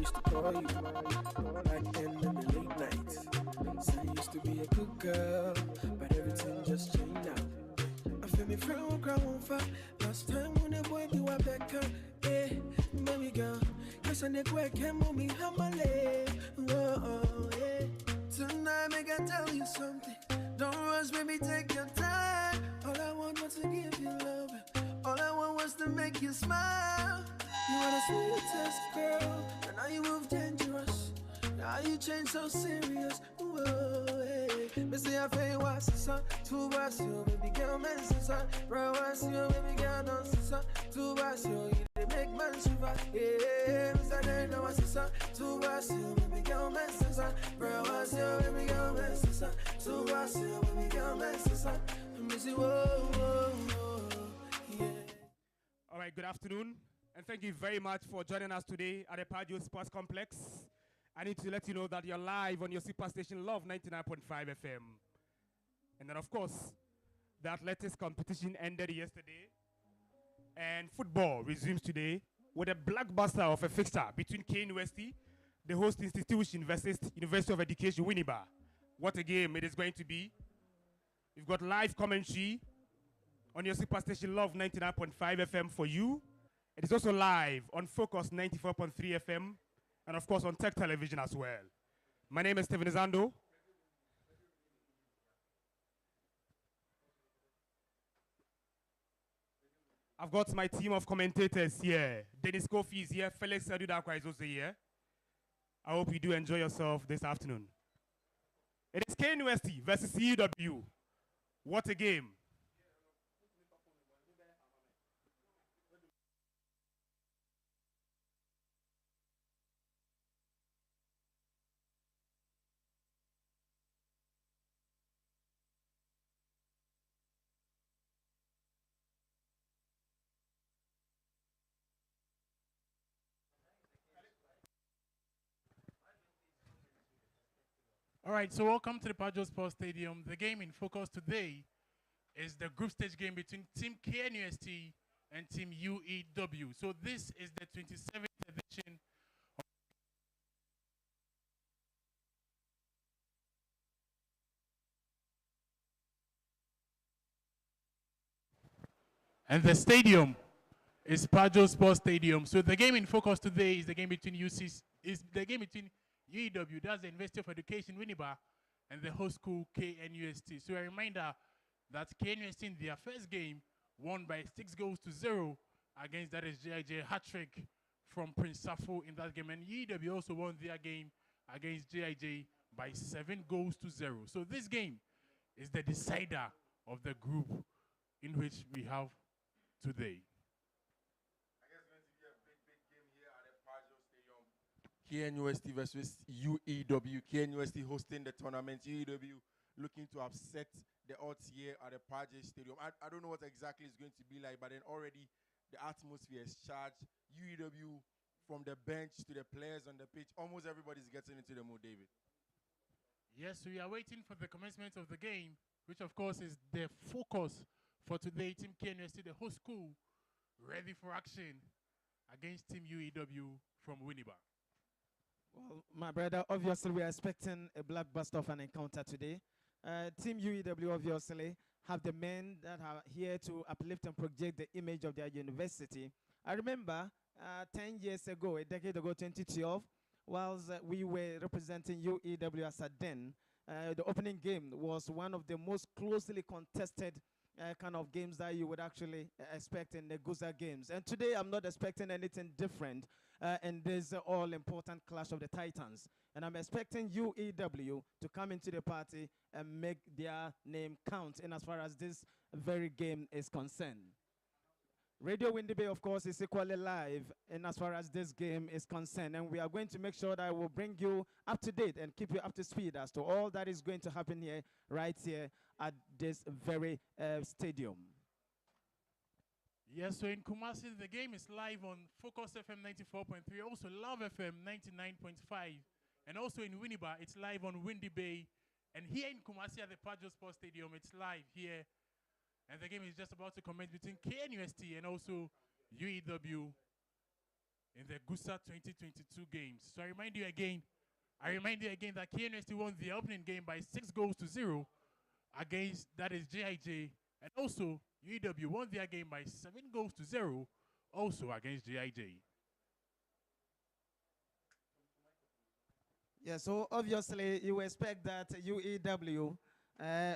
used to call you back then in the late nights. Said you used to be a good girl, but everything just changed now. I feel me friend won't cry won't fight. Last time when the boy you were back up, baby girl. Cause I never came on me, how my leg. Whoa, yeah. Tonight, make I tell you something. Don't rush, baby, take your time. All I want was to give you love. All I want was to make you smile. You are the sweetest girl, and now you move dangerous. Now you change so serious. Whoa, hey. Me say I feel what's the sun. Two bars, you baby girl, man, son. Bro, what's you, baby girl, don't see son. Two bars, you they make man shiver. Yeah, me say they know what's the sun. Two bars, you baby girl, man, son. Bro, what's you, baby girl, man, son. Two bars, you baby girl, man, son. Me say whoa, whoa, whoa, yeah. All right, good afternoon. And thank you very much for joining us today at the Padio Sports Complex. I need to let you know that you're live on your super station Love 99.5 FM. And then, of course, the athletics competition ended yesterday. And football resumes today with a blockbuster of a fixture between KNUST, the host institution, versus University of Education, Winneba. What a game it is going to be. We've got live commentary on your super station Love 99.5 FM for you. It is also live on Focus 94.3 FM and, of course, on Tech Television as well. My name is Stephen Izando. I've got my team of commentators here. Dennis Kofi is here. Felix Adudakwa is also here. I hope you do enjoy yourself this afternoon. It is KNUST versus UEW. What a game. All right, so welcome to the Pajo Sports Stadium. The game in focus today is the group stage game between Team KNUST and Team UEW. So this is the 27th edition. And the stadium is Pajo Sports Stadium. So the game in focus today is the game between UEW, that's the University of Education, Winneba, and the host school, KNUST. So a reminder that KNUST in their first game won by 6-0 against that is JIJ hat-trick from Prince Safo in that game. And UEW also won their game against JIJ by 7-0. So this game is the decider of the group in which we have today. KNUST versus UEW. KNUST hosting the tournament. UEW looking to upset the odds here at the Paje Stadium. I don't know what exactly it's going to be like, but then already the atmosphere is charged. UEW from the bench to the players on the pitch. Almost everybody's getting into the mood, David. Yes, we are waiting for the commencement of the game, which of course is the focus for today. Team KNUST, the host school, ready for action against Team UEW from Winneba. Well, my brother, obviously we are expecting a blockbuster of an encounter today. Team UEW obviously have the men that are here to uplift and project the image of their university. I remember 10 years ago, a decade ago, 2012, whilst we were representing UEW as a den, the opening game was one of the most closely contested kind of games that you would actually expect in the GUSA games. And today I'm not expecting anything different in this all-important clash of the Titans. And I'm expecting UEW to come into the party and make their name count in as far as this very game is concerned. Radio Windy Bay, of course, is equally live in as far as this game is concerned. And we are going to make sure that I will bring you up to date and keep you up to speed as to all that is going to happen here, right here at this very stadium. Yes, so in Kumasi, the game is live on Focus FM 94.3, also Love FM 99.5. And also in Winneba, it's live on Windy Bay. And here in Kumasi at the Pajo Sports Stadium, it's live here. And the game is just about to commence between KNUST and also UEW. in the GUSA 2022 games. So I remind you again that KNUST won the opening game by 6 goals to 0 against, that is GIJ, and also UEW won their game by 7 goals to 0 also against GIJ. Yeah, so obviously you expect that UEW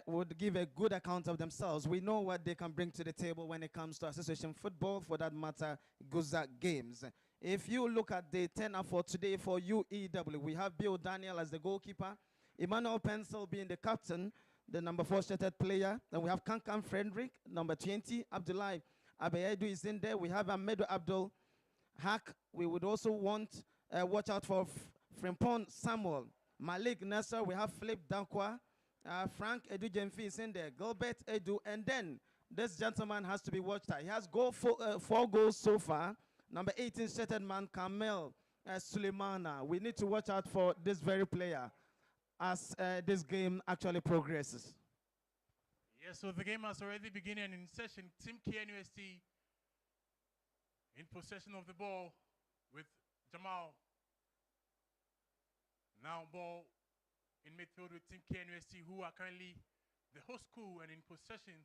would give a good account of themselves. We know what they can bring to the table when it comes to association football, for that matter, GUSA games. If you look at the tenor for today for UEW, we have Bill Daniel as the goalkeeper, Emmanuel Pencil being the captain, the number 4 shirted player. Then we have Kankan Frederick, number 20. Abdullah Abeyedu is in there. We have Ahmedu Abdul Haq. We would also want watch out for Frimpong Samuel, Malik Nasser. We have Philip Dankwa, Frank Edu Jemfi is in there, Gilbert Edu, and then this gentleman has to be watched out. He has 4 goals so far. Number 18 shirted man, Kamel Suleimana. We need to watch out for this very player as this game actually progresses. Yes, so the game has already begun, and in session, Team KNUST in possession of the ball with Jamal. Now ball in midfield with Team KNUST, who are currently the host crew, and in possession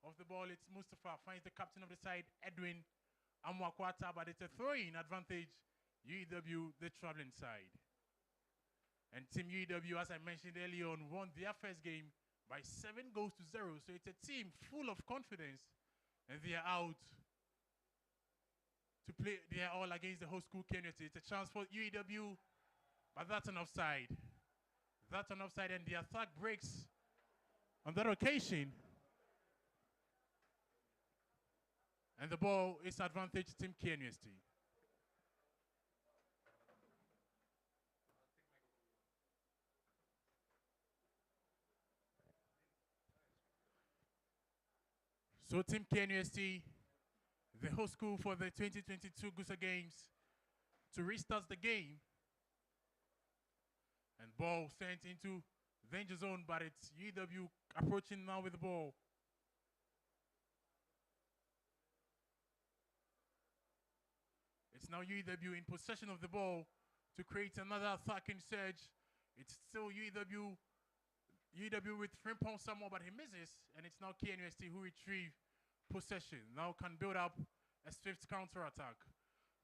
of the ball, it's Mustafa, finds the captain of the side, Edwin Amwakwata, but it's a throw-in advantage, UEW, the traveling side. And Team UEW, as I mentioned earlier on, won their first game by 7 goals to 0. So it's a team full of confidence, and they are out to play. They are all against the host school KNUST. It's a chance for UEW, but that's an offside. That's an offside, and the attack breaks on that occasion. And the ball is advantage Team KNUST. So Team KNUST, the host school for the 2022 GUSA games, to restart the game. And ball sent into danger zone, but it's UEW approaching now with the ball. It's now UEW in possession of the ball to create another attacking surge. It's still UEW with Frimpong Samuel, but he misses, and it's now KNUST who retrieve possession. Now can build up a swift counter-attack.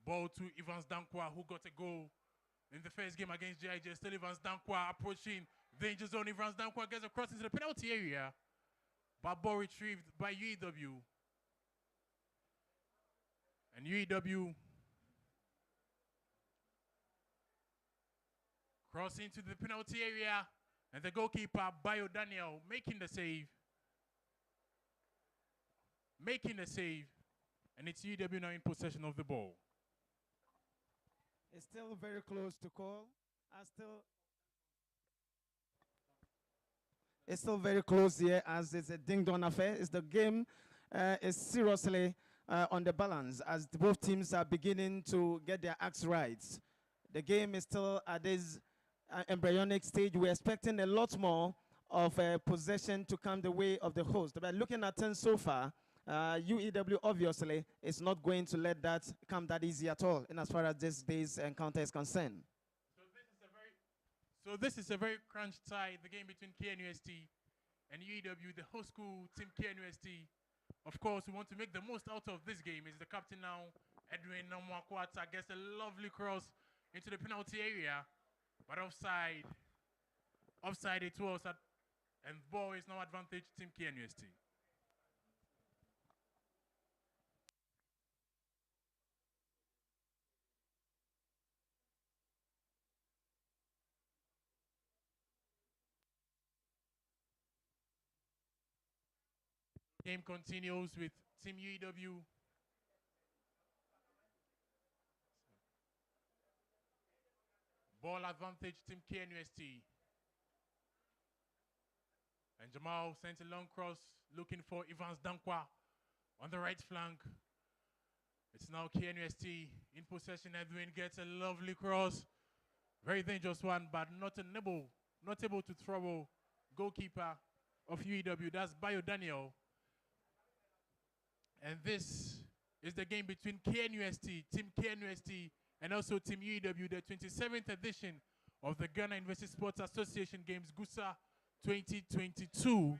Ball to Evans Dankwa, who got a goal in the first game against GIJ. Still Evans Dankwa approaching danger zone. Evans Dankwa gets across into the penalty area, but ball retrieved by UEW. And UEW cross into the penalty area, and the goalkeeper, Bio Daniel, making the save. And it's UEW now in possession of the ball. It's still very close to call. It's still very close here, as it's a ding-dong affair. It's the game is seriously on the balance as both teams are beginning to get their acts right. The game is still at this embryonic stage. We're expecting a lot more of possession to come the way of the host. But looking at things so far, UEW obviously is not going to let that come that easy at all, in as far as this day's encounter is concerned. So this is a very crunch tie, the game between KNUST and UEW, the host school Team KNUST. Of course, we want to make the most out of this game. Is the captain now, Edwin Namwakwata, gets a lovely cross into the penalty area, but offside. Offside it was, and ball is now advantage Team KNUST. Game continues with Team UEW. Ball advantage Team KNUST. And Jamal sent a long cross looking for Evans Dankwa on the right flank. It's now KNUST in possession. Edwin gets a lovely cross. Very dangerous one, but not able to trouble goalkeeper of UEW. That's Bio Daniel. And this is the game between KNUST, Team KNUST, and also Team UEW, the 27th edition of the Ghana University Sports Association Games GUSA 2022.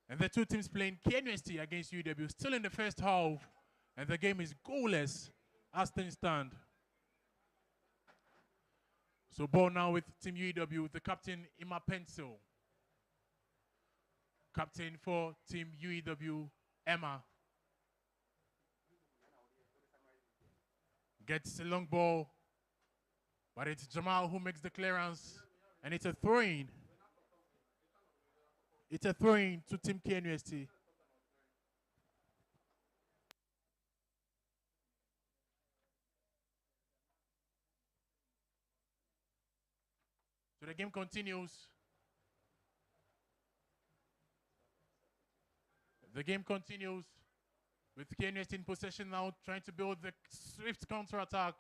And the two teams playing KNUST-TEK against UEW, still in the first half, and the game is goalless as things stand. So ball now with Team UEW, the captain Ima Pencil. Captain for Team UEW, Emma. Gets a long ball, but it's Jamal who makes the clearance, and it's a throw-in. It's a throw-in to Team KNUST-TEK. So the game continues. The game continues with KNUST in possession now, trying to build the swift counter-attack.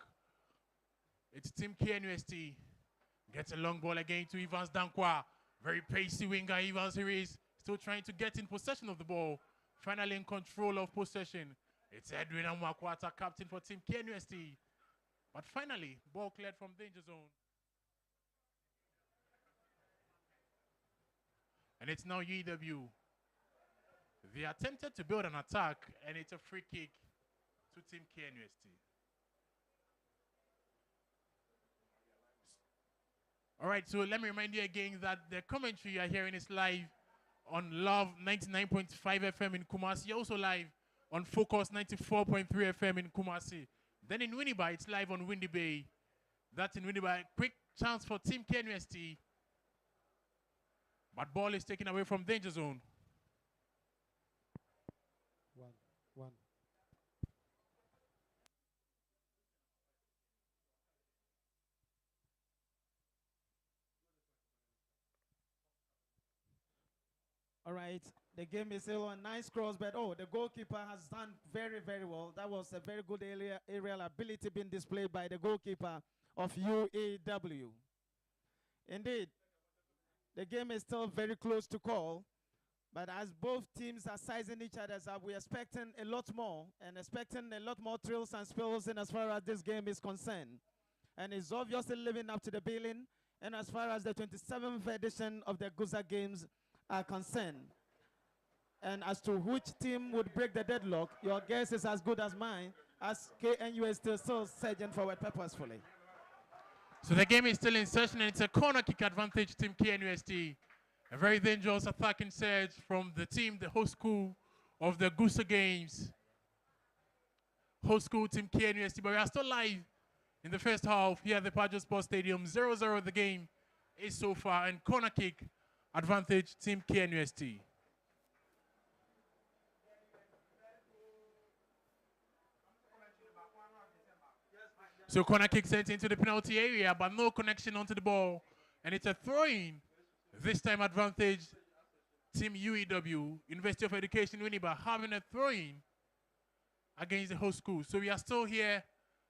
It's Team KNUST. Gets a long ball again to Evans Dankwa. Very pacey winger Evans here is. Still trying to get in possession of the ball. Finally in control of possession. It's Edwin Amakwata, captain for Team KNUST. But finally, ball cleared from danger zone. And it's now UEW. They attempted to build an attack, and it's a free kick to Team KNUST. All right, so let me remind you again that the commentary you are hearing is live on Love 99.5 FM in Kumasi, also live on Focus 94.3 FM in Kumasi. Then in Winneba, it's live on Windy Bay. That's in Winneba. Quick chance for Team KNUST. But ball is taken away from danger zone. One. All right, the game is still on. Nice cross, but the goalkeeper has done very, very well. That was a very good aerial ability being displayed by the goalkeeper of UEW. Indeed, the game is still very close to call, but as both teams are sizing each other up, we're expecting a lot more and expecting a lot more thrills and spills in as far as this game is concerned. And it's obviously living up to the billing, and as far as the 27th edition of the GUSA games are concerned. And as to which team would break the deadlock, your guess is as good as mine, as KNUST is still surging forward purposefully. So the game is still in session, and it's a corner kick advantage Team KNUST. A very dangerous attacking surge from the team, the host school of the GUSA games. Host school Team KNUST, but we are still live in the first half here at the Pajo Sports Stadium. 0-0 the game is so far, and corner kick advantage Team KNUST. So corner kick sent into the penalty area, but no connection onto the ball. And it's a throw-in. This time advantage Team UEW, University of Education Winneba, having a throw-in against the host school. So we are still here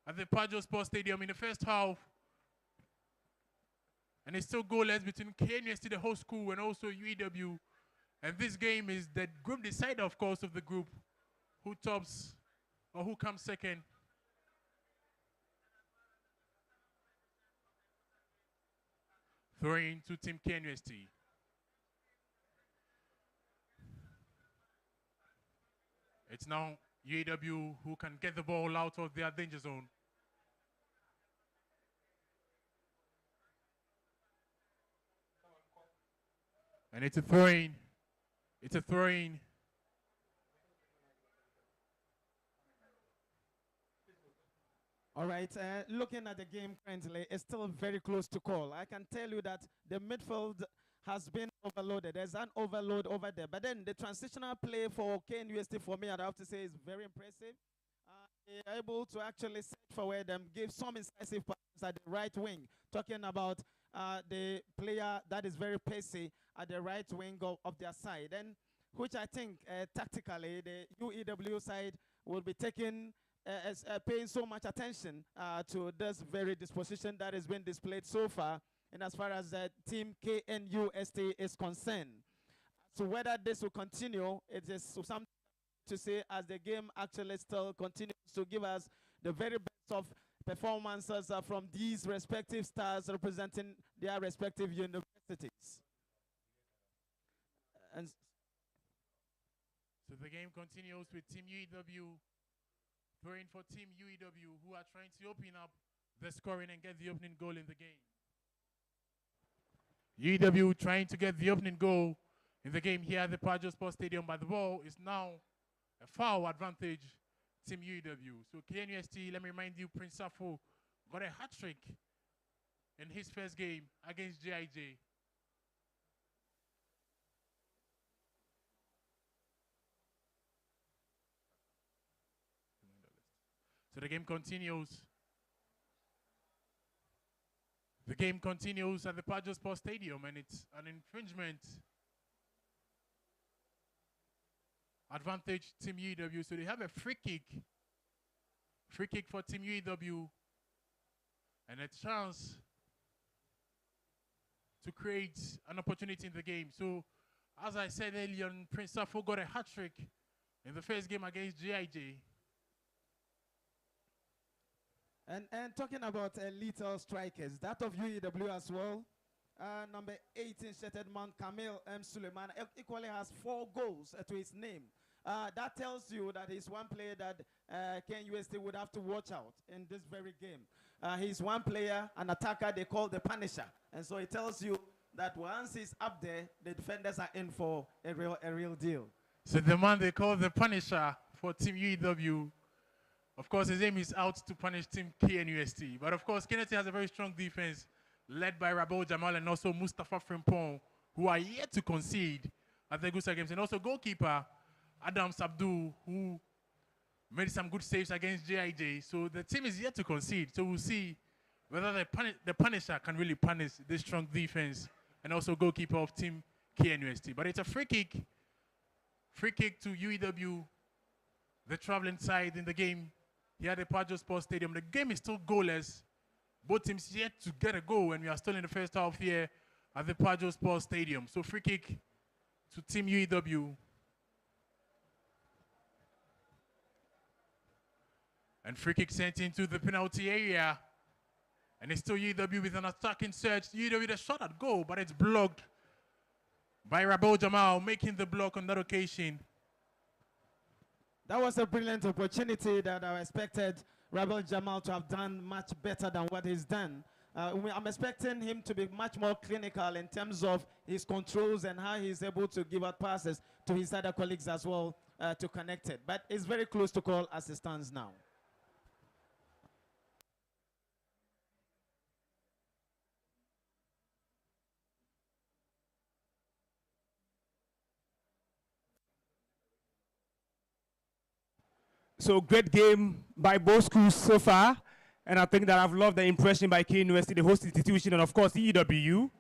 at the Pajo Sports Stadium in the first half. And it's still goalless between KNUST, the host school, and also UEW. And this game is the group decider, of course, of the group. Who tops or who comes second. Throwing to Team KNUST. It's now UEW who can get the ball out of their danger zone. And it's a throw-in. It's a throw-in. All right, looking at the game currently, it's still very close to call. I can tell you that the midfield has been overloaded. There's an overload over there. But then the transitional play for KNUST, for me, I'd have to say, is very impressive. They are able to actually set forward and give some incisive passes at the right wing. Talking about the player that is very pacey at the right wing of their side. And which I think tactically, the UEW side will be taking paying so much attention to this very disposition that has been displayed so far, and as far as Team KNUST is concerned. So whether this will continue, it is something to say as the game actually still continues to give us the very best of performances from these respective stars representing their respective universities. And so the game continues with Team UEW throwing for Team UEW, who are trying to open up the scoring and get the opening goal in the game. UEW trying to get the opening goal in the game here at the Pajo Sports Stadium, but the ball is now a foul advantage, Team UEW. So KNUST, let me remind you, Prince Safo got a hat-trick in his first game against JIJ. So the game continues. The game continues at the Pajo Sports Stadium, and it's an infringement. Advantage Team UEW. So they have a free kick. Free kick for Team UEW. And a chance to create an opportunity in the game. So, as I said earlier, Prince Safo got a hat-trick in the first game against GIJ. And talking about lethal strikers, that of UEW as well. Number 18, Shattered Man Kamil M. Suleiman equally has 4 goals to his name. That tells you that he's one player that KNUST would have to watch out in this very game. He's one player, an attacker they call the Punisher. And so it tells you that once he's up there, the defenders are in for a real deal. So the man they call the Punisher for Team UEW, of course, his aim is out to punish Team KNUST. But of course, KNUST has a very strong defense led by Rabel Jamal and also Mustafa Frimpong, who are yet to concede at the GUSA games. And also goalkeeper Adam Sabdu, who made some good saves against JIJ. So the team is yet to concede. So we'll see whether the Punisher can really punish this strong defense and also goalkeeper of Team KNUST. But it's a free kick to UEW, the traveling side in the game here at the Pajo Sports Stadium. The game is still goalless. Both teams yet to get a goal, and we are still in the first half here at the Pajo Sports Stadium. So free kick to Team UEW. And free kick sent into the penalty area. And it's still UEW with an attacking surge. UEW with a shot at goal, but it's blocked by Rabel Jamal, making the block on that occasion. That was a brilliant opportunity that I expected Rabel Jamal to have done much better than what he's done. I'm expecting him to be much more clinical in terms of his controls and how he's able to give out passes to his other colleagues as well to connect it. But it's very close to call as it stands now. So great game by both schools so far. And I think that I've loved the impression by KNUST, the host institution, and of course UEW.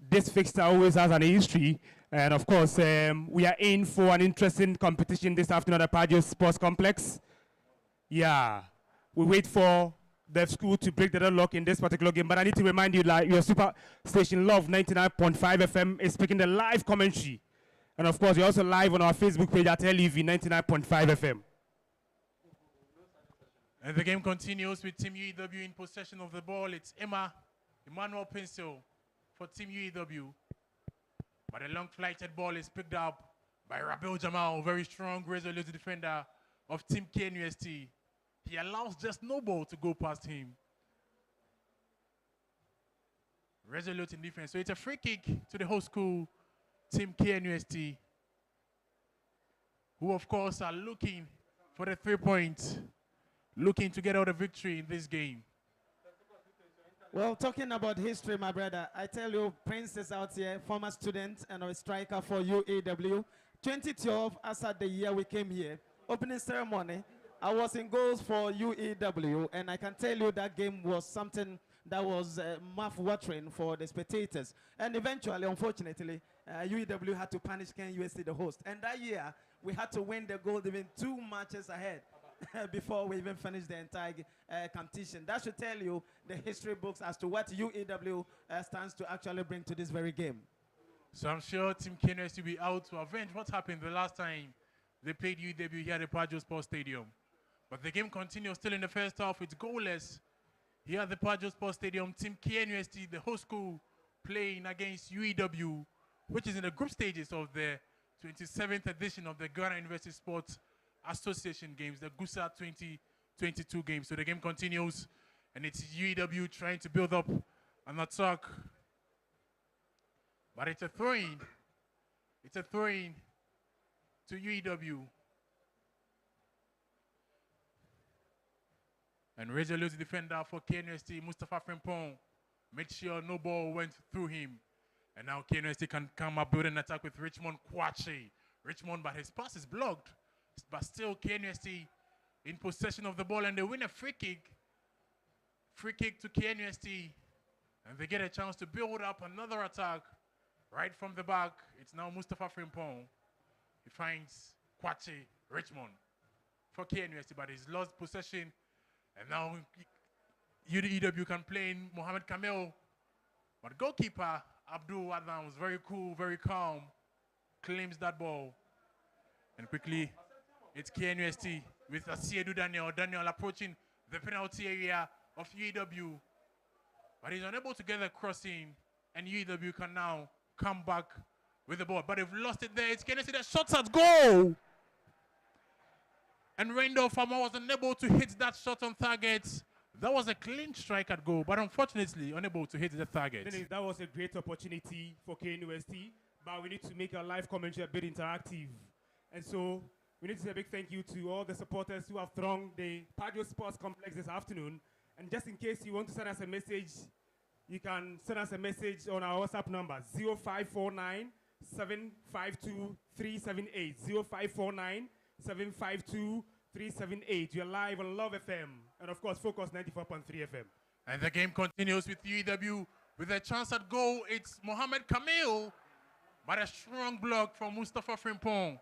This fixture always has an history. And of course, we are in for an interesting competition this afternoon at the Pajo Sports Complex. Yeah, we wait for the school to break the deadlock in this particular game. But I need to remind you that your super station Love 99.5 FM is speaking the live commentary. And of course, you're also live on our Facebook page at LEV 99.5 FM. And the game continues with Team UEW in possession of the ball. It's Emmanuel Pencil for Team UEW. But a long flighted ball is picked up by Rabel Jamal, very strong, resolute defender of Team KNUST. He allows just no ball to go past him. Resolute in defense. So it's a free kick to the host school, Team KNUST, who of course are looking for the 3 points. Looking to get out a victory in this game. Well, talking about history, my brother, I tell you, Prince is out here, former student and a striker for UEW. 2012, as at the year we came here, opening ceremony, I was in goals for UEW, and I can tell you that game was something that was mouth-watering for the spectators. And eventually, unfortunately, UEW had to punish KNUST, the host. And that year, we had to win the gold even 2 matches ahead. Before we even finish the entire competition. That should tell you the history books as to what UEW stands to actually bring to this very game. So I'm sure Team KNUST will be out to avenge what happened the last time they played UEW here at the Pajo Sports Stadium. But the game continues still in the first half. It's goalless Here at the Pajo Sports Stadium, Team KNUST, the host school, playing against UEW, which is in the group stages of the 27th edition of the Ghana University Sports Association Games, the GUSA 2022 games. So the game continues, and it's UEW trying to build up an attack. But it's a throw-in. It's a throw-in to UEW. And resolute defender for KNUST, Mustafa Frimpong, made sure no ball went through him. And now KNUST can come up, build an attack with Richmond Kwache. Richmond, but his pass is blocked. But still KNUST in possession of the ball, and they win a free kick. Free kick to KNUST. And they get a chance to build up another attack right from the back. It's now Mustafa Frimpong. He finds Kwache, Richmond, for KNUST, but he's lost possession. And now UEW can play in Mohamed Kamel. But goalkeeper Abdul Adams, very cool, very calm, claims that ball. And quickly, it's KNUST with Asiedu Daniel. Daniel approaching the penalty area of UEW. But he's unable to get a crossing, and UEW can now come back with the ball. But they've lost it there. It's KNUST that shots at goal. And Randolph Farmer was unable to hit that shot on target. That was a clean strike at goal, but unfortunately unable to hit the target. That was a great opportunity for KNUST, but we need to make our live commentary a bit interactive. And so we need to say a big thank you to all the supporters who have thronged the Pajo Sports Complex this afternoon. And just in case you want to send us a message, you can send us a message on our WhatsApp number, 0549 752 378. 0549 752 378. You're live on Love FM and of course Focus 94.3 FM. And the game continues with UEW with a chance at goal. It's Mohamed Kamil, but a strong block from Mustafa Frimpong.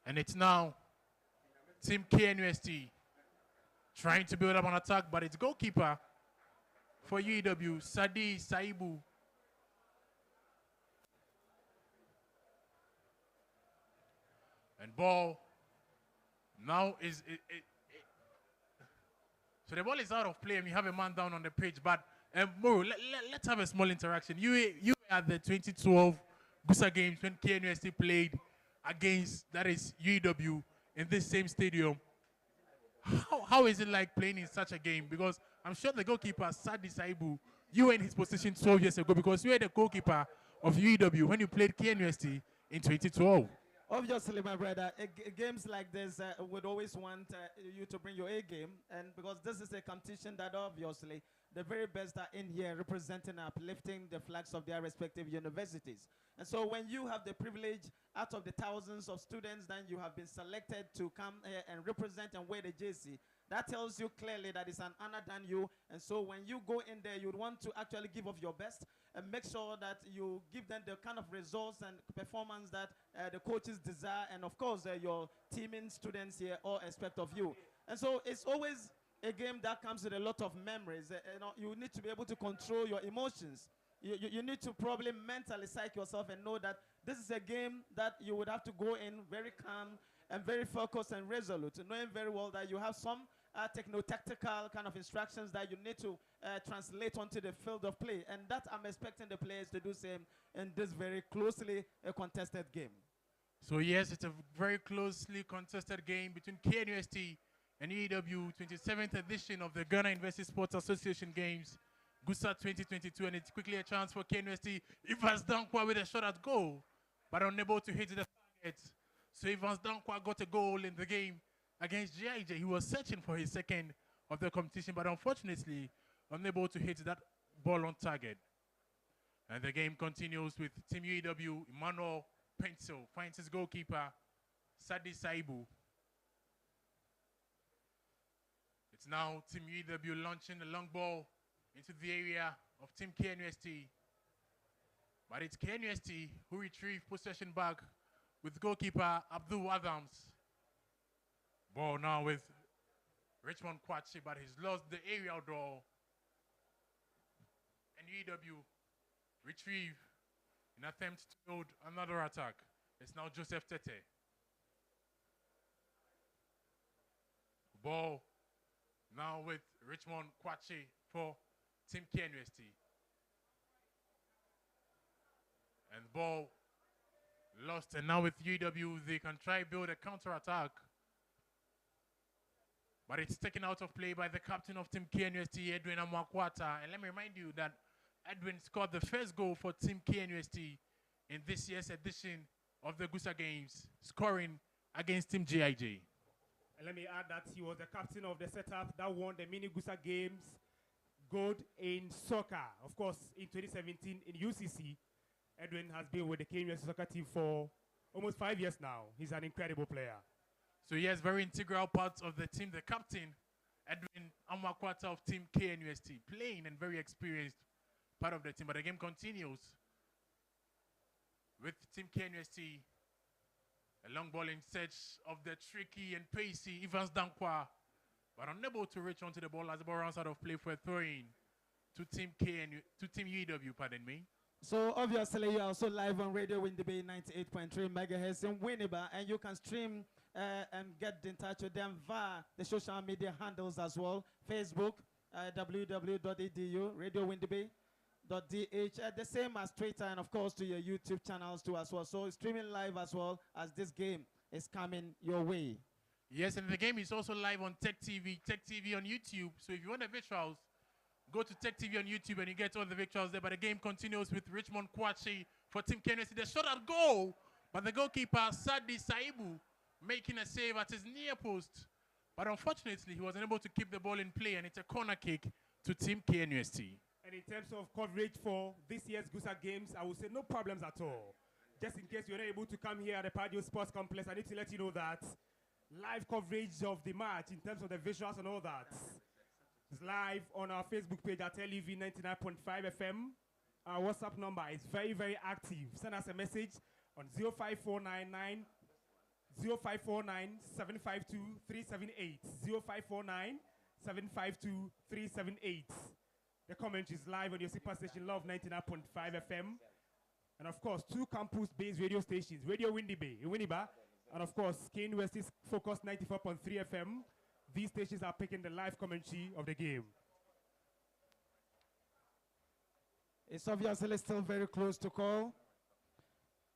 And it's now Team KNUST trying to build up an attack, but it's goalkeeper for UEW, Sadi Saibu. And ball now is so the ball is out of play, and we have a man down on the pitch. But Moro, let's have a small interaction. You were at the 2012 GUSA games when KNUST played against, that is UEW, in this same stadium. How is it like playing in such a game? Because I'm sure the goalkeeper, Sadi Saibu, you were in his position 12 years ago because you were the goalkeeper of UEW when you played KNUST in 2012. Obviously, my brother, games like this would always want you to bring your A game, and because this is a competition that obviously the very best are in here representing and uplifting the flags of their respective universities. And so when you have the privilege out of the thousands of students, then you have been selected to come here and represent and wear the jersey. That tells you clearly that it's an honor than you. And so when you go in there, you'd want to actually give of your best and make sure that you give them the kind of results and performance that the coaches desire. And of course, your teaming students here all expect of you. And so it's always a game that comes with a lot of memories. You need to be able to control your emotions. You need to probably mentally psych yourself and know that this is a game that you would have to go in very calm and very focused and resolute, knowing very well that you have some techno-tactical kind of instructions that you need to translate onto the field of play. And that I'm expecting the players to do same in this very closely contested game. So yes, it's a very closely contested game between KNUST and UEW, 27th edition of the Ghana University Sports Association Games, GUSA 2022, and it's quickly a chance for KNUST. Evans Dankwa with a shot at goal, but unable to hit the target. So Evans Dankwa got a goal in the game against GIJ. He was searching for his second of the competition, but unfortunately unable to hit that ball on target. And the game continues with Team UEW. Emmanuel Pencil finds his goalkeeper, Sadi Saibu. It's now Team UEW launching the long ball into the area of Team KNUST. But it's KNUST who retrieve possession back with goalkeeper Abdul Adams. Ball now with Richmond Kwachi, but he's lost the aerial draw. And UEW retrieve in attempt to build another attack. It's now Joseph Tete. Ball now with Richmond Kwache for Team KNUST. And ball lost, and now with UEW, they can try build a counter-attack. But it's taken out of play by the captain of Team KNUST, Edwin Amakwata. And let me remind you that Edwin scored the first goal for Team KNUST in this year's edition of the GUSA Games, scoring against Team GIJ. And let me add that he was the captain of the setup that won the mini GUSA Games gold in soccer. Of course, in 2017 in UCC, Edwin has been with the KNUST soccer team for almost 5 years now. He's an incredible player. So he has very integral parts of the team. The captain, Edwin Amakwata of Team KNUST, playing and very experienced part of the team. But the game continues with Team KNUST. A long ball in search of the tricky and pacey Evans Dankwa, but unable to reach onto the ball as the ball runs out of play for a throw-in to Team UEW, pardon me. So obviously you are also live on Radio Windy Bay 98.3 megahertz in Winneba, and you can stream and get in touch with them via the social media handles as well. Facebook, www.edu, Radio Windy Bay. .dh, the same as Twitter, and of course to your YouTube channels too as well. So streaming live as well as this game is coming your way. Yes, and the game is also live on TEK TV on YouTube. So if you want the visuals, go to TEK TV on YouTube and you get all the visuals there. But the game continues with Richmond Kwache for Team KNUST. The shot at goal, but the goalkeeper Sadi Saibu making a save at his near post. But unfortunately, he was unable to keep the ball in play, and it's a corner kick to Team KNUST. And in terms of coverage for this year's GUSA Games, I would say no problems at all. Just in case you're not able to come here at the Padio Sports Complex, I need to let you know that live coverage of the match in terms of the visuals and all that is live on our Facebook page at LEV 99.5 FM. Our WhatsApp number is very, very active. Send us a message on 05499 752 378. 05499 752 378. The commentary is live on your super station, Love 99.5 FM. And of course, 2 campus-based radio stations, Radio Windy Bay in Winneba, and of course, KNUST's Focus 94.3 FM. These stations are picking the live commentary of the game. It's obviously still very close to call,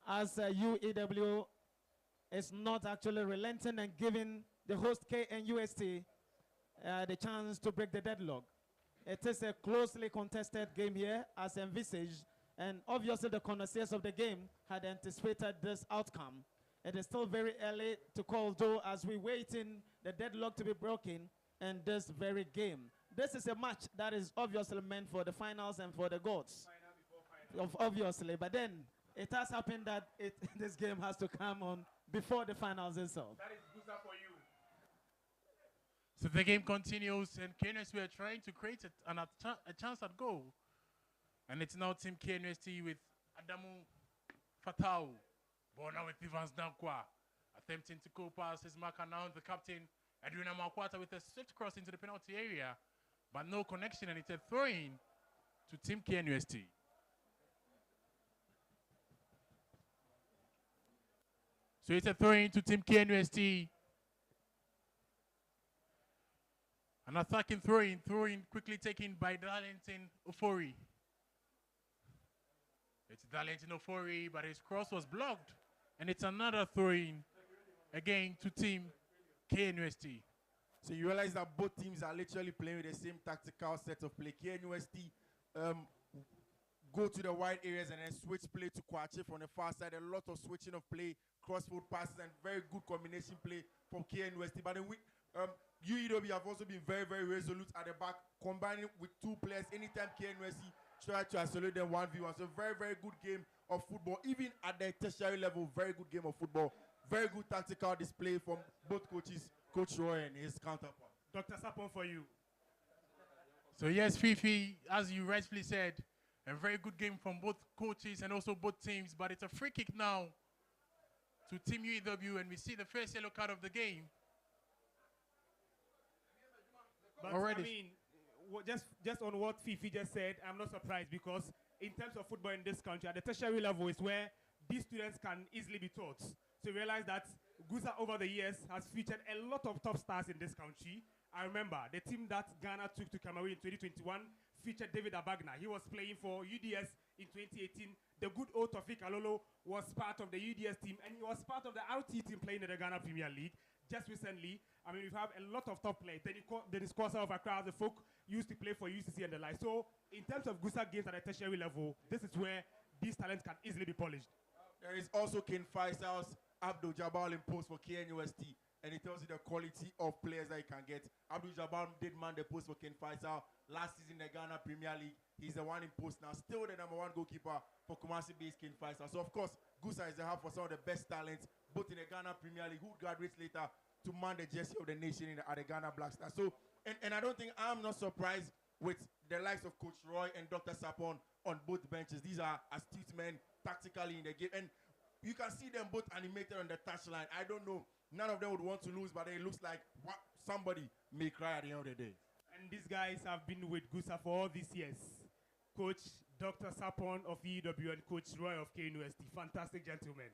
as UEW is not actually relenting and giving the host KNUST the chance to break the deadlock. It is a closely contested game here, as envisaged, and obviously the connoisseurs of the game had anticipated this outcome. It is still very early to call, though, as we wait in the deadlock to be broken in this very game. This is a match that is obviously meant for the finals and for the gods, obviously, but then it has happened that this game has to come on before the finals itself. That is GUSA for you. So the game continues, and KNUST were trying to create a chance at goal. And it's now Team KNUST with Adamu Fatau. Ball now with Evans Dankwa, attempting to go past his marker now. The captain, Edwin Amakwata, with a swift cross into the penalty area, but no connection, and it's a throw-in to Team KNUST. So it's a throw-in to Team KNUST. An attacking throw-in quickly taken by Darlington Ofori. It's Darlington Ofori, but his cross was blocked. And it's another throw-in again to Team KNUST. So you realize that both teams are literally playing with the same tactical set of play. KNUST go to the wide areas and then switch play to Kwache from the far side. A lot of switching of play, crossfield passes, and very good combination play from KNUST. But then UEW have also been very, very resolute at the back, combining with 2 players. Anytime KNUST try to isolate them 1v1. So very, very good game of football. Even at the tertiary level, very good game of football. Very good tactical display from both coaches, Coach Roy and his counterpart. Dr. Sapon for you. So yes, Fifi, as you rightfully said, a very good game from both coaches and also both teams. But it's a free kick now to Team UEW, and we see the first yellow card of the game. But already. I mean, just on what Fifi just said, I'm not surprised, because in terms of football in this country, at the tertiary level is where these students can easily be taught. So realize that GUSA over the years has featured a lot of top stars in this country. I remember the team that Ghana took to Cameroon in 2021 featured David Abagna. He was playing for UDS in 2018. The good old Tofik Alolo was part of the UDS team, and he was part of the RT team playing in the Ghana Premier League. Just recently, I mean, we have a lot of top players. Dennis Kosa of Accra, the folk used to play for UCC and the like. So, in terms of GUSA games at a tertiary level, this is where these talents can easily be polished. There is also King Faisal's Abdul Jabbar in post for KNUST, and it tells you the quality of players that you can get. Abdul Jabbar did man the post for King Faisal last season in the Ghana Premier League. He's the one in post now, still the #1 goalkeeper for Kumasi-based King Faisal. So, of course, GUSA is the hub for some of the best talents, both in the Ghana Premier League, who graduates later to man the jersey of the nation at the Ghana Black Stars. So, and I don't think I'm not surprised with the likes of Coach Roy and Dr. Sapon on both benches. These are astute men tactically in the game. And you can see them both animated on the touchline. I don't know. None of them would want to lose, but it looks like somebody may cry at the end of the day. And these guys have been with GUSA for all these years. Coach Dr. Sapon of UEW and Coach Roy of KNUST. Fantastic gentlemen.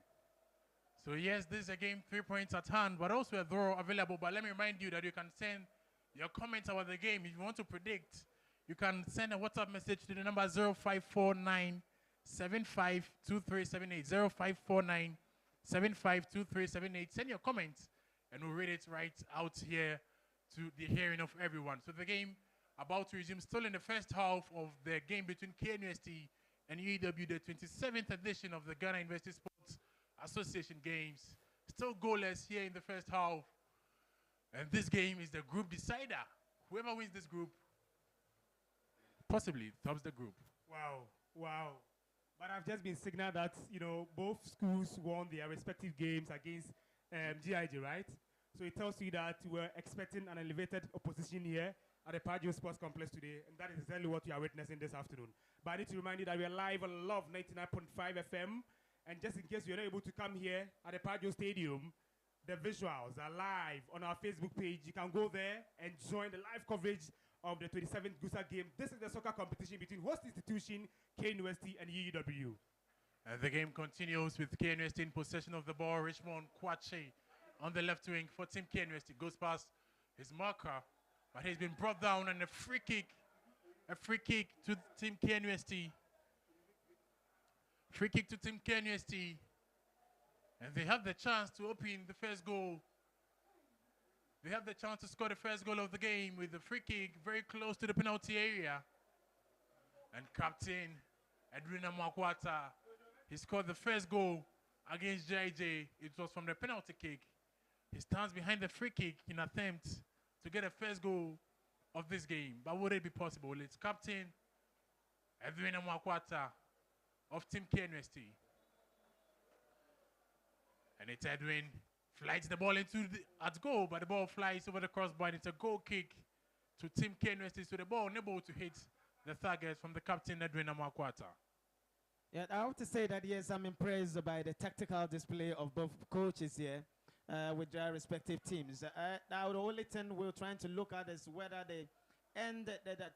So yes, this is a game 3 points at hand, but also a draw available. But let me remind you that you can send your comments about the game. If you want to predict, you can send a WhatsApp message to the number 0549 752378. 0549 752378. Send your comments, and we'll read it right out here to the hearing of everyone. So the game about to resume, still in the first half of the game between KNUST and UEW, the 27th edition of the Ghana University Sports Association games. Still goalless here in the first half. And this game is the group decider. Whoever wins this group possibly tops the group. Wow, wow. But I've just been signaled that, you know, both schools won their respective games against GIG, right? So it tells you that we're expecting an elevated opposition here at the Padio Sports Complex today, and that is exactly what you are witnessing this afternoon. But I need to remind you that we are live on Love 99.5 FM, and just in case you're not able to come here at the Padio Stadium, the visuals are live on our Facebook page. You can go there and join the live coverage of the 27th GUSA game. This is the soccer competition between host institution, KNUST and UEW. And the game continues with KNUST in possession of the ball. Richmond Kwache on the left wing for Team KNUST. Goes past his marker, but he's been brought down, and a free kick to Team KNUST. Free kick to Team KNUST. And they have the chance to open the first goal. They have the chance to score the first goal of the game with the free kick very close to the penalty area. And Captain Edwina Mwakwata, he scored the first goal against JJ. It was from the penalty kick. He stands behind the free kick in attempt to get a first goal of this game. But would it be possible? It's Captain Edwina Mwakwata of Team KNUST. And it's Edwin flies the ball at goal, but the ball flies over the crossbar. It's a goal kick to Team KNUST. So the ball unable to hit the target from the captain, Edwin Amakwata. Yeah, I have to say that, yes, I'm impressed by the tactical display of both coaches here with their respective teams. Now, the only thing we're trying to look at is whether they end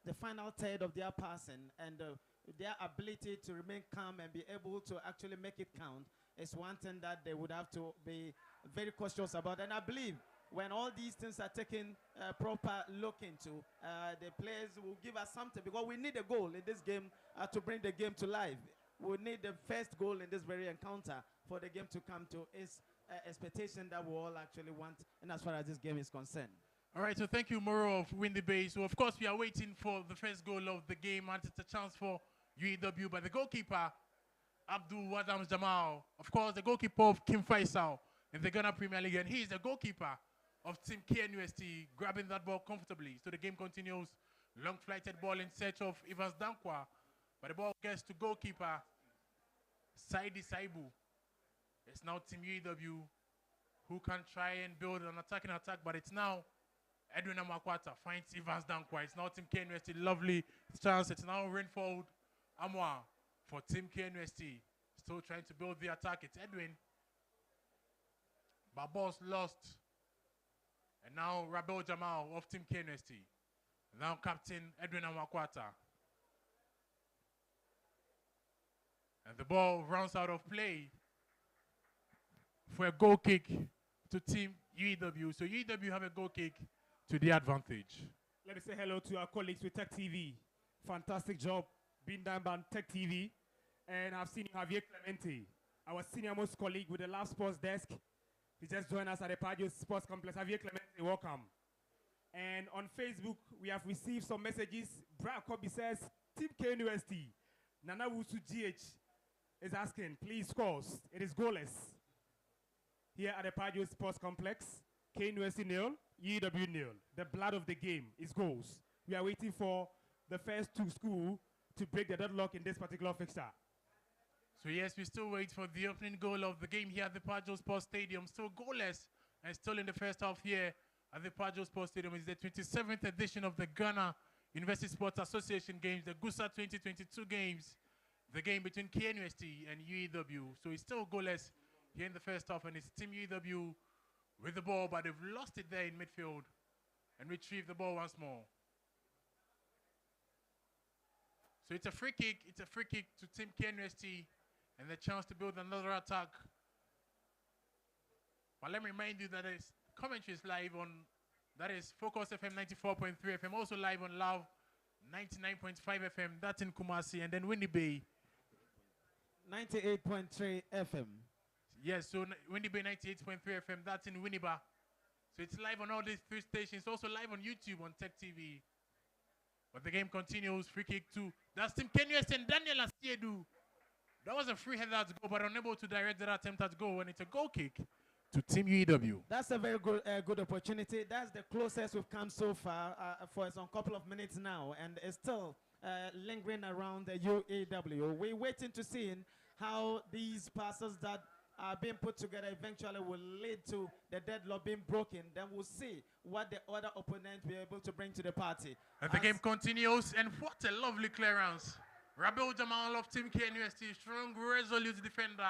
the final third of their passing and their ability to remain calm and be able to actually make it count is one thing that they would have to be very cautious about. And I believe when all these things are taken proper look into, the players will give us something, because we need a goal in this game to bring the game to life. We need the first goal in this very encounter for the game to come to its expectation that we all actually want, and as far as this game is concerned. All right, so thank you, Moro of Windy Bay. So, of course, we are waiting for the first goal of the game, and it's a chance for UEW by the goalkeeper, Abdul Wadam Jamal. Of course, the goalkeeper of Kim Faisal in the Ghana Premier League, and he is the goalkeeper of Team KNUST, grabbing that ball comfortably. So the game continues. Long flighted ball in search of Evans Dankwa, but the ball gets to goalkeeper Saidi Saibu. It's now Team UEW who can try and build an attacking attack, but it's now Edwin Amakwata finds Evans Dankwa. It's now Team KNUST. Lovely chance. It's now Rainfold Amwa for Team KNUST. Still trying to build the attack. It's Edwin. But ball's lost. And now Rabel Jamal of Team KNUST. Now Captain Edwin Amakwata. And the ball runs out of play. for a goal kick to Team UEW. So UEW have a goal kick to the advantage. Let me say hello to our colleagues with Tech TV. Fantastic job being done by Tech TV. And I've seen Javier Clemente, our senior most colleague with the Lab Sports Desk. He just joined us at the Padio Sports Complex. Javier Clemente, welcome. And on Facebook, we have received some messages. Brad Kobe says, Team KNUST, Nana Wusu GH is asking, please scores. It is goalless. Here at the Padio Sports Complex, KNUST nil, UEW nil. The blood of the game is goals. We are waiting for the first two schools to break the deadlock in this particular fixture. So yes, we still wait for the opening goal of the game here at the Padio Sports Stadium. Still goalless and still in the first half here at the Padio Sports Stadium. It's the 27th edition of the Ghana University Sports Association Games, the GUSA 2022 games, the game between KNUST and UEW. So it's still goalless here in the first half, and it's Team UEW with the ball, but they've lost it there in midfield and retrieved the ball once more. So it's a free kick. It's a free kick to Team KNUST and the chance to build another attack. But let me remind you that commentary is live on, that is Focus FM 94.3 FM, also live on Love 99.5 FM, that's in Kumasi, and then Windy Bay 98.3 FM. Yes, so Windy Bay 98.3 FM, that's in Winneba. So it's live on all these three stations, also live on YouTube on Tech TV. But the game continues, free kick to, that's Team KNUST and Daniel Asiedu. That was a free header at goal, but unable to direct that attempt at goal, and it's a goal kick to Team UEW. That's a very good opportunity. That's the closest we've come so far for some couple of minutes now, and it's still lingering around the UEW. We're waiting to see how these passes that are being put together eventually will lead to the deadlock being broken. Then we'll see what the other opponent will be able to bring to the party. And the game continues, and what a lovely clearance. Rabel Jamal of Team KNUST, strong, resolute defender.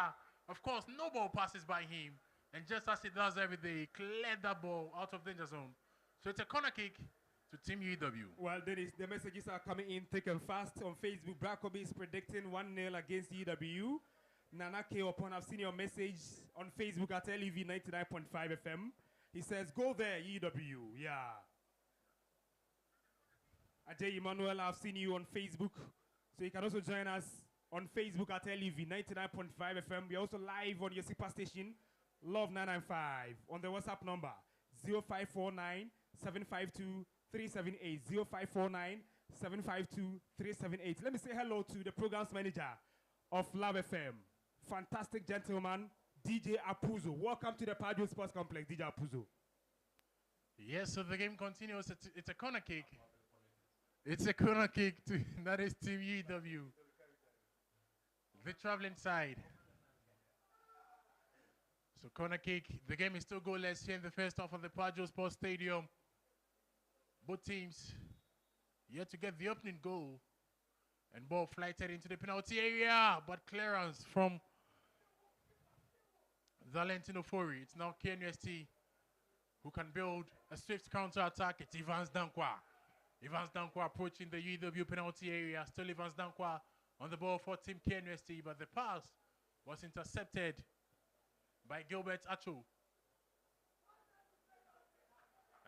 Of course, no ball passes by him. And just as he does every day, he cleared that ball out of danger zone. So it's a corner kick to Team UEW. Well, the messages are coming in thick and fast on Facebook. Brakobi is predicting 1-0 against UEW. Nana K upon, I've seen your message on Facebook at LEV 99.5 FM. He says, go there, UEW. Yeah. Ajay Emmanuel, I've seen you on Facebook. So you can also join us on Facebook at LEV 99.5 FM. We're also live on your super station, Love 995, on the WhatsApp number 0549 752 378. 0549 752 378. Let me say hello to the programs manager of Love FM. Fantastic gentleman, DJ Apuzo. Welcome to the Padio Sports Complex, DJ Apuzo. Yes, so the game continues. It's a corner kick. It's a corner kick to, that is Team UEW. The traveling side. So corner kick. The game is still goalless here in the first half of the Padio Sports Stadium. Both teams yet to get the opening goal. And ball flighted into the penalty area, but clearance from Valentino Fori. It's now KNUST who can build a swift counter-attack. It's Evans Dankwa. Evans Dankwa approaching the UEW penalty area. Still Evans Dankwa on the ball for Team KNUST, but the pass was intercepted by Gilbert Acho.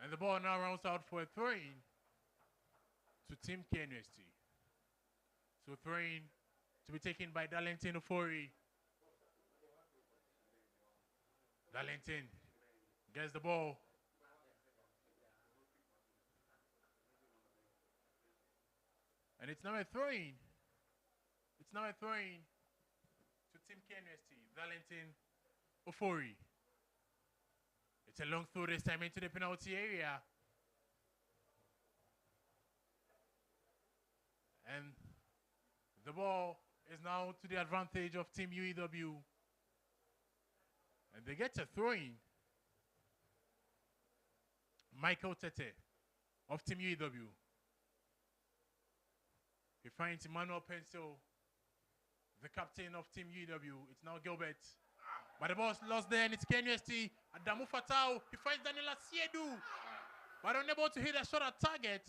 And the ball now rounds out for a throw-in to Team KNUST. So throw-in to be taken by Darlington Ofori. Darlington gets the ball. And it's now a throw-in. It's now a throw-in to Team KNUST. Darlington Ofori. It's a long throw this time into the penalty area. And the ball is now to the advantage of Team UEW. And they get a throw-in. Michael Tete of Team UEW. He finds Emmanuel Pencil, the captain of Team UEW. It's now Gilbert. But the ball's lost there, and it's KNUST. Adamu Fatau. He finds Daniel Asiedu. But unable to hit a shot at target.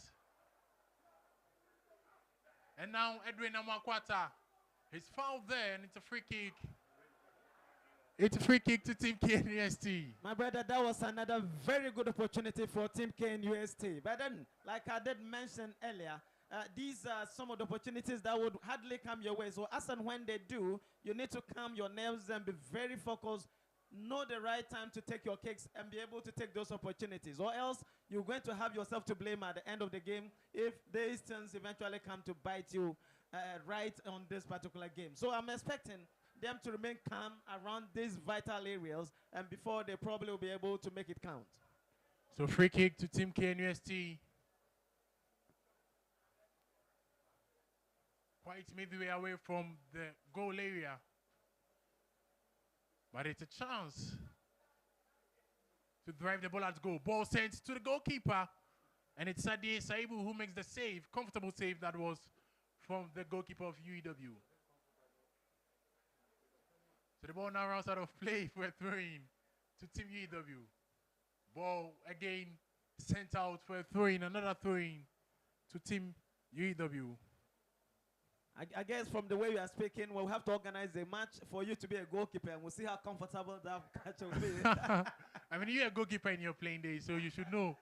And now Edwin Amakwata. He's fouled there, and it's a free kick. It's a free kick to Team KNUST. My brother, that was another very good opportunity for Team KNUST. But then, like I did mention earlier, these are some of the opportunities that would hardly come your way. So as and when they do, you need to calm your nerves and be very focused. Know the right time to take your kicks and be able to take those opportunities. Or else you're going to have yourself to blame at the end of the game if these things eventually come to bite you right on this particular game. So I'm expecting them to remain calm around these vital areas, and before they probably will be able to make it count. So free kick to Team KNUST. Quite midway away from the goal area. But it's a chance to drive the ball at goal. Ball sent to the goalkeeper. And it's Sadie Saibu who makes the save. Comfortable save that was from the goalkeeper of UEW. So the ball now runs out of play for a throw-in to Team UEW. Ball again sent out for a throw-in, another throw-in to Team UEW. I guess from the way you are speaking, we'll have to organize a match for you to be a goalkeeper, and we'll see how comfortable that catch will be. I mean, you're a goalkeeper in your playing days, so you should know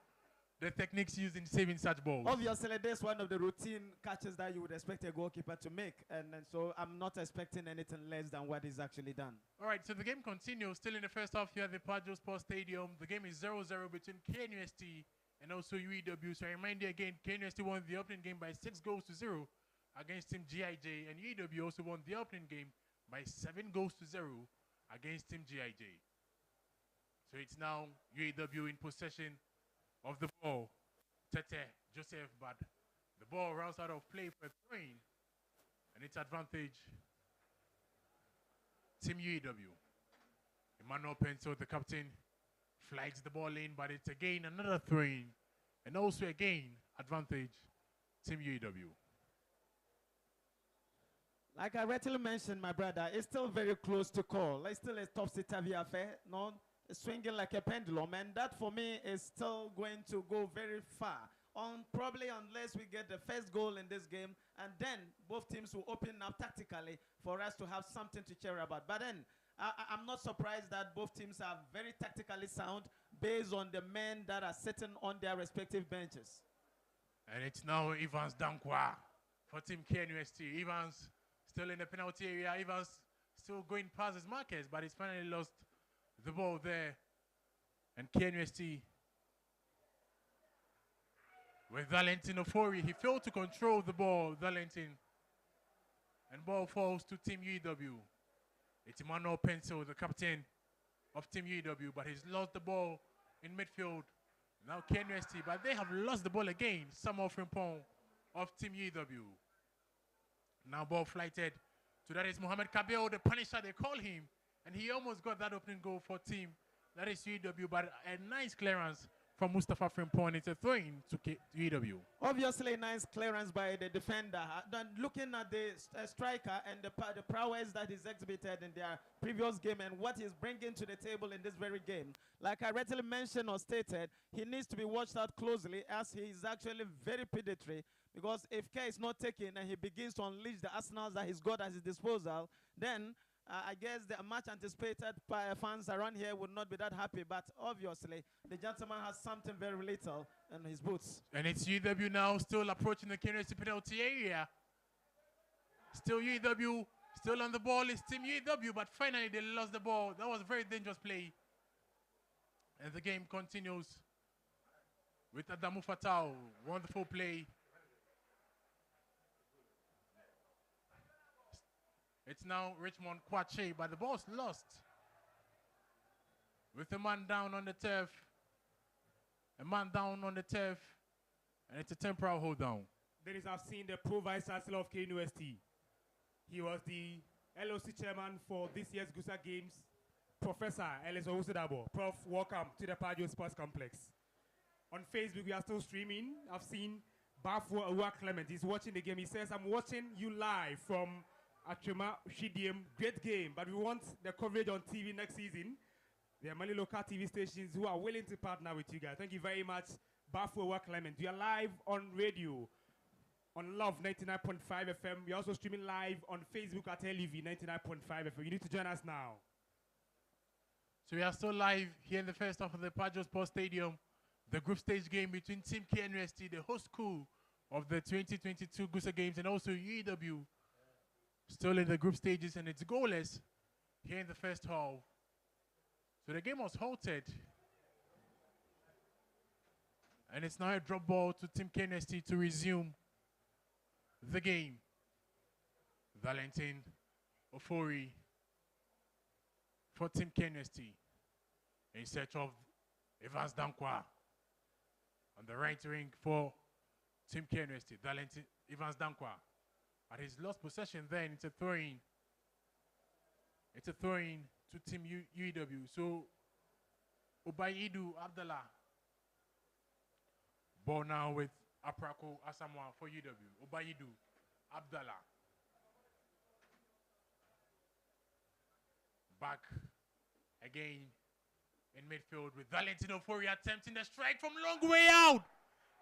the techniques used in saving such balls. Obviously, that's one of the routine catches that you would expect a goalkeeper to make, and so I'm not expecting anything less than what is actually done. All right, so the game continues. Still in the first half here at the Pajo Sports Stadium. The game is 0-0 between KNUST and also UEW. So I remind you again, KNUST won the opening game by 6-0 against Team GIJ, and UEW also won the opening game by 7-0 against Team GIJ. So it's now UEW in possession of the ball. Tete, Joseph, but the ball runs out of play for a throw-in, and it's advantage Team UEW. Emmanuel Penso, the captain, flags the ball in, but it's again another throw-in, and also again advantage Team UEW. Like I rightly mentioned, my brother, it's still very close to call. It's still a topsy-turvy affair, no? Swinging like a pendulum, and that for me is still going to go very far. Probably unless we get the first goal in this game, and then both teams will open up tactically for us to have something to cheer about. But then I'm not surprised that both teams are very tactically sound based on the men that are sitting on their respective benches. And it's now Evans Dankwa for Team KNUST. Evans still in the penalty area. Evans still going past his markers, but he's finally lost the ball there. And KNUST with Valentin Ofori. He failed to control the ball, Valentin. And ball falls to Team UEW. It's Emmanuel Pencil, the captain of Team UEW, but he's lost the ball in midfield. Now KNUST, but they have lost the ball again. Samuel Frimpong of Team UEW. Now ball flighted to that is Mohamed Kabeo, the Punisher, they call him. And he almost got that opening goal for team. That is UEW, but a nice clearance from Mustafa Frimpong. It's a throw-in to UEW. Obviously, nice clearance by the defender. Then looking at the striker and the prowess that is exhibited in their previous game and what he's bringing to the table in this very game. Like I rightly mentioned or stated, he needs to be watched out closely as he is actually very predatory. Because if care is not taken and he begins to unleash the arsenals that he's got at his disposal, then I guess the much anticipated fans around here would not be that happy, but obviously the gentleman has something very little in his boots. And it's UEW now still approaching the KNUST penalty area. Still UEW, still on the ball. It's Team UEW, but finally they lost the ball. That was a very dangerous play. And the game continues with Adamu Fatau. Wonderful play. It's now Richmond Kwache, but the ball's lost. With a man down on the turf. A man down on the turf. And it's a temporal hold down. Ladies, I've seen the Pro Vice Chancellor of KNUST. He was the LOC chairman for this year's GUSA Games, Professor Ellis Owusidabo. Prof, welcome to the Pajo Sports Complex. On Facebook, we are still streaming. I've seen Bafo Awa Clement. He's watching the game. He says, I'm watching you live from Achuma Shidium. Great game, but we want the coverage on TV next season. There are many local TV stations who are willing to partner with you guys. Thank you very much, Bafo Awa Clement. We are live on radio on Love 99.5 FM. We're also streaming live on Facebook at LUV 99.5 FM. You need to join us now. So we are still live here in the first half of the Pajo Sports Stadium. The group stage game between Team KNUST, the host school of the 2022 GUSA Games, and also UEW, still in the group stages, and it's goalless here in the first half. So the game was halted. And it's now a drop ball to Team KNUST to resume the game. Valentin Ofori for Team KNUST in search of Evans Dankwa on the right wing for Team KNUST. Valentin Evans Dankwa. At his lost possession then, it's a throw-in. It's a throw-in to Team UEW. So Ubaidu Abdallah. Ball now with Aprako Asamoah for UW. Ubaidu Abdallah. Back again in midfield with Valentino Ofori attempting the strike from long way out.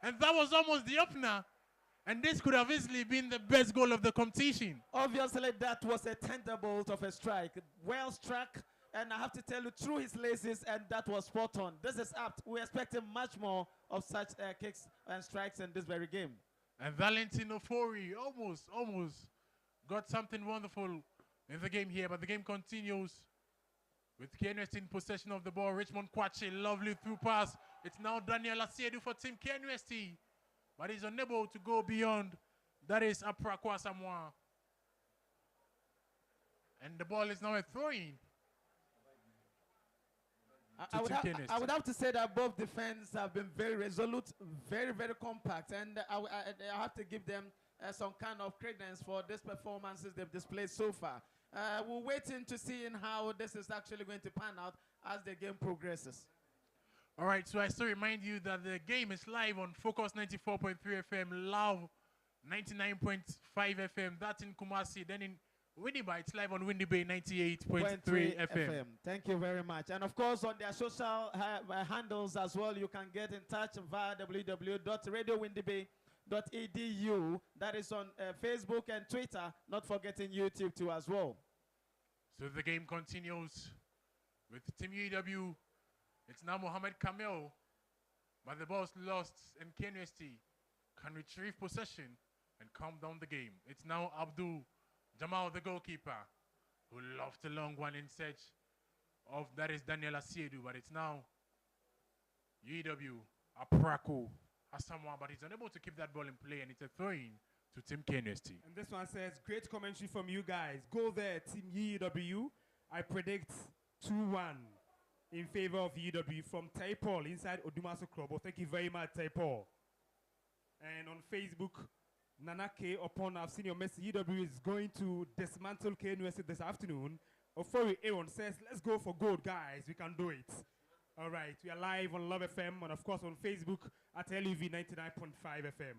And that was almost the opener. And this could have easily been the best goal of the competition. Obviously, that was a thunderbolt of a strike. Well struck, and I have to tell you, through his laces, and that was spot on. This is apt. We're expecting much more of such kicks and strikes in this very game. And Valentino Ofori almost got something wonderful in the game here, but the game continues with KNUST in possession of the ball. Richmond Kwache, lovely through pass. It's now Daniel Asiedu for Team KNUST, but he's unable to go beyond. That is Aprako Asamoah. And the ball is now a throw-in. I would have to say that both defense have been very resolute, very, very compact, and I have to give them some kind of credence for these performances they've displayed so far. We're waiting to see how this is actually going to pan out as the game progresses. All right, so I still remind you that the game is live on Focus 94.3 FM, Love 99.5 FM. That's in Kumasi. Then in Winneba, it's live on Windy Bay 98.3 FM. Thank you very much. And of course, on their social handles as well, you can get in touch via www.radiowindybay.edu. That is on Facebook and Twitter, not forgetting YouTube too as well. So the game continues with Team UEW. It's now Mohamed Kamel, but the ball's lost, and KNUST can retrieve possession and calm down the game. It's now Abdul Jamal, the goalkeeper, who lofts a long one in search of, that is Daniel Asiedu, but it's now UEW, Aprako Asamoah, but he's unable to keep that ball in play, and it's a throw-in to Team KNUST. And this one says, great commentary from you guys. Go there, Team UEW. I predict 2-1 in favor of UEW from Tai Paul inside Odumaso Club. Thank you very much, Tai Paul. And on Facebook, Nanake, upon I've seen your message, UEW is going to dismantle KNUST this afternoon. Ofori Aaron says, let's go for gold, guys. We can do it. All right, we are live on Love FM and, of course, on Facebook at LUV 99.5 FM.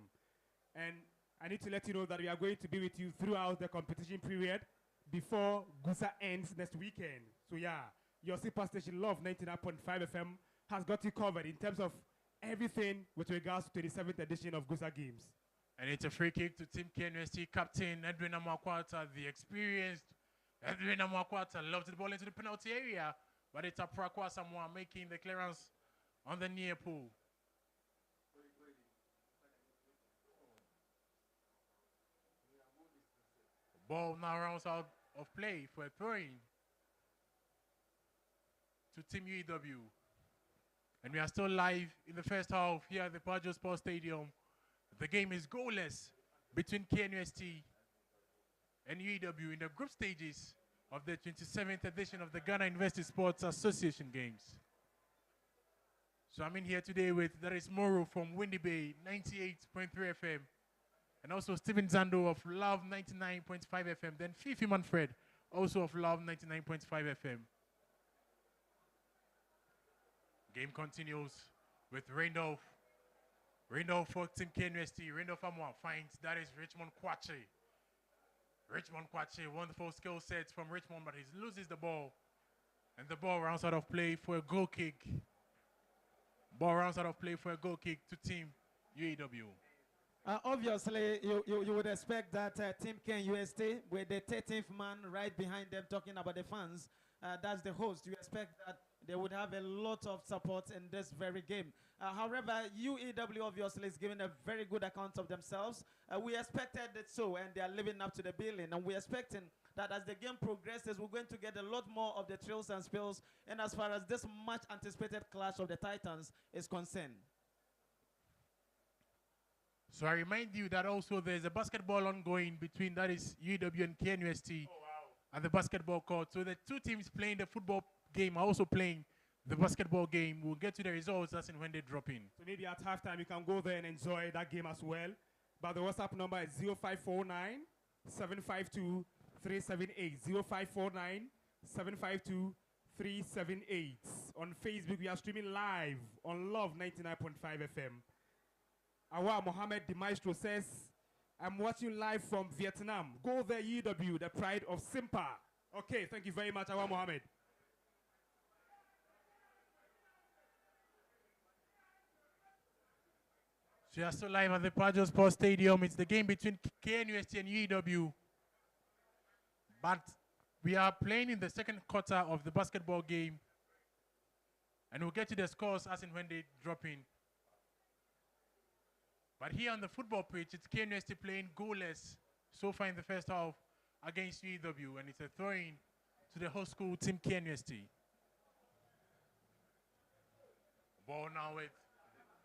And I need to let you know that we are going to be with you throughout the competition period before GUSA ends next weekend. So, yeah, your super station Love 99.5 FM has got you covered in terms of everything with regards to the 27th edition of GUSA Games. And it's a free kick to Team KNUST captain Edwin Amakwata, the experienced Edwin Amakwata, loves the ball into the penalty area, but it's Aprako Asamoah making the clearance on the near pool. Ball now rounds out of play for a throw-in to Team UEW. And we are still live in the first half here at the Pajo Sports Stadium. The game is goalless between KNUST and UEW in the group stages of the 27th edition of the Ghana University Sports Association Games. So I'm in here today with Darius Moro from Windy Bay 98.3 FM, and also Stephen Zando of Love 99.5 FM, then Fifi Manfred, also of Love 99.5 FM. Game continues with Randolph for Team KNUST. Randolph Amoah finds, that is Richmond Kwache. Richmond Kwache, wonderful skill sets from Richmond, but he loses the ball. And the ball rounds out of play for a goal kick. Ball rounds out of play for a goal kick to Team UEW. Obviously, you would expect that Team KNUST, with the 13th man right behind them talking about the fans, that's the host. You expect that they would have a lot of support in this very game. However, UEW obviously is giving a very good account of themselves. We expected it so, and they are living up to the billing. And we're expecting that as the game progresses, we're going to get a lot more of the thrills and spills. And as far as this much anticipated clash of the Titans is concerned. So I remind you that also there's a basketball ongoing between, that is UEW and KNUST at the basketball court. So the two teams playing the football game are also playing the basketball game. We'll get to the results as and when they drop in. So maybe at halftime you can go there and enjoy that game as well. But the WhatsApp number is 0549 752 378. 0549 752 378. On Facebook, we are streaming live on Love 99.5 FM. Awa Mohammed the Maestro says, I'm watching live from Vietnam. Go there, UW, the pride of Simpa. Okay, thank you very much, Awa Mohammed. So you are still live at the Pajo Sports Stadium. It's the game between KNUST and UEW. But we are playing in the second quarter of the basketball game. And we'll get to the scores as and when they drop in. But here on the football pitch, it's KNUST playing goalless so far in the first half against UEW. And it's a throw-in to the host school team KNUST. Ball now with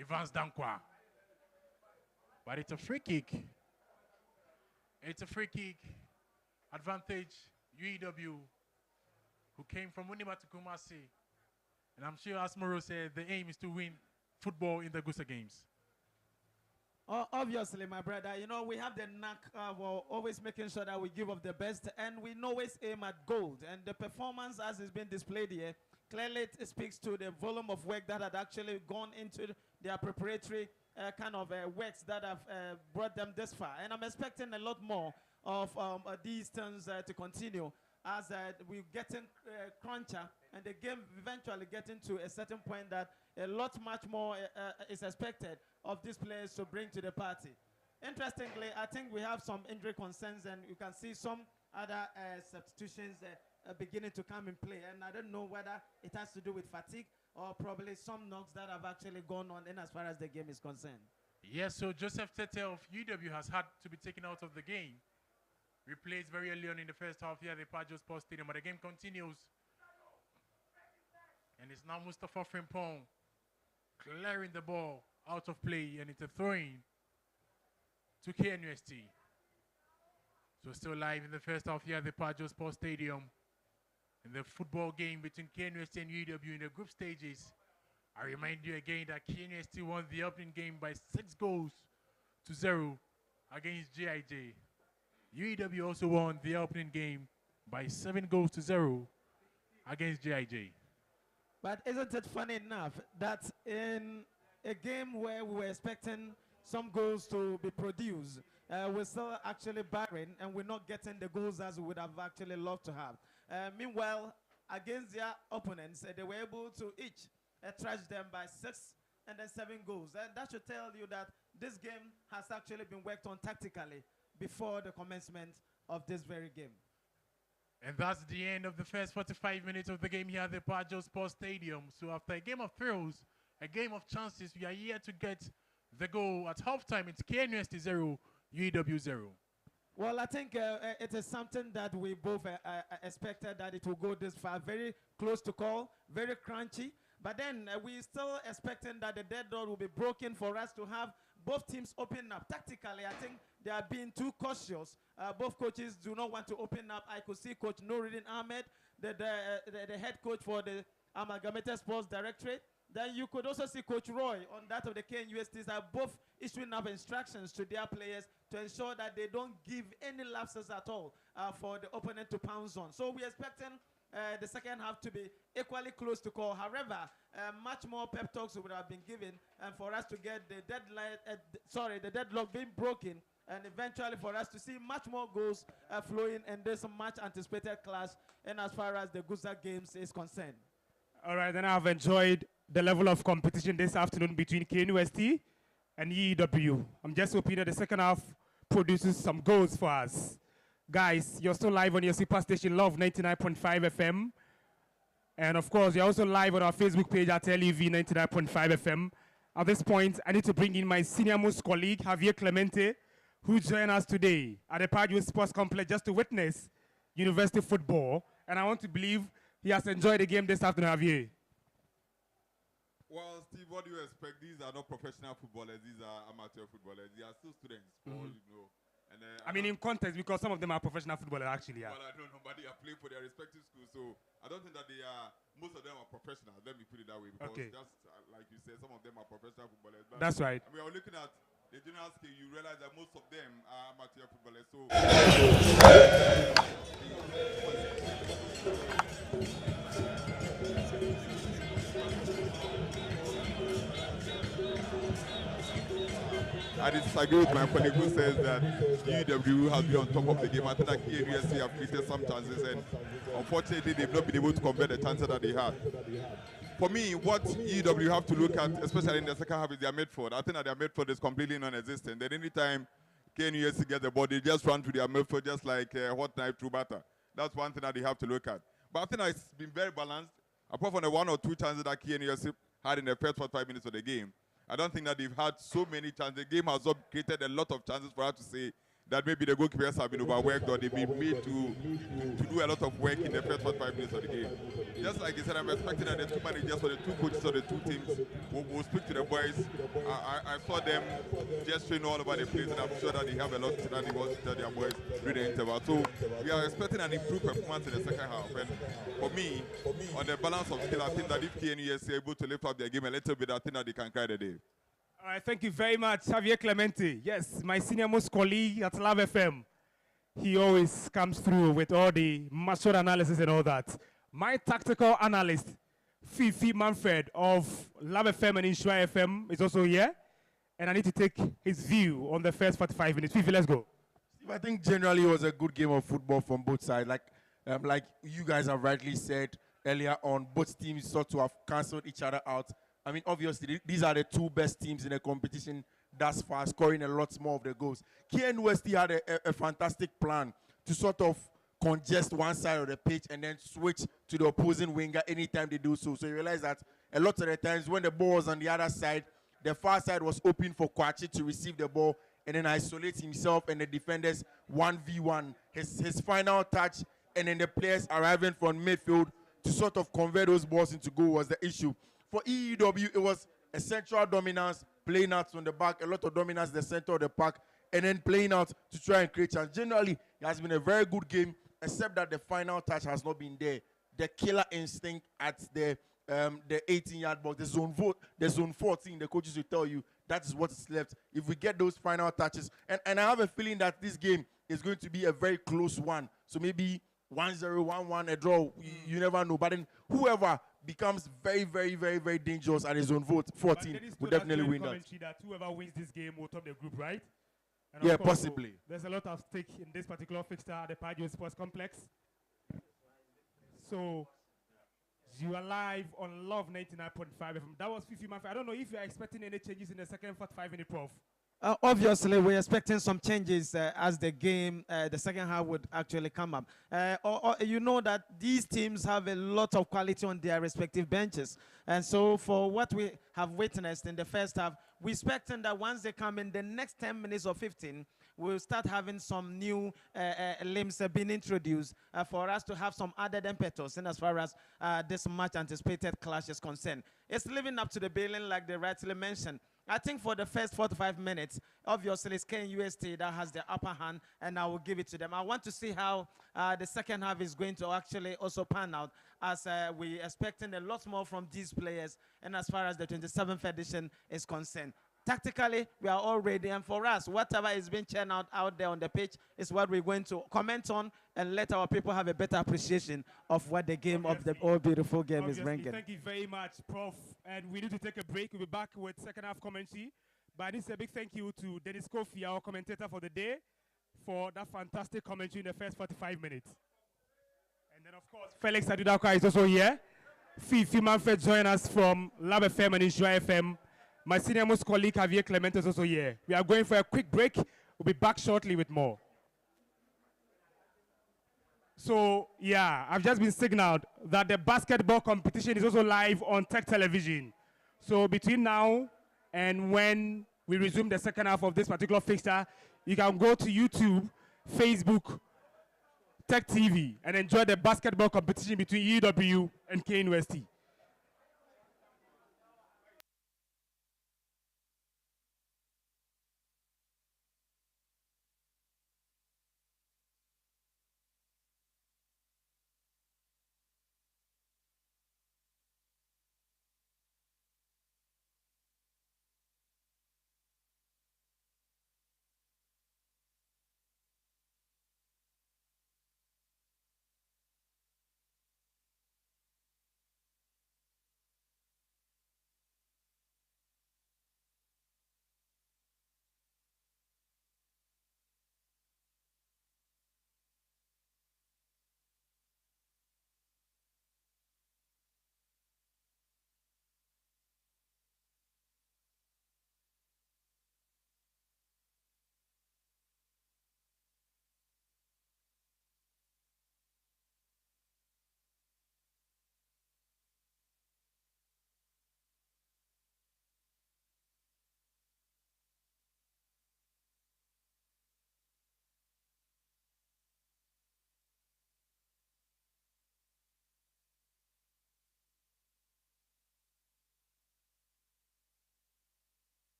Evans Dankwa. But it's a free kick. It's a free kick. Advantage UEW, who came from Winneba to Kumasi. And I'm sure, as Moro said, the aim is to win football in the GUSA games. Obviously, my brother, you know, we have the knack of always making sure that we give up the best, and we always aim at gold. And the performance as it's been displayed here, clearly it speaks to the volume of work that had actually gone into their preparatory kind of works that have brought them this far. And I'm expecting a lot more of these turns to continue as we're getting cruncher, and the game eventually getting to a certain point that a lot much more is expected of these players to bring to the party. Interestingly, I think we have some injury concerns, and you can see some other substitutions beginning to come in play. And I don't know whether it has to do with fatigue or probably some knocks that have actually gone on in as far as the game is concerned. Yes, so Joseph Tete of UW has had to be taken out of the game. Replaced very early on in the first half here at the Pajo Sports Stadium, but the game continues. And it's now Mustafa Frimpong clearing the ball out of play, and it's a throw-in to KNUST. So still live in the first half here at the Pajo Sports Stadium. In the football game between KNUST and UW in the group stages, I remind you again that KNUST won the opening game by 6-0 against GIJ. UEW also won the opening game by 7-0 against GIJ. But isn't it funny enough that in a game where we were expecting some goals to be produced, we're still actually barren, and we're not getting the goals as we would have actually loved to have. Meanwhile, against their opponents, they were able to each trash them by 6 and then 7 goals. And that should tell you that this game has actually been worked on tactically before the commencement of this very game. And that's the end of the first 45 minutes of the game here at the Pajo Sports Stadium. So after a game of thrills, a game of chances, we are here to get the goal. At halftime, it's KNUST 0, UEW 0. Well, I think it is something that we both expected that it will go this far. Very close to call, very crunchy. But then we're still expecting that the deadlock will be broken for us to have both teams open up. Tactically, I think they are being too cautious. Both coaches do not want to open up. I could see Coach Nuruddin Ahmed, the head coach for the Amalgamated Sports Directorate. Then you could also see Coach Roy on that of the KNUSTs are both issuing up instructions to their players to ensure that they don't give any lapses at all for the opponent to pounce on. So we're expecting the second half to be equally close to call. However, much more pep talks would have been given, and for us to get the the deadlock being broken, and eventually for us to see much more goals flowing in this much anticipated clash, and as far as the GUSA games is concerned. All right, then I've enjoyed the level of competition this afternoon between KNUST and UEW. I'm just hoping that the second half produces some goals for us. Guys, you're still live on your super station, Love 99.5 FM. And of course, you're also live on our Facebook page at LEV 99.5 FM. At this point, I need to bring in my senior most colleague, Javier Clemente, who joined us today at the Padua Sports Complex just to witness university football. And I want to believe he has enjoyed the game this afternoon, Javier. Well, Steve, what do you expect? These are not professional footballers. These are amateur footballers. They are still students, for all you know. And, I mean, in context, because some of them are professional footballers, actually, yeah. Well, I don't know, but they are playing for their respective schools, so I don't think that they are, most of them are professional. Let me put it that way, because just like you said, some of them are professional footballers. But that's right. I mean, we're looking at the general scale, you realize that most of them are amateur footballers, so... I disagree with my colleague who says that UEW has been on top of the game. I think that KNUST have created some chances, and unfortunately they've not been able to convert the chances that they had. For me, what UEW have to look at, especially in the second half, is their midfield. I think that their midfield is completely non-existent. Then anytime KNUST get the ball, they just run to their midfield just like hot knife through butter. That's one thing that they have to look at. But I think that it's been very balanced. Apart from the 1 or 2 chances that KNUST had in the first 45 minutes of the game, I don't think that they've had so many chances. The game has created a lot of chances for us to say that maybe the goalkeepers have been overworked or they've been made to do a lot of work in the first 45 minutes of the game. Just like I said, I'm expecting that the two managers or the two coaches of the two teams will speak to the boys. I saw them gesturing all over the place, and I'm sure that they have a lot that they want to tell their boys during the interval. So we are expecting an improved performance in the second half. And for me, on the balance of skill, I think that if KNUST is able to lift up their game a little bit, I think that they can carry the day. All right, thank you very much, Javier Clemente. Yes, my senior most colleague at Love FM. He always comes through with all the mature analysis and all that. My tactical analyst, Fifi Manfred of Love FM and Insure FM is also here. And I need to take his view on the first 45 minutes. Fifi, let's go. I think generally it was a good game of football from both sides. Like you guys have rightly said earlier on, both teams sort to have cancelled each other out. I mean, obviously, these are the two best teams in the competition thus far, scoring a lot more of the goals. KNUST had a fantastic plan to sort of congest one side of the pitch and then switch to the opposing winger anytime they do so. So you realize that a lot of the times when the ball was on the other side, the far side was open for Kwachi to receive the ball and then isolate himself and the defenders 1v1. His final touch and then the players arriving from midfield to sort of convert those balls into goal was the issue. For EEW, it was a central dominance, playing out from the back, a lot of dominance in the center of the park, and then playing out to try and create chance. Generally, it has been a very good game, except that the final touch has not been there. The killer instinct at the 18-yard box, the zone 14, the coaches will tell you that is what is left. If we get those final touches, and I have a feeling that this game is going to be a very close one. So maybe 1-0, 1-1, a draw, you never know. But then whoever becomes very, very, very, very dangerous at his own 14 will definitely win that. Whoever wins this game will top the group, right? And yeah, possibly. There's a lot of stake in this particular fixture at the Padua Sports Complex. So you are live on Love 99.5 FM. That was Fifi Manfred. I don't know if you are expecting any changes in the second 45-minute, Prof. Obviously, we're expecting some changes as the game, the second half would actually come up. You know that these teams have a lot of quality on their respective benches. And so for what we have witnessed in the first half, we're expecting that once they come in the next 10 minutes or 15, we'll start having some new limbs being introduced for us to have some added impetus in as far as this much anticipated clash is concerned. It's living up to the billing like they rightly mentioned. I think for the first 45 minutes, obviously it's KNUST that has the upper hand, and I will give it to them. I want to see how the second half is going to actually also pan out, as we're expecting a lot more from these players, and as far as the 27th edition is concerned. Tactically, we are all ready, and for us, whatever is being churned out there on the pitch is what we're going to comment on and let our people have a better appreciation of what the game of the all beautiful game is bringing. Thank you very much, Prof. And we need to take a break. We'll be back with second half commentary. But this is a big thank you to Dennis Kofi, our commentator for the day, for that fantastic commentary in the first 45 minutes. And then, of course, Felix Adudaka is also here. Fifi Manfred join us from Lab FM and Insure FM. My senior most colleague, Javier Clemente, is also here. We are going for a quick break. We'll be back shortly with more. So, yeah, I've just been signaled that the basketball competition is also live on Tech Television. So, between now and when we resume the second half of this particular fixture, you can go to YouTube, Facebook, Tech TV, and enjoy the basketball competition between UEW and KNUST.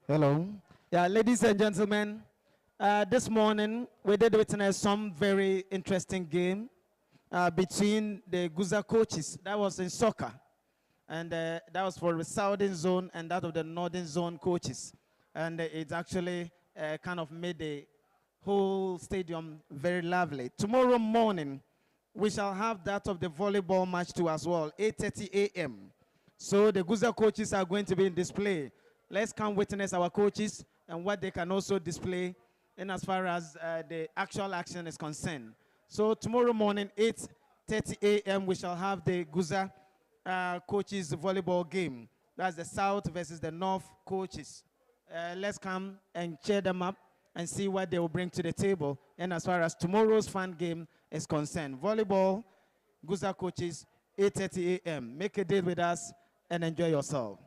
Hello. Yeah, ladies and gentlemen, this morning we did witness some very interesting game between the GUSA coaches. That was in soccer. And that was for the southern zone and that of the northern zone coaches. And it actually kind of made the whole stadium very lively. Tomorrow morning, we shall have that of the volleyball match too as well, 8:30 a.m. So the GUSA coaches are going to be in display. Let's come witness our coaches and what they can also display in as far as the actual action is concerned. So tomorrow morning, 8:30 a.m., we shall have the GUSA coaches volleyball game. That's the South versus the North coaches. Let's come and cheer them up and see what they will bring to the table. And as far as tomorrow's fun game is concerned, volleyball, GUSA coaches, 8:30 a.m. Make a deal with us and enjoy yourself.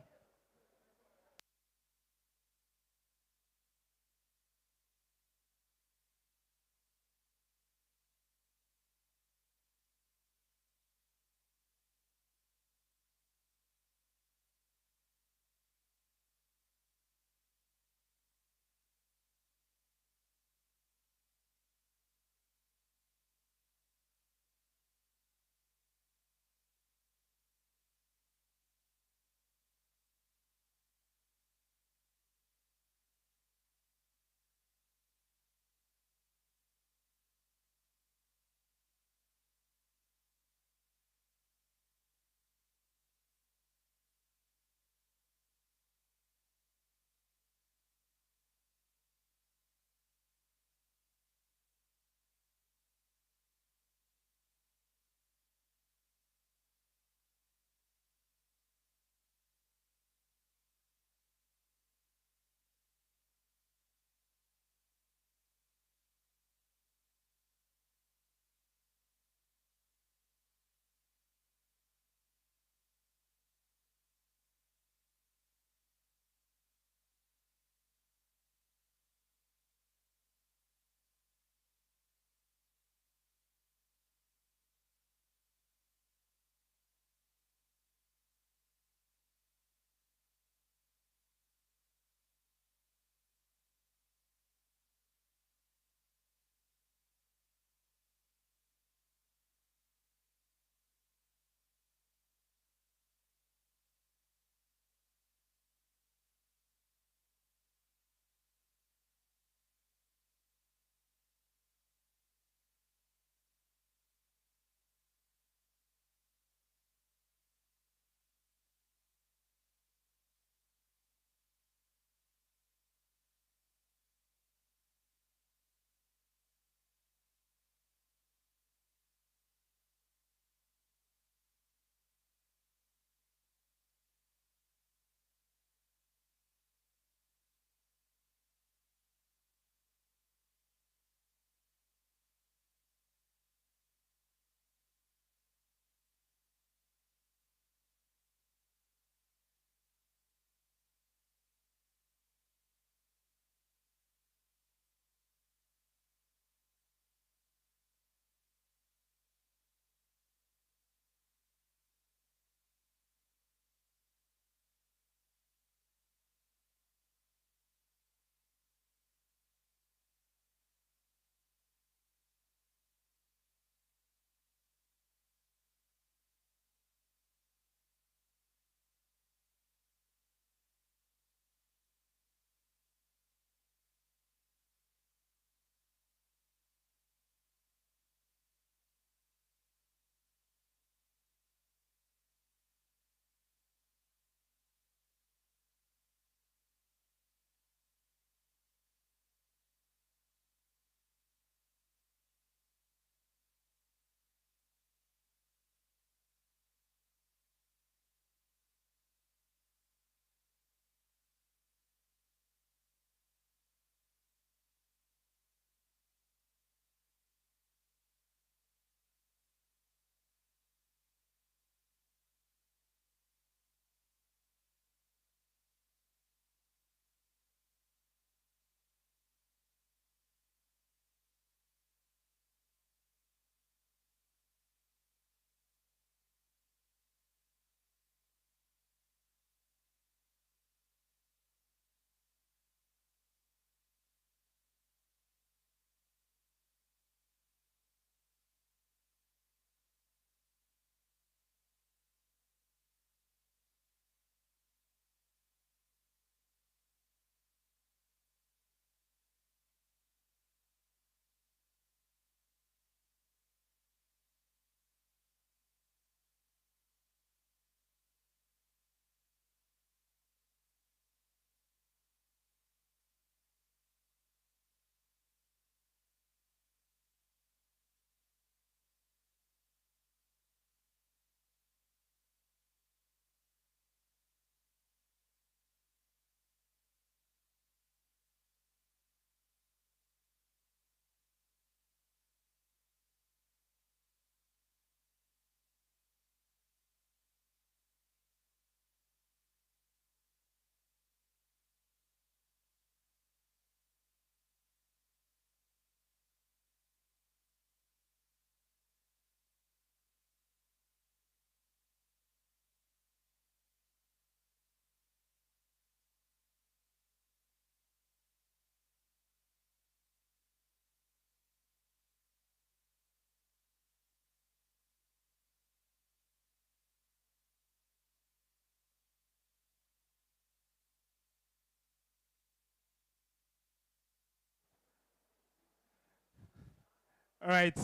All right.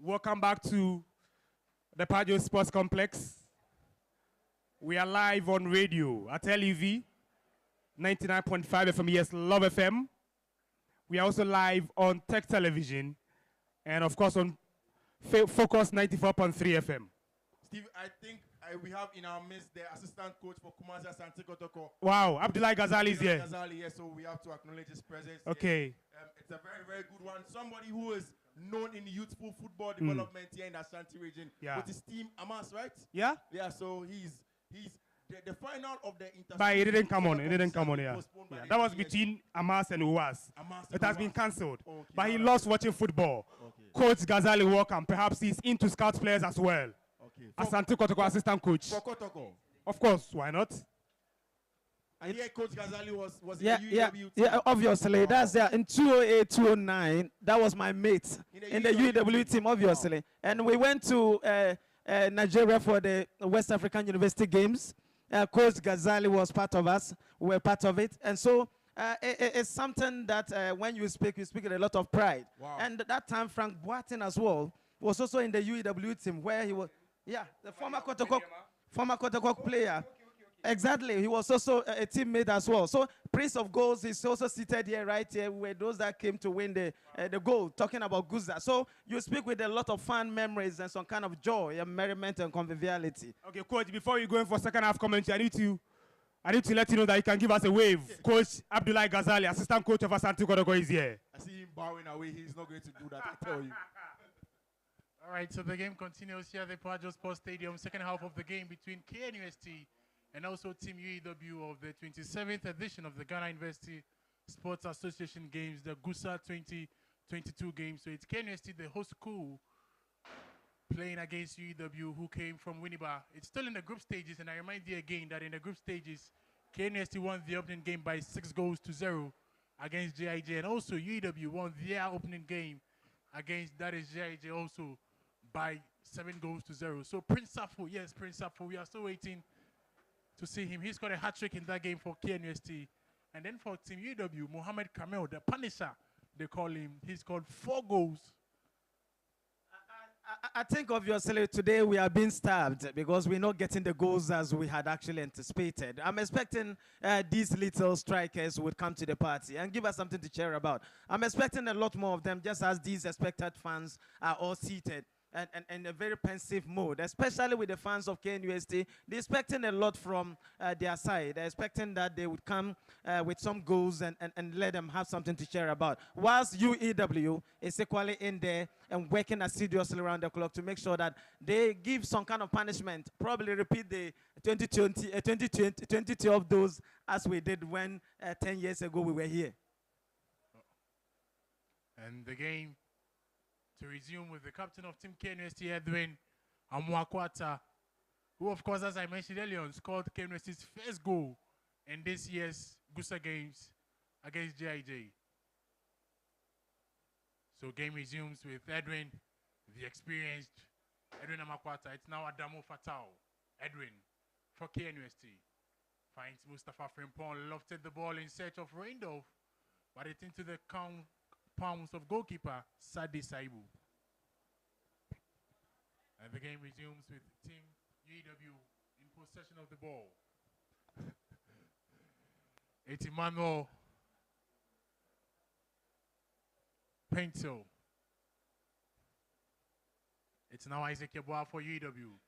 Welcome back to the Pajo Sports Complex. We are live on radio at LEV 99.5 FM, yes, Love FM. We are also live on Tech Television and, of course, on Focus 94.3 FM. Steve, I think we have in our midst the assistant coach for Kumasi Asante Kotoko. Wow, Abdullah Ghazali is here. Ghazali, yes, so we have to acknowledge his presence. Okay. It's a very, very good one. Somebody who is known in youthful football development here in the Ashanti region. Yeah. With his team, Amas, right? Yeah? Yeah, so he's the final of the inter. But it didn't come on. It didn't come on, yeah. That was between Amas and Uwas. It has been cancelled. Okay, but he loves watching football. Okay. Coach Ghazali welcome. Perhaps he's into scout players as well. Okay. Asante Kotoko assistant coach. For Kotoko. Of course, why not? And here Coach Ghazali was yeah, in the UEW team. Yeah, obviously. That's there. In 2008, 2009, that was my mate in the UEW team, obviously. Wow. And we went to Nigeria for the West African University Games. Coach Ghazali was part of us. We were part of it. And so it's something that when you speak with a lot of pride. Wow. And at that time, Frank Boateng as well was also in the UEW team where he was, the former Kotoko player. Exactly. He was also a teammate as well. So Prince of Goals is also seated here, right here, where those that came to win the goal, talking about GUSA. So you speak with a lot of fun memories and some kind of joy and merriment and conviviality. Okay, Coach, before you go in for second half commentary, I need to let you know that you can give us a wave. Coach Abdullah Ghazali, assistant coach of Asante Kotoko, is here. I see him bowing away. He's not going to do that, I tell you. All right, so the game continues here at the Pajo Sports Stadium. Second half of the game between KNUST and also Team UEW of the 27th edition of the Ghana University Sports Association Games, the GUSA 2022 games. So it's KNUST, the host school, playing against UEW, who came from Winneba. It's still in the group stages, and I remind you again that in the group stages, KNUST won the opening game by 6-0 against JIJ, and also UEW won their opening game against, that is JIJ, also by 7-0. So Prince Safo, yes, Prince Safo, we are still waiting to see him. He scored a hat-trick in that game for KNUST. And then for Team UW, Mohamed Kamel, the Punisher, they call him. He scored 4 goals. I think obviously today we are being stabbed because we're not getting the goals as we had actually anticipated. I'm expecting these little strikers would come to the party and give us something to cheer about. I'm expecting a lot more of them, just as these expected fans are all seated and in a very pensive mood, especially with the fans of KNUST. They're expecting a lot from their side. They're expecting that they would come with some goals and let them have something to cheer about. Whilst UEW is equally in there and working assiduously around the clock to make sure that they give some kind of punishment, probably repeat the 2012 those as we did when 10 years ago we were here. And the game to resume with the captain of Team KNUST, Edwin Amwakwata, who, of course, as I mentioned earlier, scored KNUST's first goal in this year's GUSA games against JIJ. So game resumes with Edwin, the experienced Edwin Amwakwata. It's now Adamo Fatao. Edwin for KNUST finds Mustafa Frimpong, lofted the ball in search of Randolph, but it's into the palms of goalkeeper Sadi Saibu. And the game resumes with Team UEW in possession of the ball. It's Emmanuel Pinto. It's now Isaac Yeboah for UEW.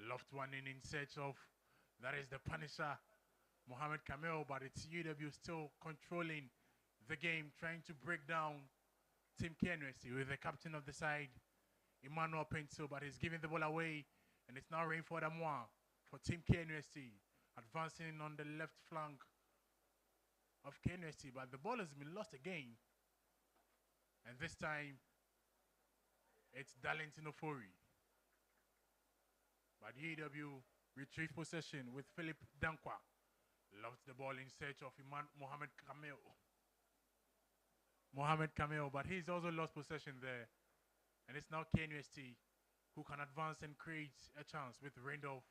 Loft one in search of, that is the Punisher, Mohamed Kamel, but it's UEW still controlling the game, trying to break down Team KNUST with the captain of the side, Emmanuel Pinto, but he's giving the ball away, and it's now Rainford Amoa for Team KNUST, advancing on the left flank of KNUST, but the ball has been lost again. And this time, it's Darlington Ofori. But UEW retrieve possession with Philip Dankwa. Lost the ball in search of Mohamed Kamel, but he's also lost possession there. And it's now KNUST who can advance and create a chance with Randolph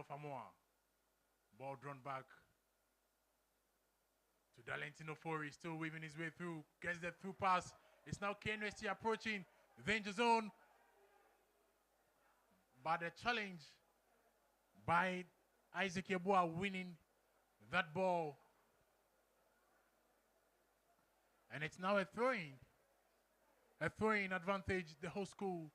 Amoa. Ball drawn back To Dalentino Fori, still weaving his way through. Gets the through pass. It's now KNUST approaching the danger zone. But the challenge by Isaac Yeboah winning that ball. And it's now a throwing advantage, the whole school,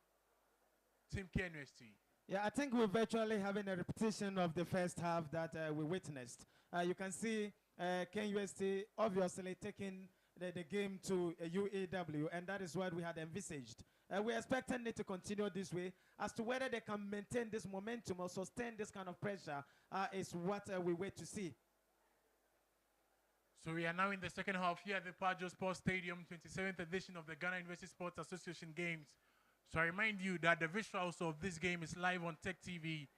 Team KNUST. Yeah, I think we're virtually having a repetition of the first half that we witnessed. You can see KNUST obviously taking the game to UEW, and that is what we had envisaged. We're expecting it to continue this way. As to whether they can maintain this momentum or sustain this kind of pressure is what we wait to see. So we are now in the second half here at the Pajo Sports Stadium, 27th edition of the Ghana University Sports Association Games. So I remind you that the visuals of this game is live on TEK TV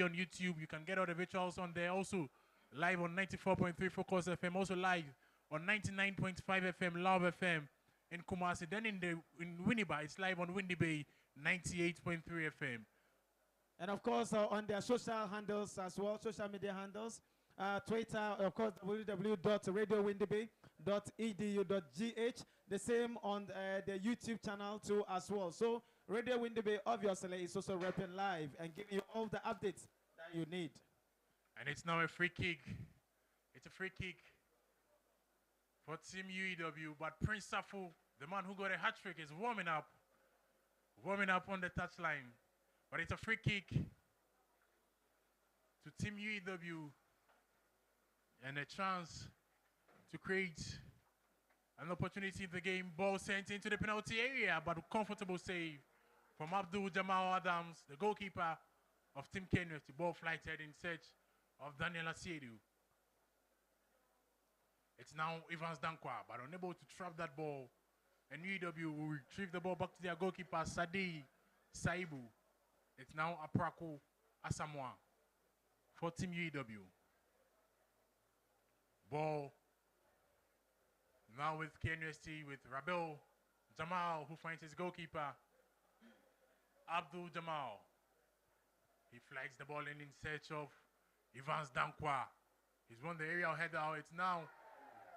on YouTube. You can get all the visuals on there. Also live on 94.3 Focus FM. Also live on 99.5 FM, Love FM in Kumasi. Then in Winneba, it's live on Windy Bay, 98.3 FM. And of course, on their social handles as well, social media handles. Twitter, of course, www.radiowindeby.edu.gh. The same on the YouTube channel too as well. So Radio Windy obviously is also repping live and giving you all the updates that you need. And it's now a free kick. It's a free kick for Team UEW. But Prince Safu, the man who got a hat-trick, is warming up on the touchline. But it's a free kick to Team UEW. And a chance to create an opportunity in the game. Ball sent into the penalty area, but a comfortable save from Abdul Jamal Adams, the goalkeeper of Team KNUST. The ball flighted in search of Daniel Asiedu. It's now Evans Dankwa, but unable to trap that ball. And UEW will retrieve the ball back to their goalkeeper, Sadi Saibu. It's now Aprako Asamoah for Team UEW. Ball now with KNUST, with Rabel Jamal, who finds his goalkeeper, Abdul Jamal. He flags the ball in search of Evans Dankwa. He's won the aerial header. It's now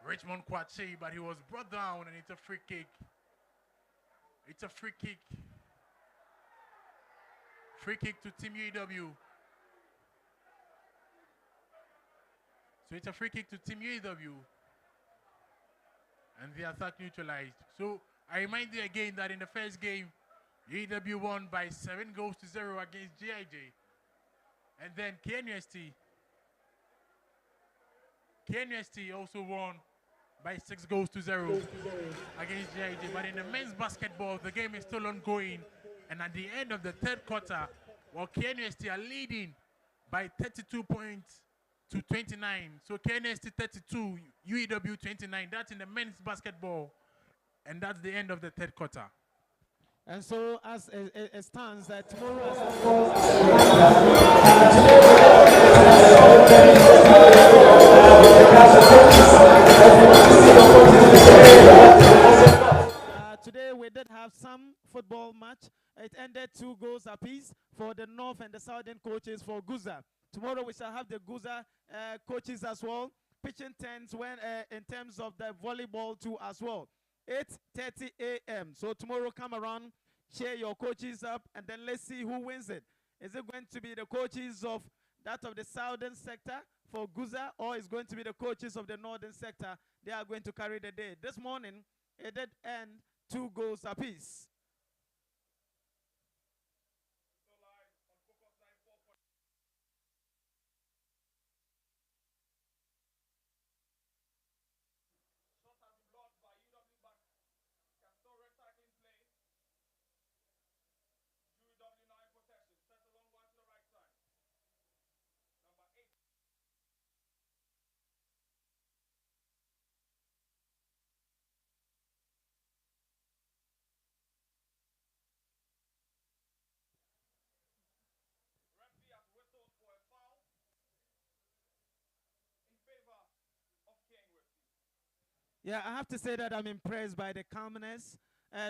Richmond Kwachi, but he was brought down, and it's a free kick. It's a free kick. Free kick to Team UEW. So it's a free kick to Team UEW. And the attack neutralized. So I remind you again that in the first game, UEW won by 7-0 against GIJ. And then KNUST also won by 6-0 against GIJ. But in the men's basketball, the game is still ongoing. And at the end of the third quarter, while KNUST are leading by 32 points to 29. So KNUST 32, UEW 29. That's in the men's basketball. And that's the end of the third quarter. And so as it stands, tomorrow today we did have some football match. It ended 2 goals apiece for the North and the Southern coaches for GUSA. Tomorrow we shall have the GUSA coaches as well, pitching tents in terms of the volleyball too as well. 8:30 a.m. So tomorrow come around, cheer your coaches up, and then let's see who wins it. Is it going to be the coaches of the Southern sector for GUSA, or is going to be the coaches of the Northern sector? They are going to carry the day. This morning, it did end 2 goals apiece. Yeah, I have to say that I'm impressed by the calmness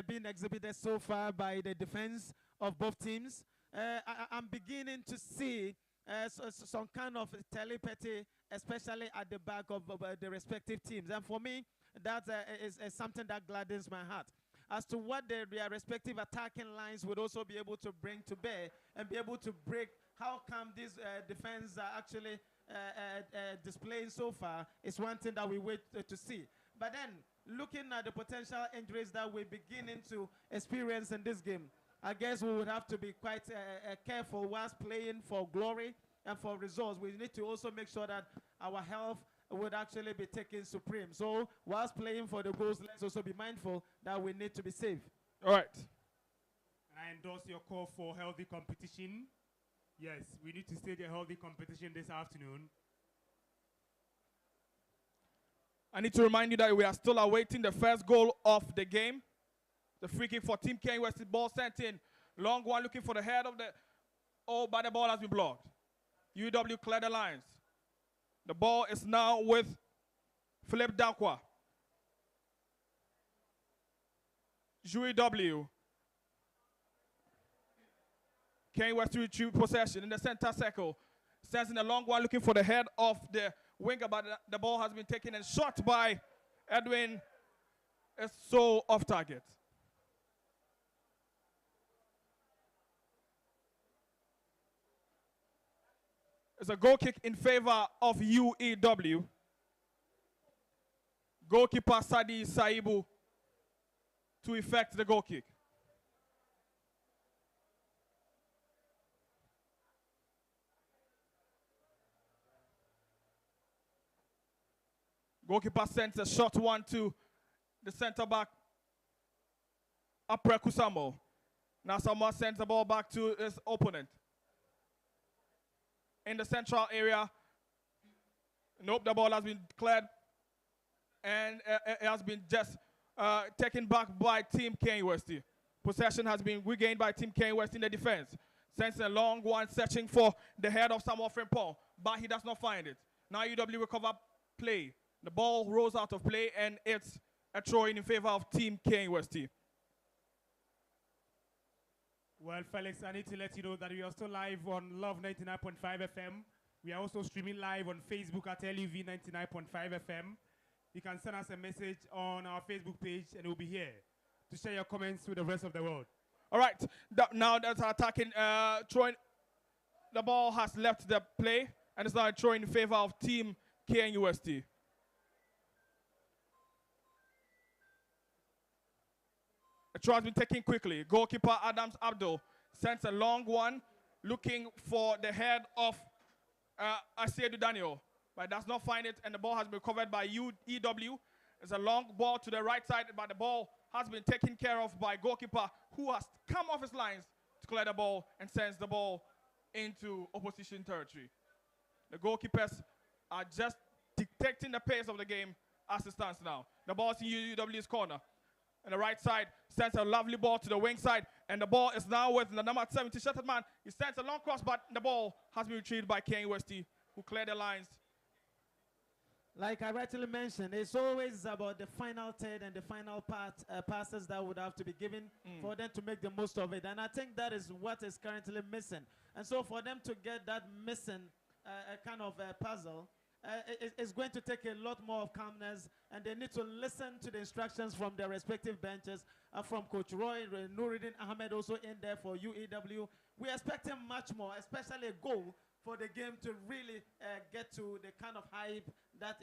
being exhibited so far by the defense of both teams. I'm beginning to see some kind of telepathy, especially at the back of the respective teams. And for me, that is something that gladdens my heart. As to what their respective attacking lines would also be able to bring to bear and be able to break, how come these defense are actually displaying so far is one thing that we wait to see. But then, looking at the potential injuries that we're beginning to experience in this game, I guess we would have to be quite careful whilst playing for glory and for results. We need to also make sure that our health would actually be taken supreme. So whilst playing for the goals, let's also be mindful that we need to be safe. All right. I endorse your call for healthy competition. Yes, we need to stage a healthy competition this afternoon. I need to remind you that we are still awaiting the first goal of the game. The free kick for Team KNUST, ball sent in. Long one looking for the head of the... Oh, but the ball has been blocked. UEW clear the lines. The ball is now with Philip Dankwa. UEW. KNUST to retrieve possession in the center circle. Stands in a long one looking for the head of the winger, but the ball has been taken and shot by Edwin. It's so off target. It's a goal kick in favor of UEW. Goalkeeper Sadi Saibu to effect the goal kick. Goalkeeper sends a short one to the center back, Apre Kusamo. Now Samoa sends the ball back to his opponent. In the central area. Nope, the ball has been cleared. And it has been just taken back by Team KNUST. Possession has been regained by Team KNUST in the defense. Sends a long one searching for the head of Samoa Frimpong, but he does not find it. Now UW recover play. The ball rolls out of play and it's a throw in favor of Team KNUST. Well, Felix, I need to let you know that we are still live on Love 99.5 FM. We are also streaming live on Facebook at LUV 99.5 FM. You can send us a message on our Facebook page and we'll be here to share your comments with the rest of the world. All right, now that's attacking, throwing. The ball has left the play and it's now a throw in favor of Team KNUST. A throw has been taken quickly. Goalkeeper Adams Abdul sends a long one looking for the head of Asiedu Daniel, but does not find it, and the ball has been covered by UEW. It's a long ball to the right side, but the ball has been taken care of by goalkeeper who has come off his lines to clear the ball and sends the ball into opposition territory. The goalkeepers are just dictating the pace of the game as it stands now. The ball is in UEW's corner. On the right side, sends a lovely ball to the wing side, and the ball is now with the number 70 shuttered man. He sends a long cross, but the ball has been retrieved by KNUST, who cleared the lines. Like I rightly mentioned, it's always about the final third and the final passes that would have to be given for them to make the most of it. And I think that is what is currently missing. And so for them to get that missing kind of puzzle, it's going to take a lot more of calmness, and they need to listen to the instructions from their respective benches, from Coach Roy, Nuruddin Ahmed also in there for UEW. We're expecting much more, especially a goal for the game to really get to the kind of hype that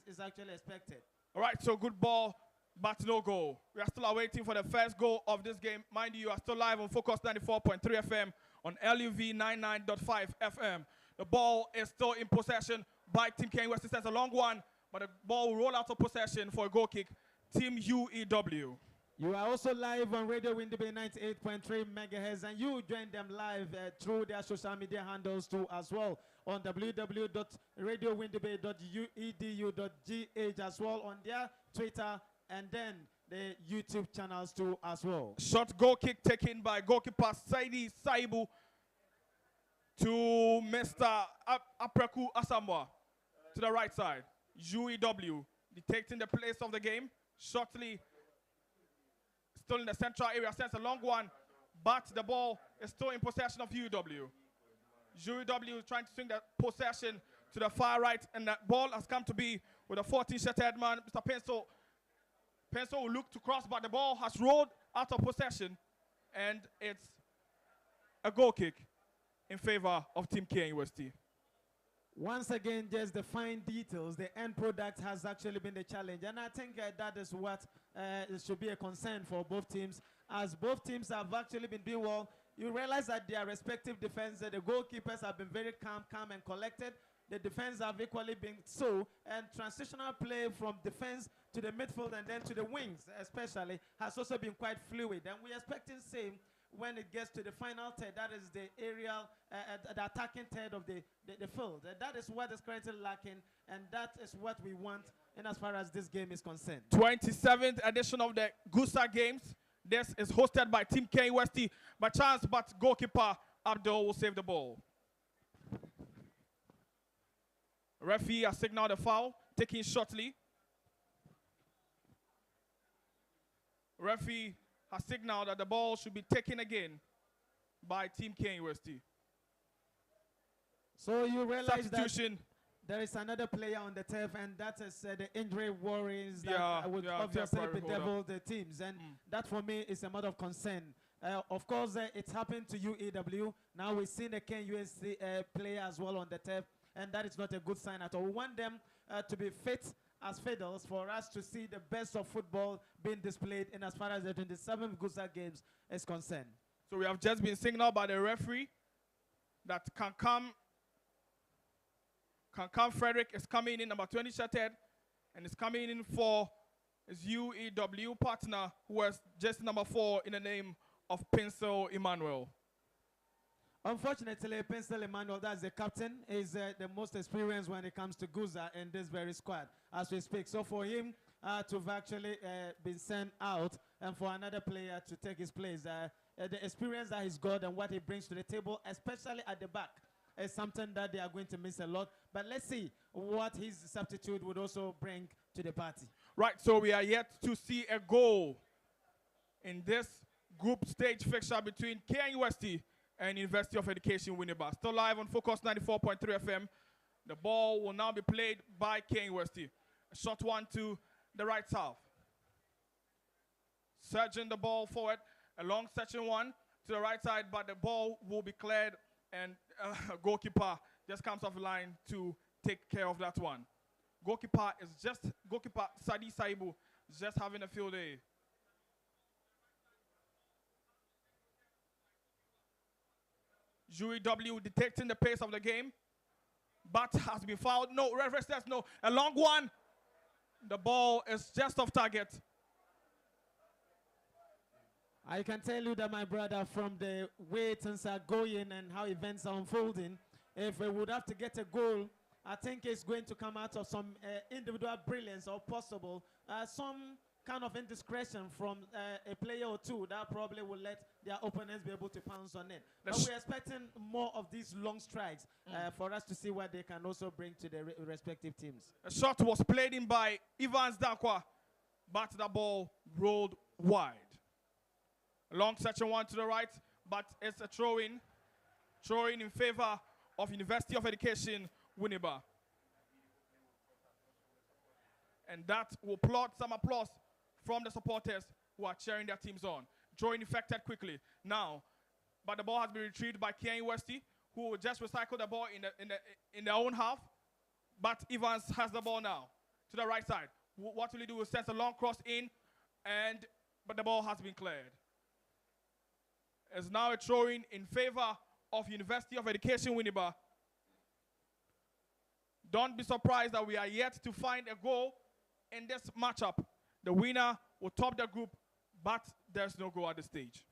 is actually expected. All right, so good ball, but no goal. We are still awaiting for the first goal of this game. Mind you, are still live on Focus 94.3 FM, on LUV 99.5 FM. The ball is still in possession by Team KNUST. Sends a long one, but the ball will roll out of possession for a goal kick. Team UEW. You are also live on Radio Windowbay 98.3 megahertz, and you join them live through their social media handles too as well on www.radiowindowbay.edu.gh as well on their Twitter and then the YouTube channels too as well. Short goal kick taken by goalkeeper Saidi Saibu to Mr. Apreku Asamoah to the right side. UEW detecting the place of the game. Shortly, still in the central area, sends a long one, but the ball is still in possession of UEW. UEW trying to swing the possession to the far right, and that ball has come to be with a 14-shirted man, Mr. Pencil. Pencil will look to cross, but the ball has rolled out of possession, and it's a goal kick in favor of Team KNUST. Once again, just the fine details. The end product has actually been the challenge, and I think that is what should be a concern for both teams, as both teams have actually been doing well. You realize that their respective defense, the goalkeepers have been very calm and collected. The defense have equally been so, and transitional play from defense to the midfield and then to the wings especially has also been quite fluid, and we're expecting same when it gets to the final third. That is the aerial, the attacking third of the field. That is what is currently lacking, and that is what we want in as far as this game is concerned. 27th edition of the GUSA games. This is hosted by Team KNUST by chance, but goalkeeper Abdul will save the ball. Referee has signaled a foul, taken shortly. Referee has signaled that the ball should be taken again by Team KNUST. So you realize that Substitution. there is another player on the turf, and that is the injury worries that would obviously bedevil the teams. And that for me is a matter of concern. Of course, it happened to UEW. Now we've seen a KNUST player as well on the turf, and that is not a good sign at all. We want them to be fit as fiddles for us to see the best of football being displayed in as far as the 27th GUSA games is concerned. So we have just been signaled by the referee that can come Frederick is coming in, number 20 shirted, and is coming in for his UEW partner, who was just number 4 in the name of Pencil Emmanuel. Unfortunately, Pencil Emmanuel, that's the captain, is the most experienced when it comes to GUSA in this very squad as we speak. So for him to have actually been sent out and for another player to take his place, the experience that he's got and what he brings to the table, especially at the back, is something that they are going to miss a lot. But let's see what his substitute would also bring to the party. Right, so we are yet to see a goal in this group stage fixture between KNUST and University of Education Winneba. Still live on Focus 94.3 FM. The ball will now be played by KNUST. A short one to the right half. Surging the ball forward. A long section one to the right side, but the ball will be cleared, and goalkeeper just comes off the line to take care of that one. Goalkeeper Sadi Saibu is just having a field day. UEW detecting the pace of the game, but has been fouled. No, referee says no. A long one. The ball is just off target. I can tell you that, my brother, from the way things are going and how events are unfolding, if we would have to get a goal, I think it's going to come out of some individual brilliance, or possible some kind of indiscretion from a player or two that probably will let their opponents be able to pounce on it. But we're expecting more of these long strikes for us to see what they can also bring to the respective teams. A shot was played in by Evans Dankwa, but the ball rolled wide. Long section one to the right, but it's a throw-in. Throw-in in favor of University of Education Winneba. And that will plot some applause from the supporters who are cheering their teams on. Throw-in effected quickly. Now, but the ball has been retrieved by KNUST, who will just recycle the ball in their own half. But Evans has the ball now to the right side. What will he do? He sends a long cross in, but the ball has been cleared. It's now a throw-in in favor of University of Education Winneba. Don't be surprised that we are yet to find a goal in this matchup. The winner will top the group, but there's no goal at this stage.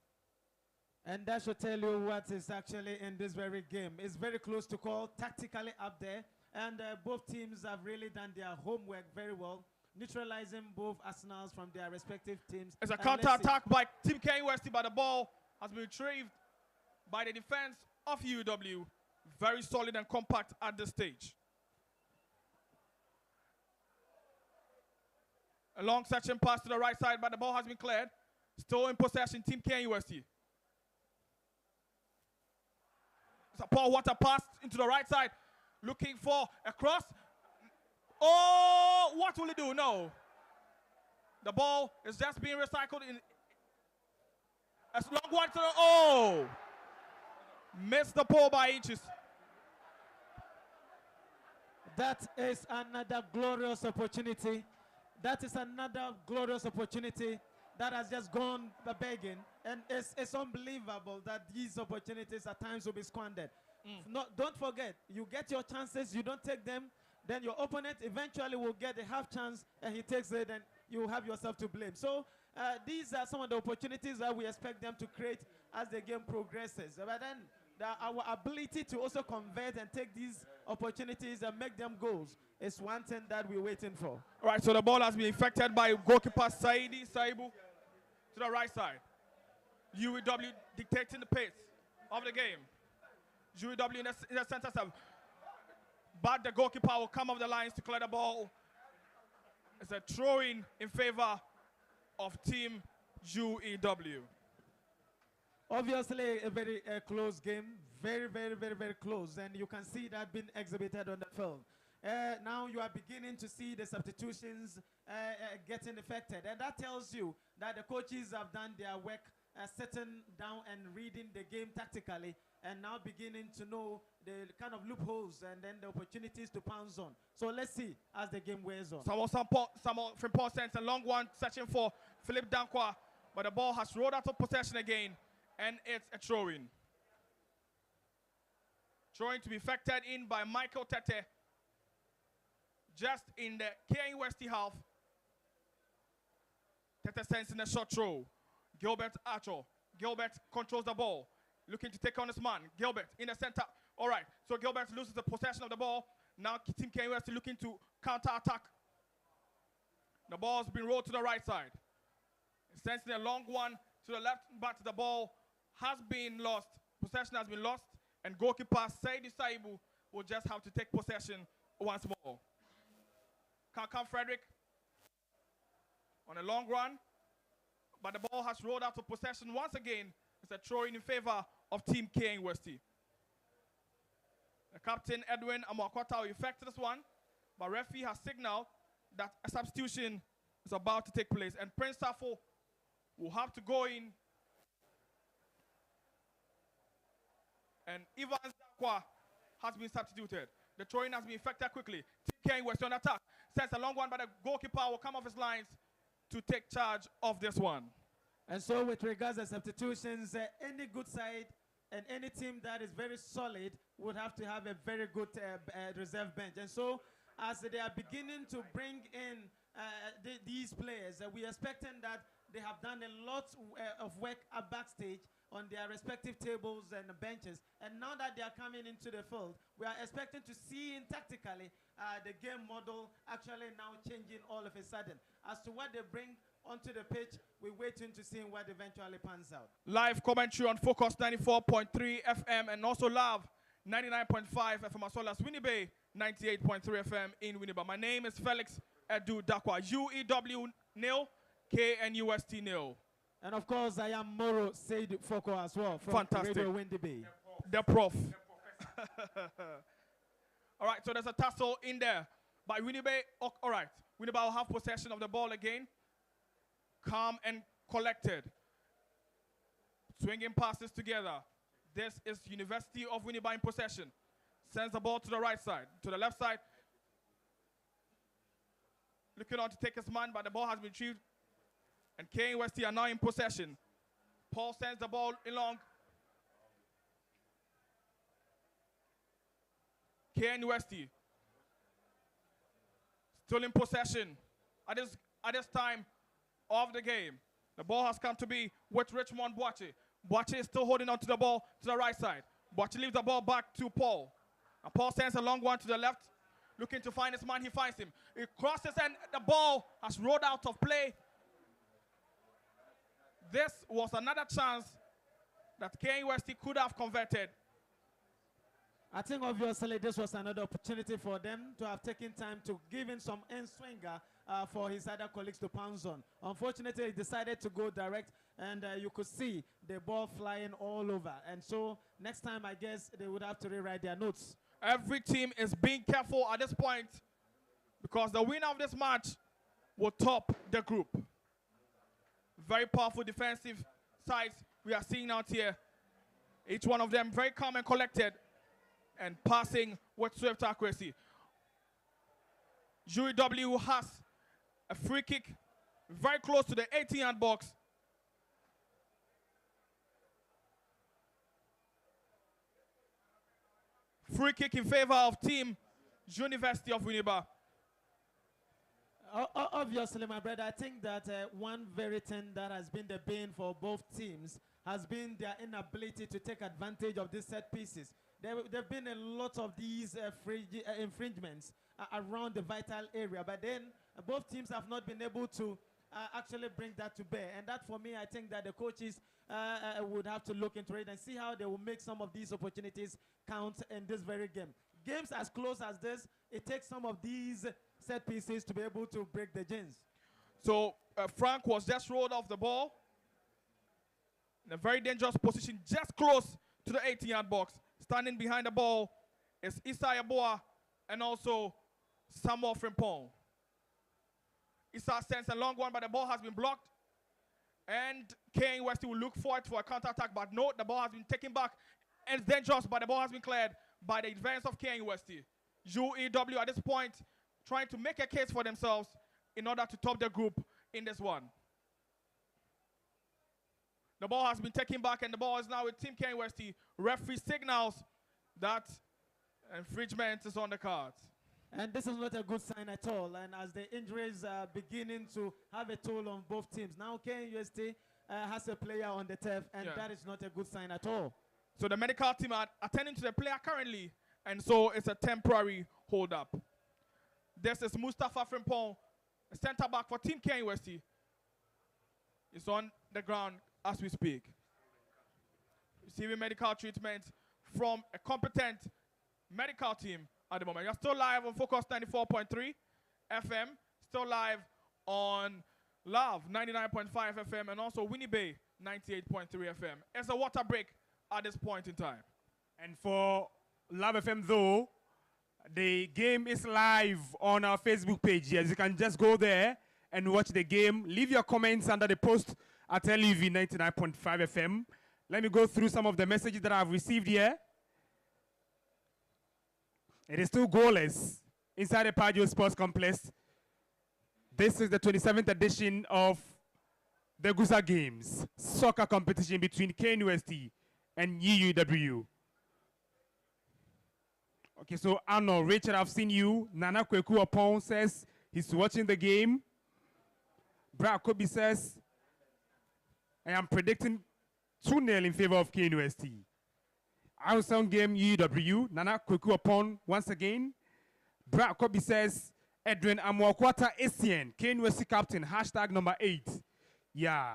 And that should tell you what is actually in this very game. It's very close to call, tactically up there, and both teams have really done their homework very well, neutralizing both arsenals from their respective teams. It's a counter-attack by Team KNUST, but the ball has been retrieved by the defense of UEW. Very solid and compact at this stage. A long section pass to the right side, but the ball has been cleared. Still in possession, Team KNUST. It's a poor water pass into the right side. Looking for a cross. Oh, what will he do? No. The ball is just being recycled in. A long one to the, oh! Missed the ball by inches. That is another glorious opportunity. That is another glorious opportunity that has just gone begging. And it's unbelievable that these opportunities at times will be squandered. Don't forget, you get your chances, you don't take them, then your opponent eventually will get a half chance and he takes it and you have yourself to blame. So these are some of the opportunities that we expect them to create as the game progresses. But then our ability to also convert and take these opportunities and make them goals is one thing that we're waiting for. All right, so the ball has been affected by goalkeeper Saidi Saibu to the right side. UEW dictating the pace of the game. UEW in the center side. But the goalkeeper will come off the lines to clear the ball. It's a throw-in favor of Team UEW. Obviously, a very close game. Very, very, very, very close. And you can see that being exhibited on the field. Now you are beginning to see the substitutions getting affected. And that tells you that the coaches have done their work sitting down and reading the game tactically and now beginning to know the kind of loopholes and then the opportunities to pounce on. So let's see as the game wears on. Some from Paul Sense, a long one searching for Philip Dankwa, but the ball has rolled out of possession again, and it's a throw-in. Throwing to be factored in by Michael Tete, just in the KNUST half. Tete sends in a short throw. Gilbert Archer. Gilbert controls the ball, looking to take on his man. Gilbert in the center. All right, so Gilbert loses the possession of the ball. Now Team KNUST looking to counter-attack. The ball's been rolled to the right side. Sends in a long one to the left, but the ball has been lost. Possession has been lost, and goalkeeper Saidi Saibu will just have to take possession once more. Can't come Frederick on a long run, but the ball has rolled out of possession once again. It's a throw-in favor of Team KNUST. The captain, Edwin Amakwata, will effect this one, but referee has signaled that a substitution is about to take place, and Prince Safo will have to go in. And Ivan Zakwa has been substituted. The throw-in has been effected quickly. Team KNUST on attack. Sends a long one, but the goalkeeper will come off his lines to take charge of this one. And so with regards to substitutions, any good side and any team that is very solid would have to have a very good reserve bench. And so as they are beginning to bring in these players, we are expecting that they have done a lot of work at backstage on their respective tables and benches. And now that they are coming into the field, we are expecting to see tactically the game model actually now changing all of a sudden. As to what they bring onto the pitch, we're waiting to see what eventually pans out. Live commentary on Focus 94.3 FM and also Love 99.5 FM as well as Winnie Bay 98.3 FM in Winneba. My name is Felix Edu Dakwa. UEW nil, KNUST nil. And of course, I am Moro Said Foko as well from Fantastic. Radio Windy Bay. The prof. All right, so there's a tussle in there. But Winnie Bay, all right. Winnie Bay will have possession of the ball again. Calm and collected. Swinging passes together. This is University of Winneba in possession. Sends the ball to the right side, to the left side. Looking on to take his man, but the ball has been retrieved. And KNUST are now in possession. Paul sends the ball along. KNUST still in possession at this time of the game. The ball has come to be with Richmond Boache. Boache is still holding on to the ball to the right side. Boache leaves the ball back to Paul. And Paul sends a long one to the left. Looking to find his man, he finds him. He crosses and the ball has rolled out of play. This was another chance that KNUST could have converted. I think obviously this was another opportunity for them to have taken time to give in some end swinger for his other colleagues to pounce on. Unfortunately, he decided to go direct, and you could see the ball flying all over. And so next time, I guess they would have to rewrite their notes. Every team is being careful at this point because the winner of this match will top the group. Very powerful defensive sides we are seeing out here. Each one of them very calm and collected and passing with swift accuracy. UEW has a free kick very close to the 18-yard box. Free kick in favor of Team University of Winneba. Obviously, my brother, I think that one very thing that has been the bane for both teams has been their inability to take advantage of these set pieces. There have been a lot of these infringements around the vital area, but then both teams have not been able to actually bring that to bear. And that, for me, I think that the coaches would have to look into it and see how they will make some of these opportunities count in this very game. Games as close as this, it takes some of these set pieces to be able to break the gins. So Frank was just rolled off the ball in a very dangerous position, just close to the 18-yard box. Standing behind the ball is Issa Yaboa and also Samuel Frimpong. Issa sends a long one, but the ball has been blocked. And KNUST will look for it for a counter-attack, but no, the ball has been taken back. And it's dangerous, but the ball has been cleared by the advance of KNUST. UEW at this point trying to make a case for themselves in order to top the group in this one. The ball has been taken back, and the ball is now with Team KNUST. Referee signals that infringement is on the cards. And this is not a good sign at all. And as the injuries are beginning to have a toll on both teams, now KNUST has a player on the turf, and that is not a good sign at all. So the medical team are attending to the player currently, and so it's a temporary hold-up. This is Mustafa Frimpong, a center-back for Team KNUST. It's on the ground as we speak. Receiving medical treatment from a competent medical team at the moment. You're still live on Focus 94.3 FM, still live on Love 99.5 FM, and also Winnie Bay 98.3 FM. It's a water break at this point in time. And for Love FM though, the game is live on our Facebook page. Yes, you can just go there and watch the game. Leave your comments under the post at LUV 99.5 FM. Let me go through some of the messages that I've received here. It is still goalless inside the Padio Sports Complex. This is the 27th edition of the GUSA Games, soccer competition between KNUST and UEW. Okay, so Arnold, Richard, I've seen you. Nana Kweku Opon says he's watching the game. Brad Kobe says, I am predicting 2-0 in favor of KNUST. Outside game UEW, Nana Kweku Opon once again. Brad Kobe says, Edwin Amwakwata Essien, KNUST captain, hashtag number 8. Yeah,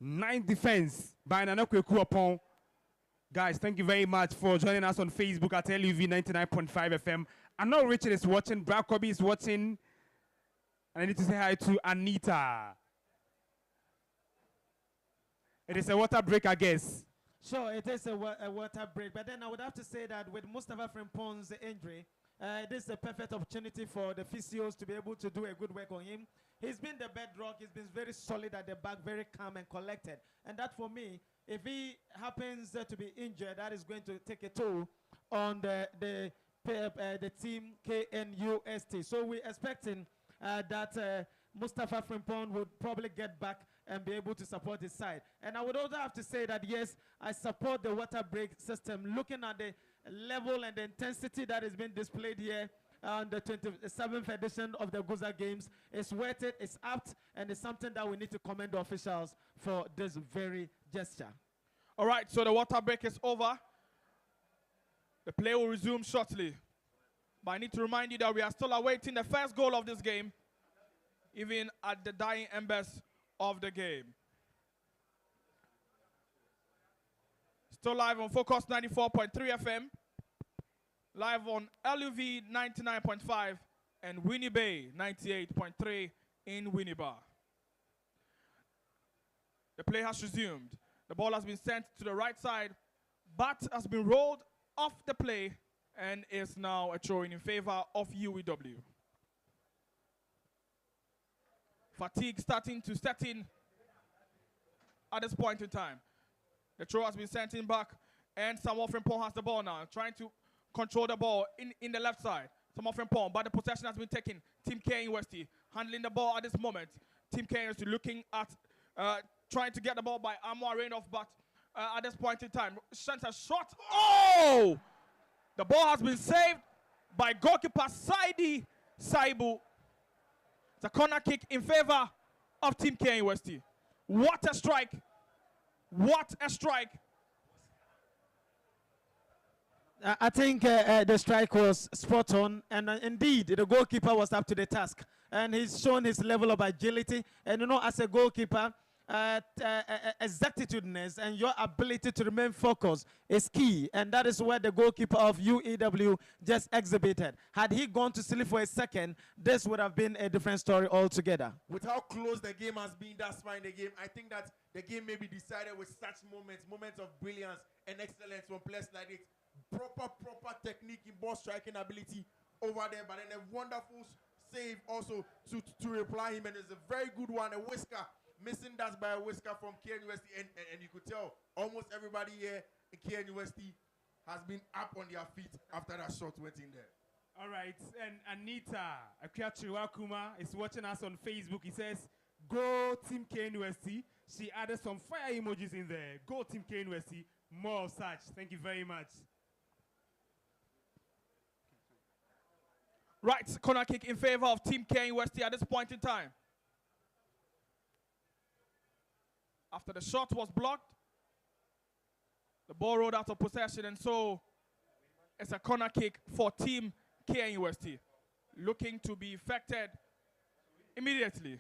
9th defense by Nana Kweku Opon. Guys, thank you very much for joining us on Facebook at LUV 99.5 FM. I know Richard is watching, Brad Kobe is watching, and I need to say hi to Anita. It is a water break, I guess. Sure, it is a water break, but then I would have to say that with Mustafa Frimpong's injury, this is a perfect opportunity for the physios to be able to do a good work on him. He's been the bedrock. He's been very solid at the back, very calm and collected. And that, for me, if he happens to be injured, that is going to take a toll on the team KNUST. So we're expecting that Mustafa Frimpong would probably get back and be able to support his side. And I would also have to say that, yes, I support the water break system. Looking at the level and the intensity that is being displayed here on the 27th edition of the GUSA Games, it's worth it, it's apt, and it's something that we need to commend the officials for this very gesture. All right, so the water break is over. The play will resume shortly. But I need to remind you that we are still awaiting the first goal of this game, even at the dying embers of the game. Still live on Focus 94.3 FM. live on LUV 99.5 and Winnie Bay 98.3 in Winneba. The play has resumed. The ball has been sent to the right side, but has been rolled off the play and is now a throw-in favor of UEW. Fatigue starting to set in at this point in time. The throw has been sent in back, and Samuel Frimpong has the ball now, trying to control the ball in the left side. Samuel Frimpong, but the possession has been taken. Team KNUST handling the ball at this moment. Team KNUST looking at trying to get the ball by Amwa Rainoff, but at this point in time, sends a shot. Oh! The ball has been saved by goalkeeper Saidi Saibu. It's a corner kick in favor of Team KNUST. What a strike! What a strike! I think the strike was spot on, and indeed the goalkeeper was up to the task, and he's shown his level of agility. And you know, as a goalkeeper, exactitudeness and your ability to remain focused is key, and that is where the goalkeeper of UEW just exhibited. Had he gone to sleep for a second, this would have been a different story altogether. With how close the game has been thus far in the game, I think that the game may be decided with such moments of brilliance and excellence from players like it. Proper technique in ball striking ability over there, but then a wonderful save also to reply him, and it's a very good one, a whisker. Missing that by a whisker from KNUST, and you could tell almost everybody here in KNUST has been up on their feet after that shot went in there. All right, and Anita Akwiachiwakuma is watching us on Facebook. He says, go Team KNUST. She added some fire emojis in there. Go Team KNUST. More of such. Thank you very much. Right, corner kick in favor of Team KNUST at this point in time. After the shot was blocked, the ball rolled out of possession, and so it's a corner kick for Team KNUST, looking to be effected immediately.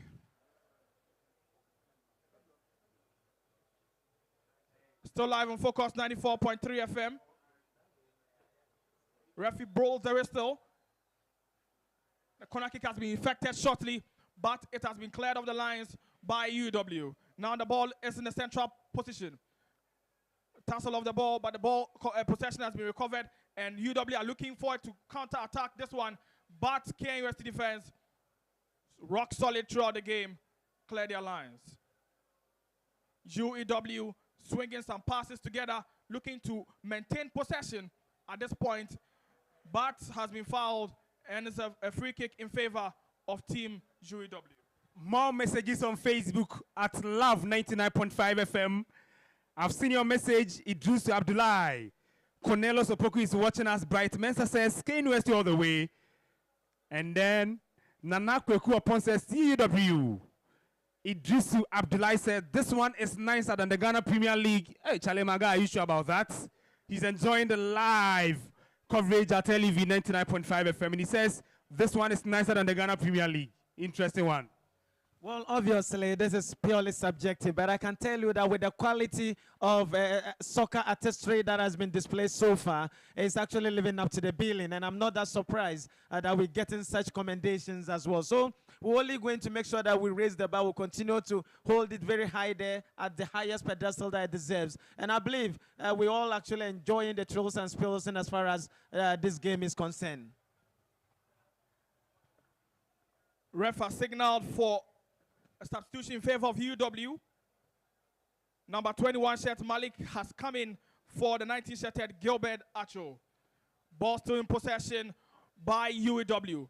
Still live on Focus 94.3 FM. Referee blows the whistle. The corner kick has been effected shortly, but it has been cleared off the lines by UW. Now the ball is in the central position. Tussle of the ball, but the ball possession has been recovered, and UW are looking forward to counter-attack this one, but KNUST defense, rock solid throughout the game, clear their lines. UEW swinging some passes together, looking to maintain possession at this point, but has been fouled, and it's a free kick in favor of Team UEW. More messages on Facebook at Love 99.5 FM. I've seen your message, Idris Abdullahi. Cornelius Opoku is watching us. Bright Mensa says, KNUST all the way. And then Nana Kweku upon says, UEW. Idris Abdullahi said, this one is nicer than the Ghana Premier League. Hey, Charlie Maga, are you sure about that? He's enjoying the live coverage at LEV 99.5 FM. And he says, this one is nicer than the Ghana Premier League. Interesting one. Well, obviously, this is purely subjective, but I can tell you that with the quality of soccer artistry that has been displayed so far, it's actually living up to the billing, and I'm not that surprised that we're getting such commendations as well. So we're only going to make sure that we raise the bar. We'll continue to hold it very high there at the highest pedestal that it deserves. And I believe we're all actually enjoying the thrills and spills in as far as this game is concerned. Ref has signaled for a substitution in favor of UW. Number 21 shirt Malik has come in for the 19 shirted Gilbert Acho. Ball still in possession by UW.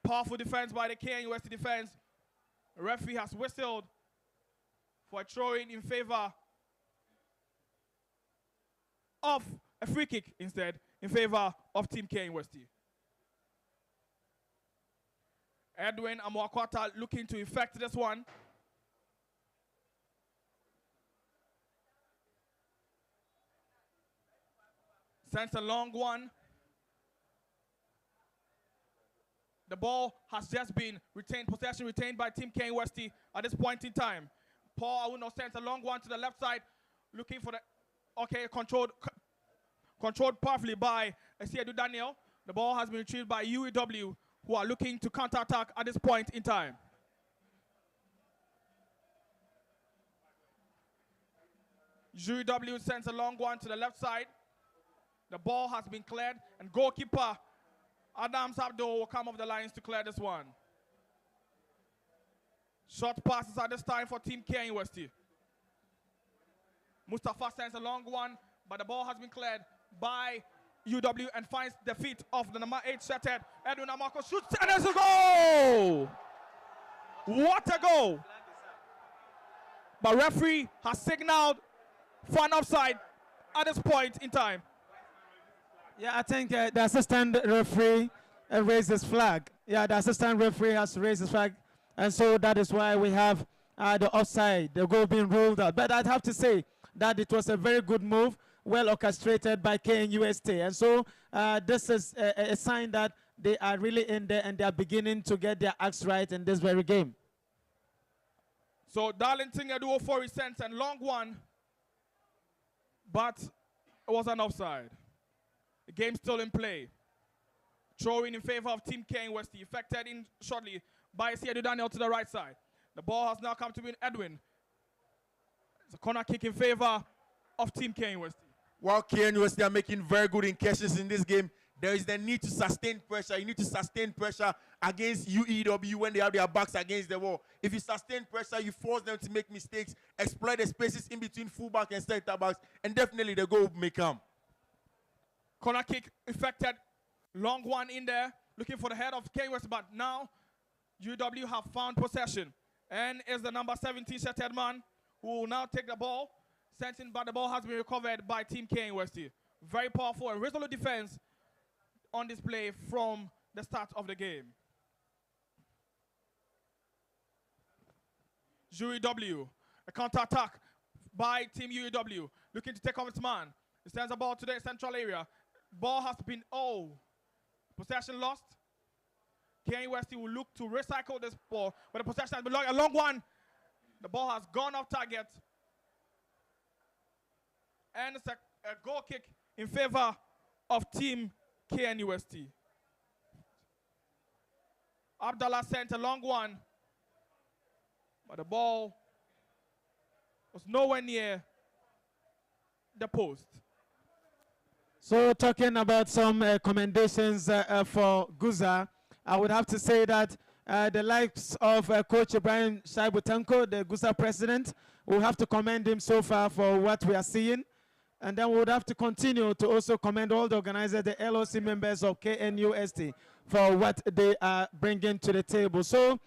Powerful defense by the KNUST defense. The referee has whistled for a throw-in in favor of a free kick instead in favor of Team KNUST. Edwin Amwakwata looking to effect this one. Sends a long one. The ball has just been retained, possession retained by Team KNUST at this point in time. Paul Awuno sends a long one to the left side, looking for the okay, controlled powerfully by Asiedu Daniel. The ball has been retrieved by UEW, who are looking to counter-attack at this point in time. UEW sends a long one to the left side. The ball has been cleared, and goalkeeper Adams Abdul will come off the lines to clear this one. Short passes at this time for Team KNUST. Mustafa sends a long one, but the ball has been cleared by UW and finds the feet of the number 8 shirted Edwin Amako, shoots, and there's a goal! What a goal! But referee has signaled for an offside at this point in time. Yeah, I think the assistant referee raised his flag. Yeah, the assistant referee has raised his flag, and so that is why we have the offside, the goal being ruled out. But I'd have to say that it was a very good move, well orchestrated by KNUST, and so this is a sign that they are really in there and they are beginning to get their acts right in this very game. So Darlington Edu for his sense and long one, but it was an offside. The game still in play. Throwing in favor of Team KNUST, effected in shortly by Asiedu Daniel to the right side. The ball has now come to win Edwin. It's a corner kick in favor of Team KNUST. While KNUST are making very good incursions in this game, there is the need to sustain pressure. You need to sustain pressure against UEW when they have their backs against the wall. If you sustain pressure, you force them to make mistakes, exploit the spaces in between fullback and center backs, and definitely the goal may come. Corner kick effected. Long one in there, looking for the head of KNUST, but now UW have found possession. And is the number 17 shirted man who will now take the ball. Sensing, but the ball has been recovered by Team KNUST. Very powerful and resolute defense on display from the start of the game. UEW, a counter-attack by Team UEW, looking to take off its man. It sends the ball to the central area. Ball has been, possession lost. KNUST will look to recycle this ball, but the possession has been lost. A long one. The ball has gone off target. And it's a goal kick in favor of Team KNUST. Abdallah sent a long one, but the ball was nowhere near the post. So talking about some commendations for GUSA, I would have to say that the likes of Coach Ibrahim Shaibutanko, the GUSA president, we'll have to commend him so far for what we are seeing. And then we would have to continue to also commend all the organizers, the LOC members of KNUST, for what they are bringing to the table. So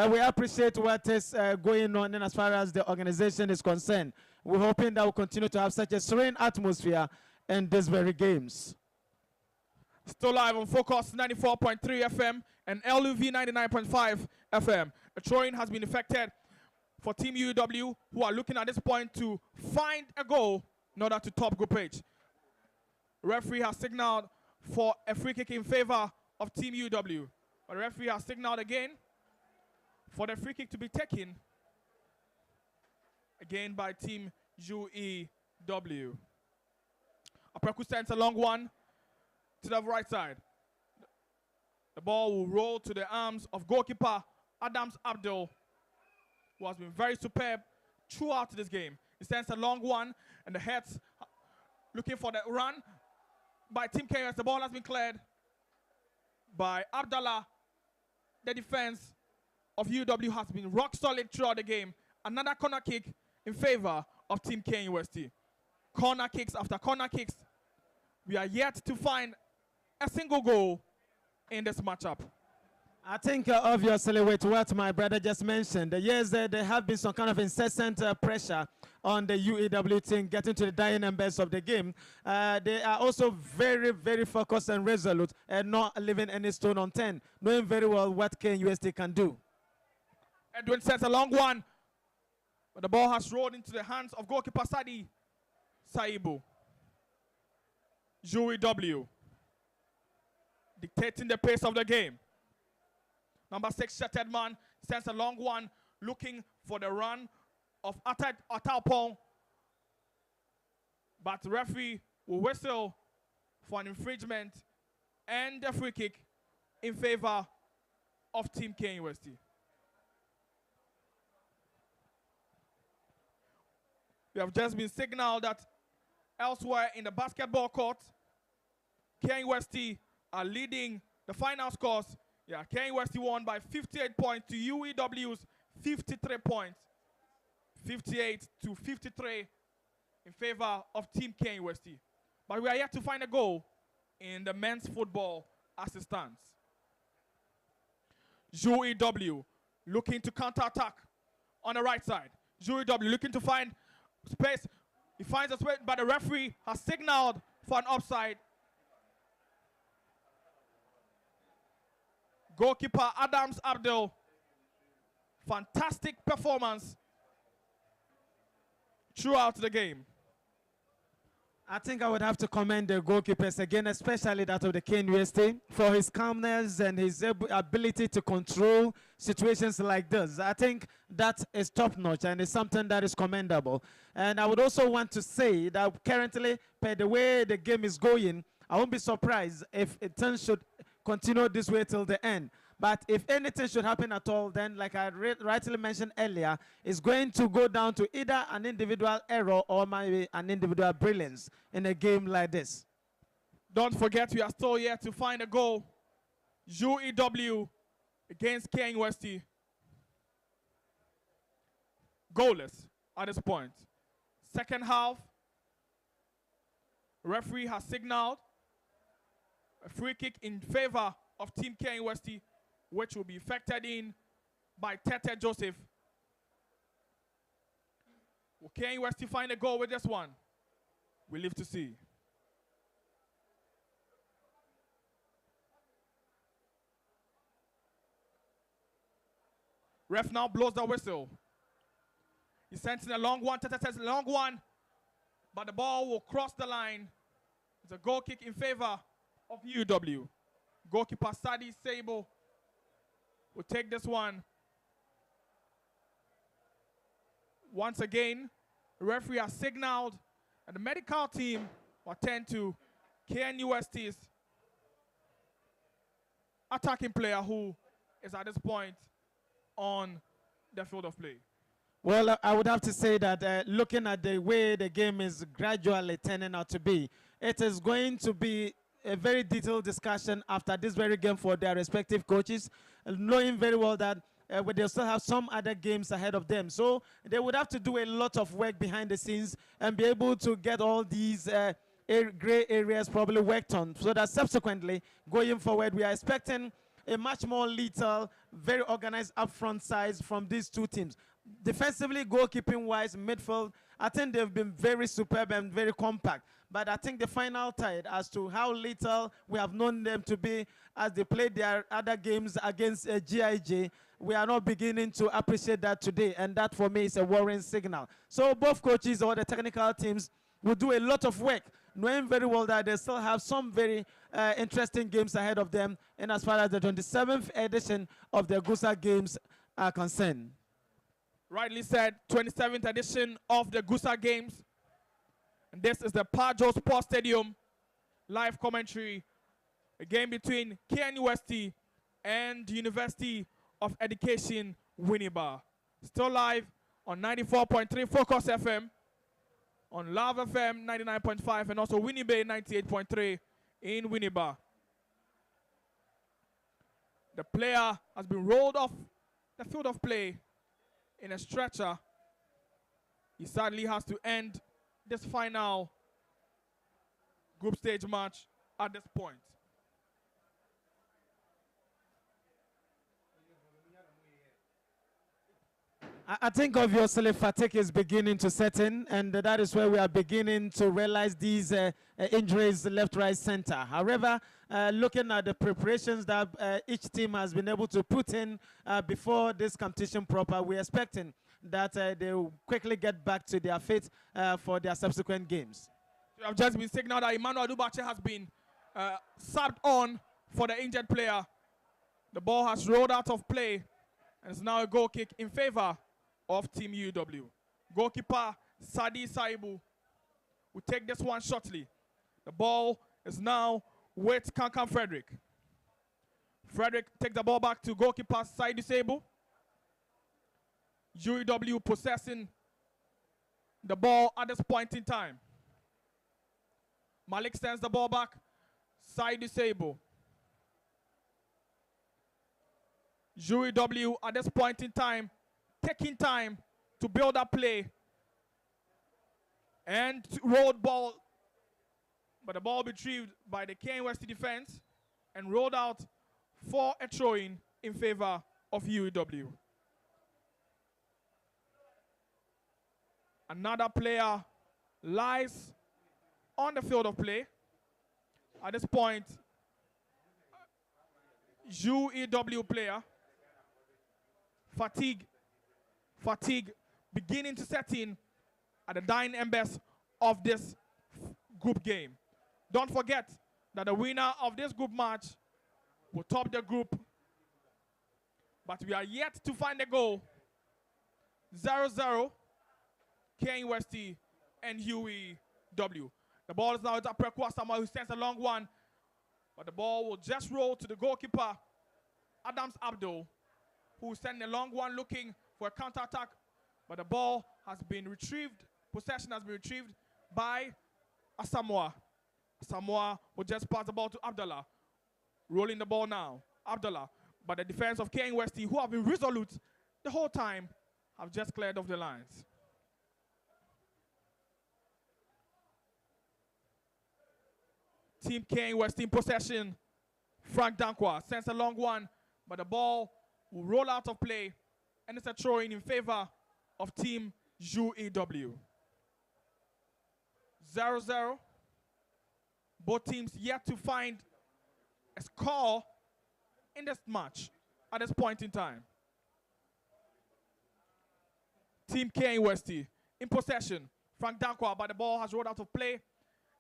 we appreciate what is going on, and as far as the organization is concerned, we're hoping that we'll continue to have such a serene atmosphere in these very games. Still live on Focus 94.3 FM and LUV 99.5 FM. A throw-in has been effected for Team UW, who are looking at this point to find a goal in order to top group H. Referee has signaled for a free kick in favor of Team UW. But referee has signaled again for the free kick to be taken again by Team UEW. Apreku sends a long one to the right side. The ball will roll to the arms of goalkeeper Adams Abdul, who has been very superb throughout this game. He sends a long one, and the heads looking for the run by Team KNUST. The ball has been cleared by Abdallah. The defense of UW has been rock solid throughout the game. Another corner kick in favor of Team KNUST. Corner kicks after corner kicks. We are yet to find a single goal in this matchup. I think obviously with what my brother just mentioned, yes, there have been some kind of incessant pressure on the UEW team getting to the dying embers of the game. They are also very, very focused and resolute and not leaving any stone unturned, knowing very well what KNUST can do. Edwin sends a long one, but the ball has rolled into the hands of goalkeeper Sadi Saibu. UEW dictating the pace of the game. Number 6, Shattered Man, sends a long one, looking for the run of Ataupong. But the referee will whistle for an infringement and a free kick in favor of Team KNUST. We have just been signaled that elsewhere in the basketball court, KNUST are leading the final scores. Yeah, KNUST won by 58 points to UEW's 53 points. 58 to 53 in favor of Team KNUST. But we are yet to find a goal in the men's football as it stands. UEW looking to counter-attack on the right side. UEW looking to find space. He finds a space, but the referee has signaled for an offside. Goalkeeper Adams Abdul, fantastic performance throughout the game. I think I would have to commend the goalkeepers again, especially that of the KNUST, for his calmness and his ability to control situations like this. I think that is top-notch and is something that is commendable. And I would also want to say that currently, per the way the game is going, I won't be surprised if things should continue this way till the end. But if anything should happen at all, then like I rightly mentioned earlier, it's going to go down to either an individual error or maybe an individual brilliance in a game like this. Don't forget, we are still yet to find a goal. UEW against KNUST. Goalless at this point. Second half, referee has signaled a free kick in favor of Team KNUST, which will be factored in by Tete Joseph. Will KNUST find a goal with this one? We live to see. Ref now blows the whistle. He sends in a long one. Tete says long one, but the ball will cross the line. It's a goal kick in favor of UW. Goalkeeper Sadi Sable will take this one. Once again, the referee has signaled and the medical team will attend to KNUST's attacking player who is at this point on the field of play. Well, I would have to say that looking at the way the game is gradually turning out to be, it is going to be a very detailed discussion after this very game for their respective coaches, knowing very well that they still have some other games ahead of them. So they would have to do a lot of work behind the scenes and be able to get all these gray areas probably worked on, so that subsequently, going forward, we are expecting a much more lethal, very organized upfront sides from these two teams. Defensively, goalkeeping-wise, midfield, I think they've been very superb and very compact. But I think the final tide as to how little we have known them to be as they played their other games against GIJ, we are not beginning to appreciate that today. And that, for me, is a worrying signal. So both coaches or the technical teams will do a lot of work, knowing very well that they still have some very interesting games ahead of them, and as far as the 27th edition of the GUSA games are concerned. Rightly said, 27th edition of the GUSA games. And this is the Pajo Sports Stadium live commentary. A game between KNUST and the University of Education, Winneba. Still live on 94.3 Focus FM, on Love FM 99.5, and also Winneba 98.3 in Winneba. The player has been rolled off the field of play in a stretcher. He sadly has to end this final group stage match at this point. I think obviously fatigue is beginning to set in, and that is where we are beginning to realize these injuries left, right, center. However, looking at the preparations that each team has been able to put in before this competition proper, we're expecting that they will quickly get back to their fit for their subsequent games. We have just been signaled that Emmanuel Adubache has been subbed on for the injured player. The ball has rolled out of play, and it's now a goal kick in favor of Team UW. Goalkeeper Sadi Saibu will take this one shortly. The ball is now with Kankan Frederick. Frederick takes the ball back to goalkeeper side disable. UEW possessing the ball at this point in time. Malik sends the ball back, side disable. UEW at this point in time, taking time to build up play and rolled ball, but the ball retrieved by the KNUST defense and rolled out for a throw-in in favor of UEW. Another player lies on the field of play. At this point, UEW player, fatigue beginning to set in at the dying embers of this group game. Don't forget that the winner of this group match will top the group, but we are yet to find a goal. 0-0, KNUST and UEW. The ball is now with Aprekwa Samuel, who sends a long one, but the ball will just roll to the goalkeeper, Adams Abdul, who sent a long one looking for a counter-attack, but the ball has been retrieved. Possession has been retrieved by Asamoah. Asamoah will just pass the ball to Abdullah. Rolling the ball now, Abdullah. But the defense of KNUST, who have been resolute the whole time, have just cleared off the lines. Team KNUST in possession. Frank Dankwa sends a long one, but the ball will roll out of play, and it's a throw-in in favor of Team UEW. 0-0. Both teams yet to find a score in this match at this point in time. Team KNUST in possession. Frank Dankwa, but the ball has rolled out of play.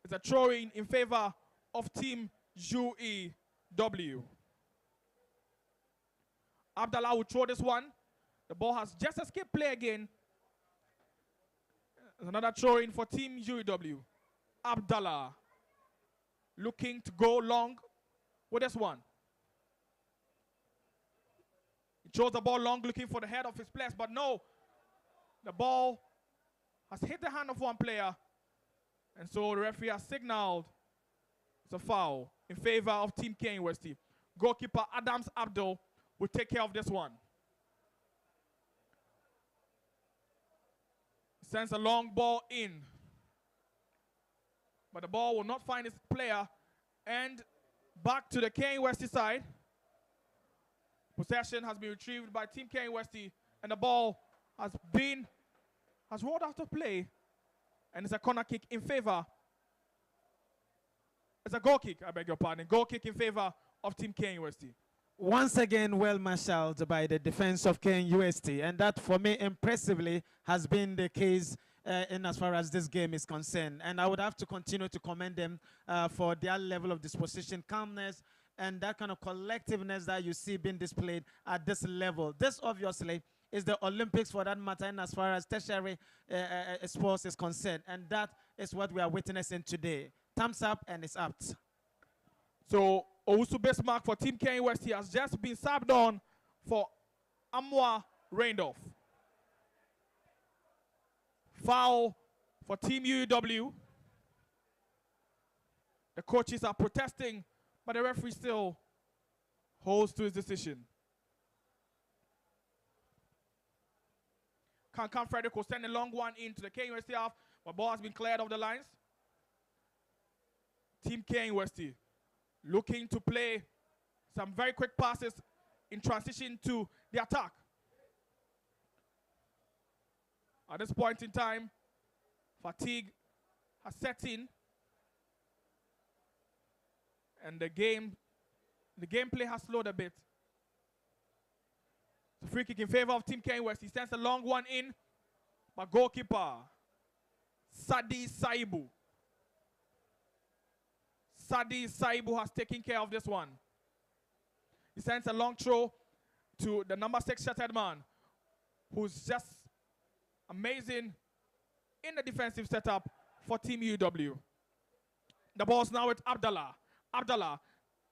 It's a throw-in in favor of Team UEW. Abdallah will throw this one. The ball has just escaped play again. There's another throw-in for Team UEW. Abdallah looking to go long with this one. He throws the ball long, looking for the head of his players, but no. The ball has hit the hand of one player, and so the referee has signaled it's a foul in favor of Team KNUST. Goalkeeper Adams Abdul will take care of this one. Sends a long ball in, but the ball will not find its player, and back to the KNUST side. Possession has been retrieved by Team KNUST, and the ball has rolled out of play, and it's a corner kick in favor. It's a goal kick, I beg your pardon. Goal kick in favor of Team KNUST. Once again, well marshaled by the defense of KNUST, and that for me impressively has been the case in as far as this game is concerned. And I would have to continue to commend them for their level of disposition, calmness, and that kind of collectiveness that you see being displayed at this level. This obviously is the Olympics for that matter, and as far as tertiary sports is concerned, and that is what we are witnessing today. Thumbs up, and it's apt. So Owusu Bismarck for Team KNUST has just been subbed on for Amwa Reindorf. Foul for Team UEW. The coaches are protesting, but the referee still holds to his decision. Kankan Frederick will send a long one into the KNUST half, but ball has been cleared off the lines. Team KNUST looking to play some very quick passes in transition to the attack. At this point in time, fatigue has set in, and the gameplay has slowed a bit. It's a free kick in favor of Team KNUST. He sends a long one in, but goalkeeper Sadi Saibu. Sadi Saibu has taken care of this one. He sends a long throw to the number 6 shattered man, who's just amazing in the defensive setup for Team UEW. The ball's now with Abdallah. Abdallah.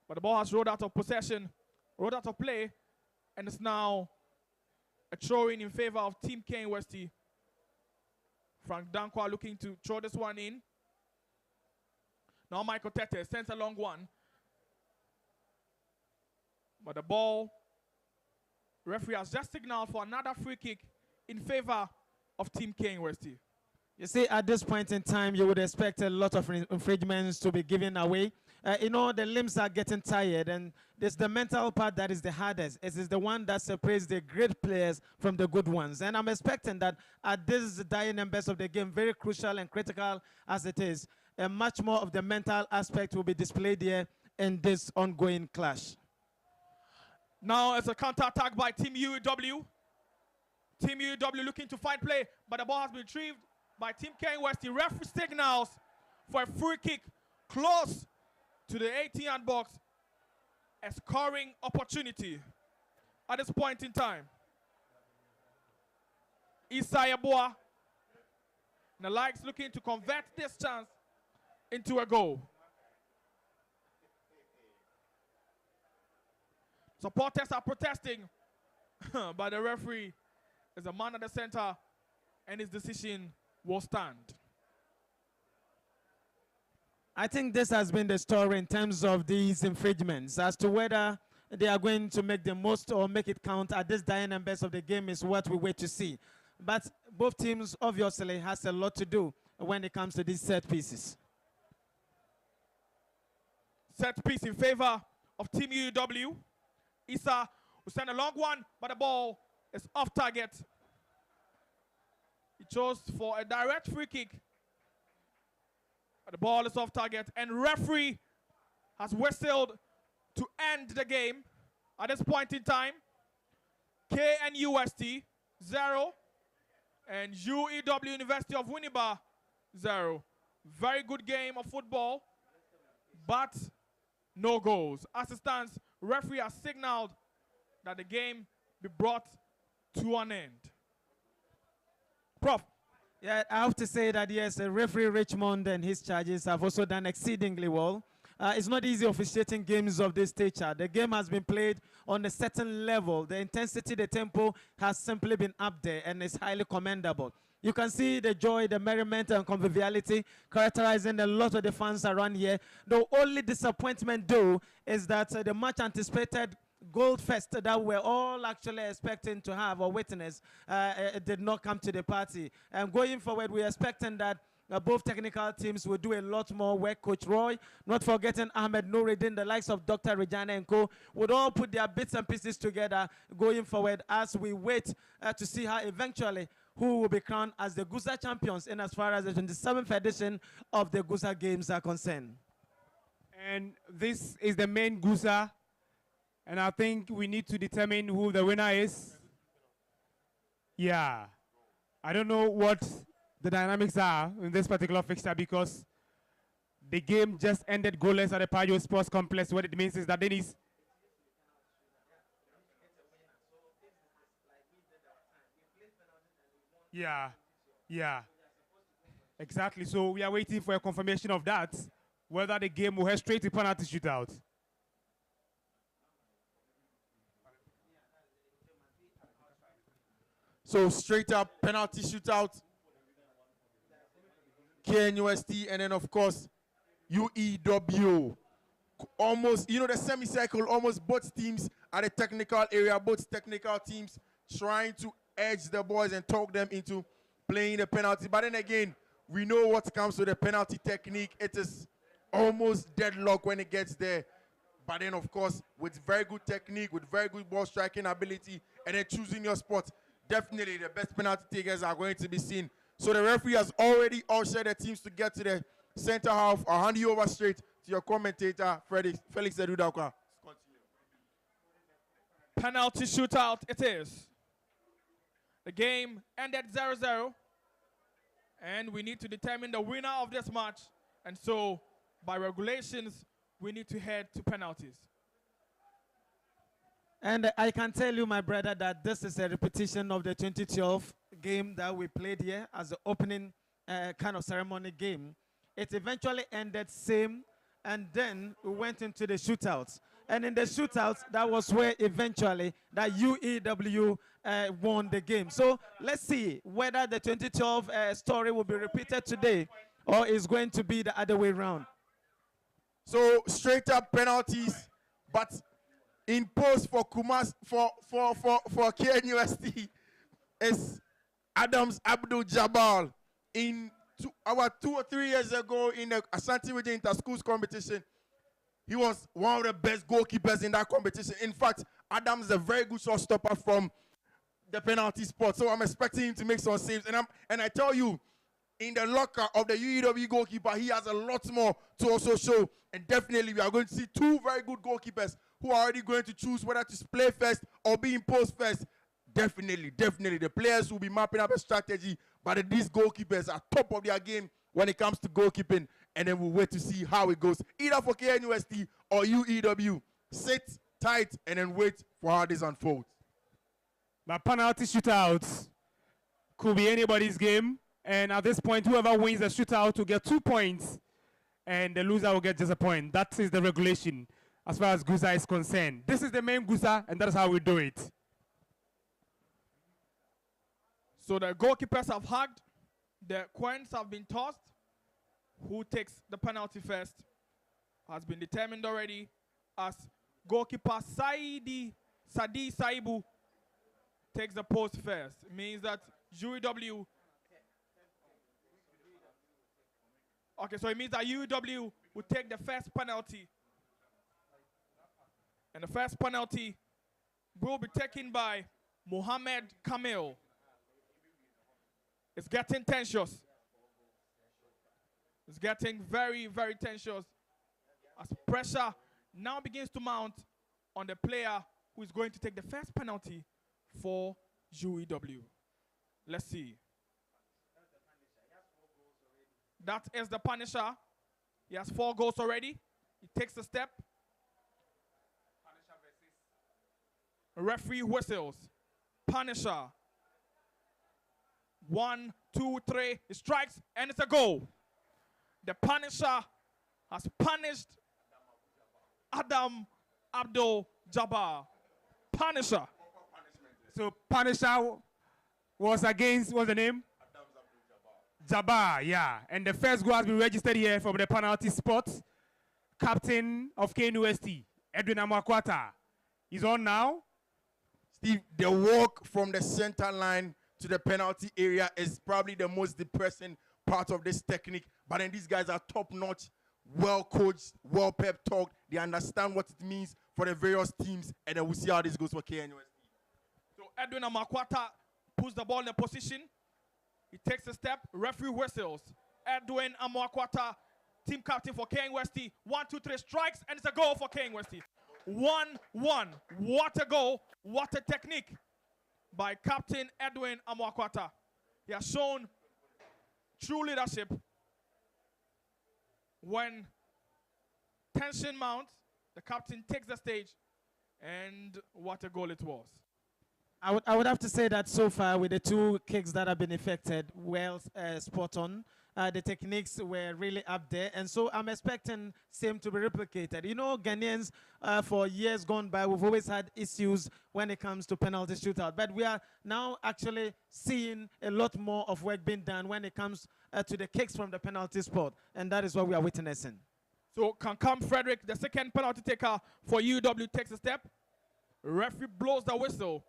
But the ball has rolled out of possession, rolled out of play, and it's now a throw-in in favor of Team KNUST. Frank Dankwa looking to throw this one in. Now Michael Tete sends a long one. But the ball, referee has just signaled for another free kick in favor of Team KNUST. You see, at this point in time, you would expect a lot of infringements to be given away. You know, the limbs are getting tired, and there's the mental part that is the hardest. It is the one that separates the great players from the good ones. And I'm expecting that at this dying embers of the game, very crucial and critical as it is, much more of the mental aspect will be displayed here in this ongoing clash. Now it's a counter-attack by Team UEW. Team UEW looking to find play, but the ball has been retrieved by Team KNUST. Referee signals for a free kick close to the 18-yard box. A scoring opportunity at this point in time. Isaiah Boa and the likes looking to convert this chance into a goal. Supporters are protesting, but the referee is a man at the center, and his decision will stand. I think this has been the story in terms of these infringements. As to whether they are going to make the most or make it count at this dying embers of the game is what we wait to see. But both teams obviously has a lot to do when it comes to these set pieces. Set piece in favor of Team UEW. Issa will send a long one, but the ball is off target. He chose for a direct free kick. But the ball is off target, and referee has whistled to end the game. At this point in time, KNUST 0 and UEW University of Winneba 0. Very good game of football, but no goals. As it stands, referee has signaled that the game be brought to an end. Prof. Yeah, I have to say that, yes, referee Richmond and his charges have also done exceedingly well. It's not easy officiating games of this stature. The game has been played on a certain level. The intensity, the tempo has simply been up there, and it's highly commendable. You can see the joy, the merriment, and conviviality characterizing a lot of the fans around here. The only disappointment, though, is that the much anticipated Gold Fest that we're all actually expecting to have or witness did not come to the party. And going forward, we're expecting that both technical teams will do a lot more work. Coach Roy, not forgetting Ahmed Noureddin, the likes of Dr. Regina and co, would all put their bits and pieces together going forward as we wait to see how eventually who will be crowned as the GUSA champions in as far as the 27th edition of the GUSA games are concerned. And this is the main GUSA, and I think we need to determine who the winner is. Yeah. I don't know what the dynamics are in this particular fixture because the game just ended goalless at the Pajo Sports Complex. What it means is that Dennis. Yeah, yeah, exactly. So we are waiting for a confirmation of that, whether the game will head straight to penalty shootout. So straight up penalty shootout, KNUST, and then of course UEW. Almost, you know, the semicircle, almost both teams at the technical area, both technical teams trying to edge the boys and talk them into playing the penalty. But then again, we know what comes with the penalty technique. It is almost deadlock when it gets there. But then, of course, with very good technique, with very good ball striking ability, and then choosing your spot, definitely the best penalty takers are going to be seen. So the referee has already ushered the teams to get to the center half. I'll hand you over straight to your commentator, Felix Edudauka. Penalty shootout it is. The game ended 0-0. And we need to determine the winner of this match. And so, by regulations, we need to head to penalties. And I can tell you, my brother, that this is a repetition of the 2012 game that we played here as the opening kind of ceremony game. It eventually ended same, and then we went into the shootouts. And in the shootouts, that was where eventually that UEW won the game. So let's see whether the 2012 story will be repeated today or is going to be the other way around. So straight up penalties, but in post for KNUST is Adams Abdul Jabal. About 2 or 3 years ago in the Ashanti Region Inter-Schools competition, he was one of the best goalkeepers in that competition. In fact, Adams is a very good shot stopper from the penalty spot. So I'm expecting him to make some saves. And I tell you, in the locker of the UEW goalkeeper, he has a lot more to also show. And definitely we are going to see 2 very good goalkeepers who are already going to choose whether to play first or be in post first. Definitely. The players will be mapping up a strategy, but these goalkeepers are top of their game when it comes to goalkeeping. And then we'll wait to see how it goes, either for KNUST or UEW. Sit tight and then wait for how this unfolds. But penalty shootouts could be anybody's game. And at this point, whoever wins the shootout will get 2 points, and the loser will get just a point. That is the regulation as far as GUSA is concerned. This is the main GUSA, and that is how we do it. So the goalkeepers have hugged, the coins have been tossed. Who takes the penalty first has been determined already, as goalkeeper Sadi Saibu takes the post first. It means that UEW. Okay, so it means that UEW will take the first penalty. And the first penalty will be taken by Mohamed Kamil. It's getting tensious. It's getting very, very tensious as pressure now begins to mount on the player who is going to take the first penalty for UEW. Let's see. That is the Punisher. He has 4 goals already. He takes a step. Referee whistles. Punisher. 1, 2, 3. He strikes, and it's a goal. The Punisher has punished Adam Abdul Jabbar. Punisher. So Punisher was against, what's the name? Jabbar, yeah. And the first goal has been registered here from the penalty spot. Captain of KNUST, Edwin Amakwata, is on now. Steve, the walk from the center line to the penalty area is probably the most depressing part of this technique. But then these guys are top-notch, well-coached, well-pep-talked. They understand what it means for the various teams, and then we'll see how this goes for KNUST. So Edwin Amakwata puts the ball in the position. He takes a step. Referee whistles. Edwin Amakwata, team captain for KNUST. 1, 2, 3 strikes, and it's a goal for KNUST. 1-1. What a goal. What a technique by Captain Edwin Amakwata. He has shown true leadership. When tension mounts, the captain takes the stage, and what a goal it was. I would have to say that so far, with the 2 kicks that have been effected, well spot on. The techniques were really up there, and so I'm expecting same to be replicated. You know, Ghanaians, for years gone by, we've always had issues when it comes to penalty shootout, but we are now actually seeing a lot more of work being done when it comes to the kicks from the penalty spot, and that is what we are witnessing. So Kankam Frederick, the second penalty taker for UW, takes a step. Referee blows the whistle.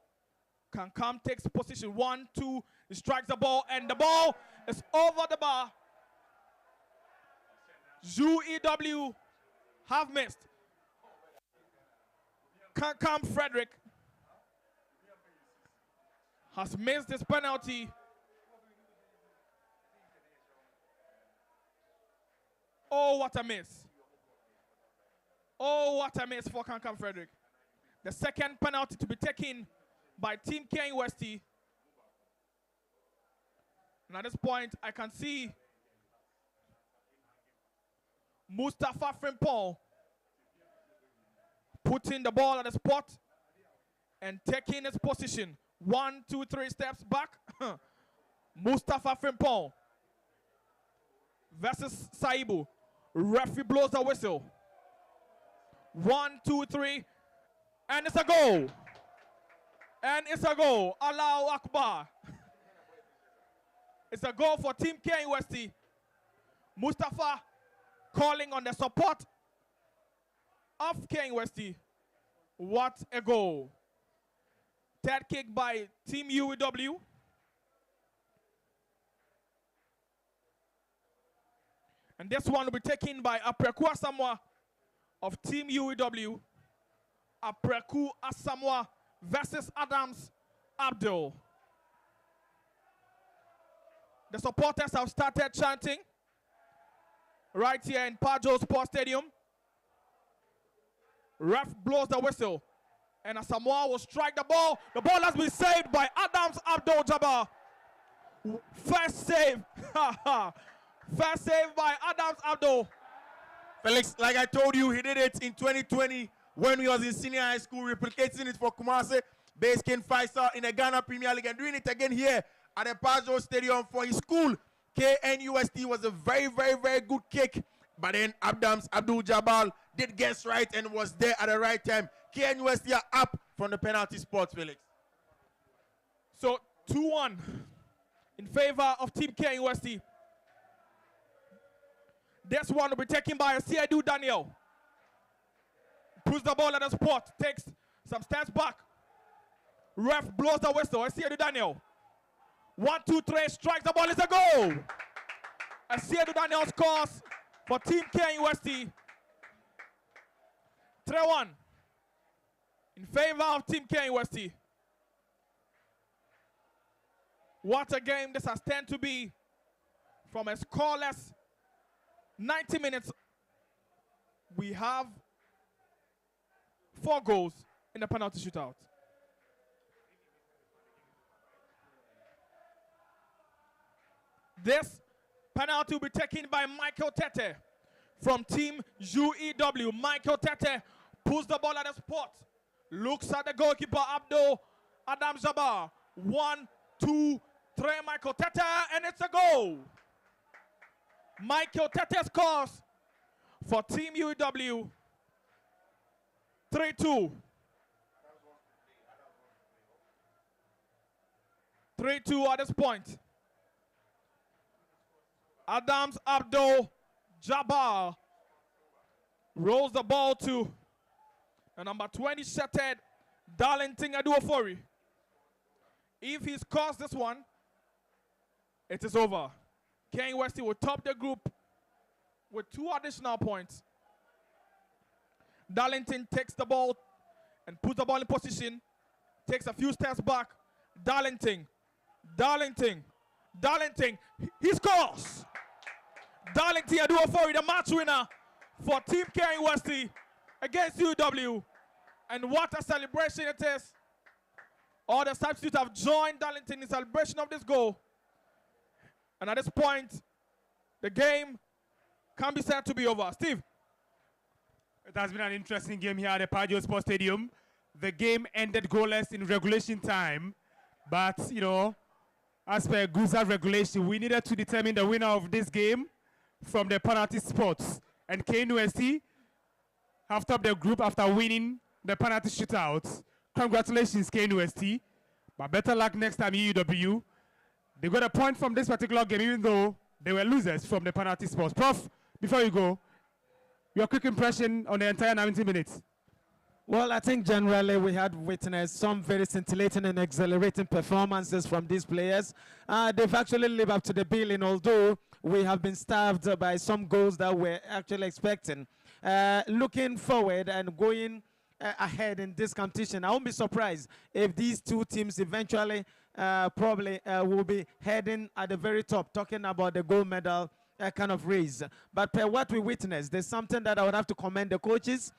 Kankam takes position. 1, 2, he strikes the ball, and the ball is over the bar. UEW have missed. Kankam Frederick has missed this penalty. Oh, what a miss. Oh, what a miss for Kankam Frederick. The second penalty to be taken by Team KNUST. And at this point, I can see Mustafa Frimpong putting the ball at the spot and taking his position. 1, 2, 3 steps back. Mustafa Frimpong versus Saibu. Referee blows the whistle. 1, 2, 3, and it's a goal. And it's a goal. Allahu Akbar. It's a goal for Team KNUST. Mustafa calling on the support of KNUST. What a goal. Third kick by Team UEW. And this one will be taken by Apreku Asamoah of Team UEW. Apreku Asamoah versus Adams Abdul. The supporters have started chanting right here in Pajo Sports Stadium. Ref blows the whistle. And Asamoah will strike the ball. The ball has been saved by Adams Abdul Jabbar. First save. First save by Adams Abdul. Felix, like I told you, he did it in 2020 when he was in senior high school, replicating it for Kumasi Base King Faisal in the Ghana Premier League and doing it again here at the Pajo Stadium for his school. KNUST was a very, very, very good kick. But then Adams Abdul Jabbar did guess right and was there at the right time. KNUST are up from the penalty spot, Felix. So 2-1 in favor of Team KNUST. This one will be taken by Asiedu Daniel. Puts the ball at the spot, takes some steps back. Ref blows the whistle. Asiedu Daniel. 1, 2, 3, strikes the ball. It's a goal. Asiedu Daniel scores for Team KNUST. 3-1 in favor of Team KNUST. What a game this has turned to be. From a scoreless 90 minutes, we have 4 goals in the penalty shootout. This penalty will be taken by Michael Tete from Team UEW. Michael Tete pulls the ball at the spot, looks at the goalkeeper Abdul Adam Jabbar. 1, 2, 3, Michael Tete, and it's a goal. Michael Tete scores for Team UEW. 3-2. 3-2 at this point. Adams Abdul Jabbar rolls the ball to the number 20 shattered Darlington Aduofori. If he scores this one, it is over. KNUST will top the group with 2 additional points. Darlington takes the ball and puts the ball in position, takes a few steps back. Darlington, he scores! Darlington Aduofori, the match winner for Team KNUST against UW. And what a celebration it is. All the substitutes have joined Darlington in celebration of this goal. And at this point, the game can be said to be over. Steve? It has been an interesting game here at the Pajo Sports Stadium. The game ended goalless in regulation time. But, you know, as per GUSA regulation, we needed to determine the winner of this game from the penalty spots. And KNUST have topped the group after winning the penalty shootout. Congratulations, KNUST. But better luck next time, UW. They got a point from this particular game, even though they were losers from the penalty spots. Prof, before you go, your quick impression on the entire 90 minutes. Well, I think generally we had witnessed some very scintillating and exhilarating performances from these players. They've actually lived up to the billing, although we have been starved by some goals that we're actually expecting. Looking forward and going ahead in this competition, I won't be surprised if these two teams eventually probably will be heading at the very top, talking about the gold medal kind of race. But per what we witnessed, there's something that I would have to commend the coaches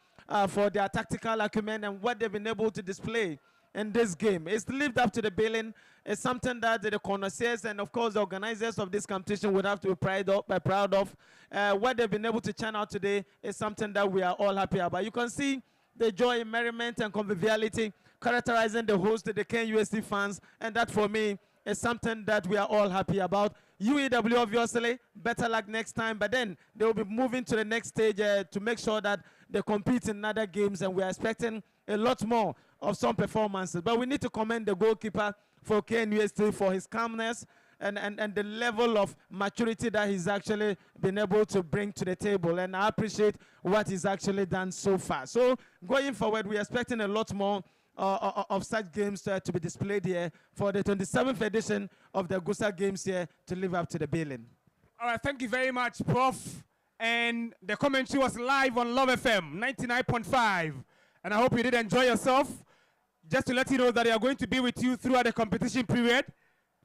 for their tactical acumen and what they've been able to display in this game. It's lived up to the billing. It's something that the connoisseurs and, of course, the organizers of this competition would have to be proud of. What they've been able to churn out today is something that we are all happy about. You can see the joy, merriment, and conviviality characterizing the host, the KNUST fans, and that, for me, is something that we are all happy about. UEW, obviously, better luck next time, but then they will be moving to the next stage to make sure that they compete in other games, and we are expecting a lot more of some performances. But we need to commend the goalkeeper for KNUST for his calmness and the level of maturity that he's actually been able to bring to the table. And I appreciate what he's actually done so far. So going forward, we're expecting a lot more of such games to be displayed here for the 27th edition of the GUSA games here to live up to the billing. All right, thank you very much, Prof. And the commentary was live on Love FM 99.5. And I hope you did enjoy yourself. Just to let you know that they are going to be with you throughout the competition period.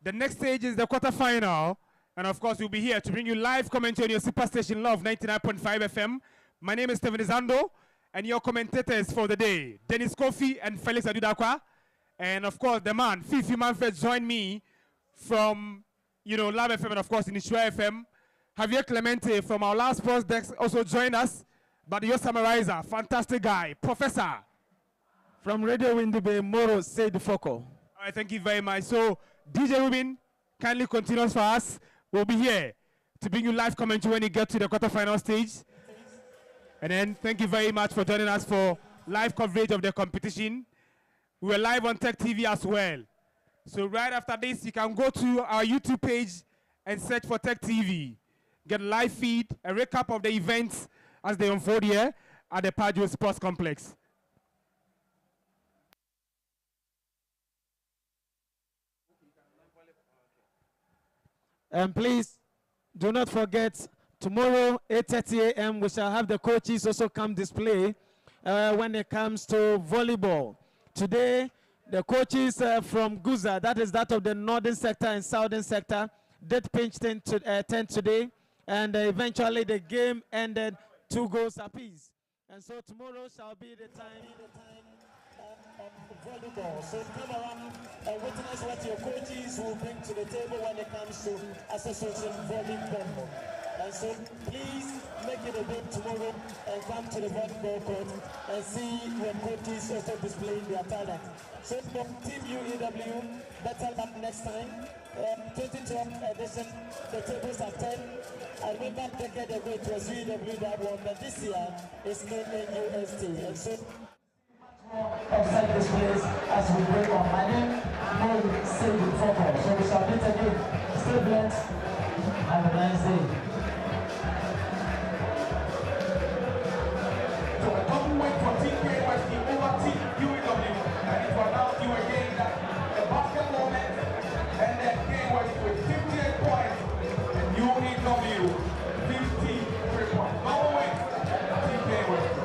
The next stage is the quarterfinal. And of course, we'll be here to bring you live commentary on your superstation Love 99.5 FM. My name is Stephen Izando, and your commentators for the day, Dennis Kofi and Felix Adudakwa. And of course, the man, Fifi Manfred, joined me from, Love FM and of course, Inishua FM. Javier Clemente from our last sports desk also joined us. But your summarizer, fantastic guy, Professor. From Radio Windube, Moro Said Foko. All right, thank you very much. So, DJ Rubin, kindly continue for us. We'll be here to bring you live commentary when you get to the quarterfinal stage. And then, thank you very much for joining us for live coverage of the competition. We are live on Tech TV as well. So, right after this, you can go to our YouTube page and search for Tech TV. Get live feed, a recap of the events as they unfold here at the Pajo Sports Complex. And please do not forget, tomorrow 8:30 a.m. we shall have the coaches also come display when it comes to volleyball. Today, the coaches from GUSA, that is that of the northern sector and southern sector, did pinch 10 today, and eventually the game ended 2 goals apiece. And so tomorrow shall be the time volleyball. So come around and witness what your coaches will bring to the table when it comes to association volleyball. And so please make it a date tomorrow and come to the volleyball court and see your coaches also displaying their talent. So for Team UEW, better luck next time. 2012 edition, the tables are 10. I remember a decade ago it was UEW that won, but this year it's KNUST. And so outside this place as we break on. My name is Save Focus. So we shall meet again. Stay blessed. Have a nice day. So don't wait for Team KNUST over Team UEW. And it will now do again a basket moment. And then KNUST with 58 points. And UEW 53 points. No way. Team KNUST.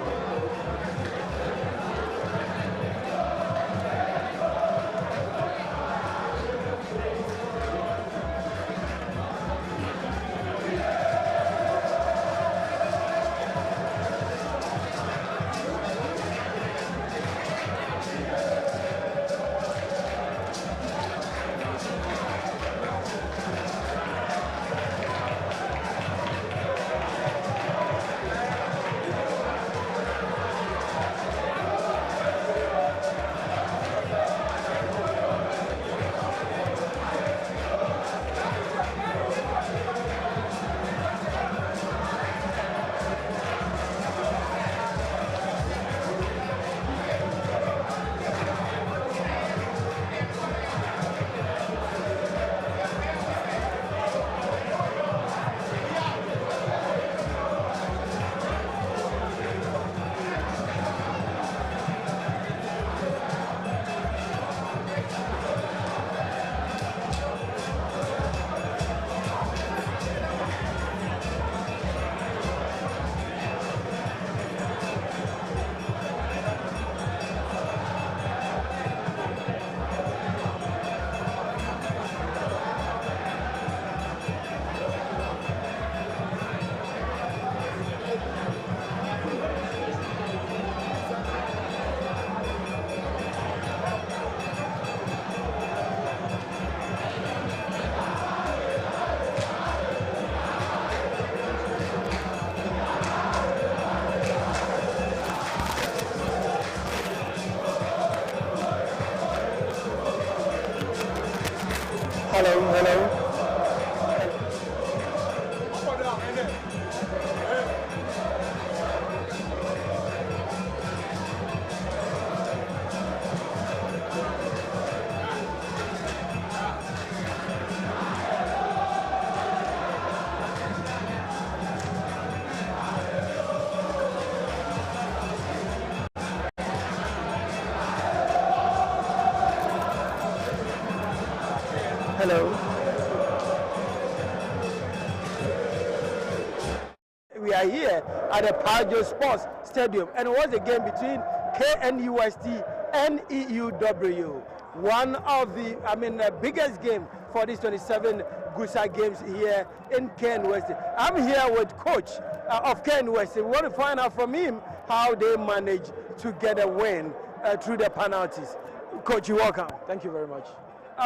We are here at the Pajo Sports Stadium, and it was a game between KNUST and UEW. One of the, biggest game for these 27 GUSA games here in KNUST. I'm here with coach of KNUST. We want to find out from him how they managed to get a win through the penalties. Coach, you're welcome. Thank you very much.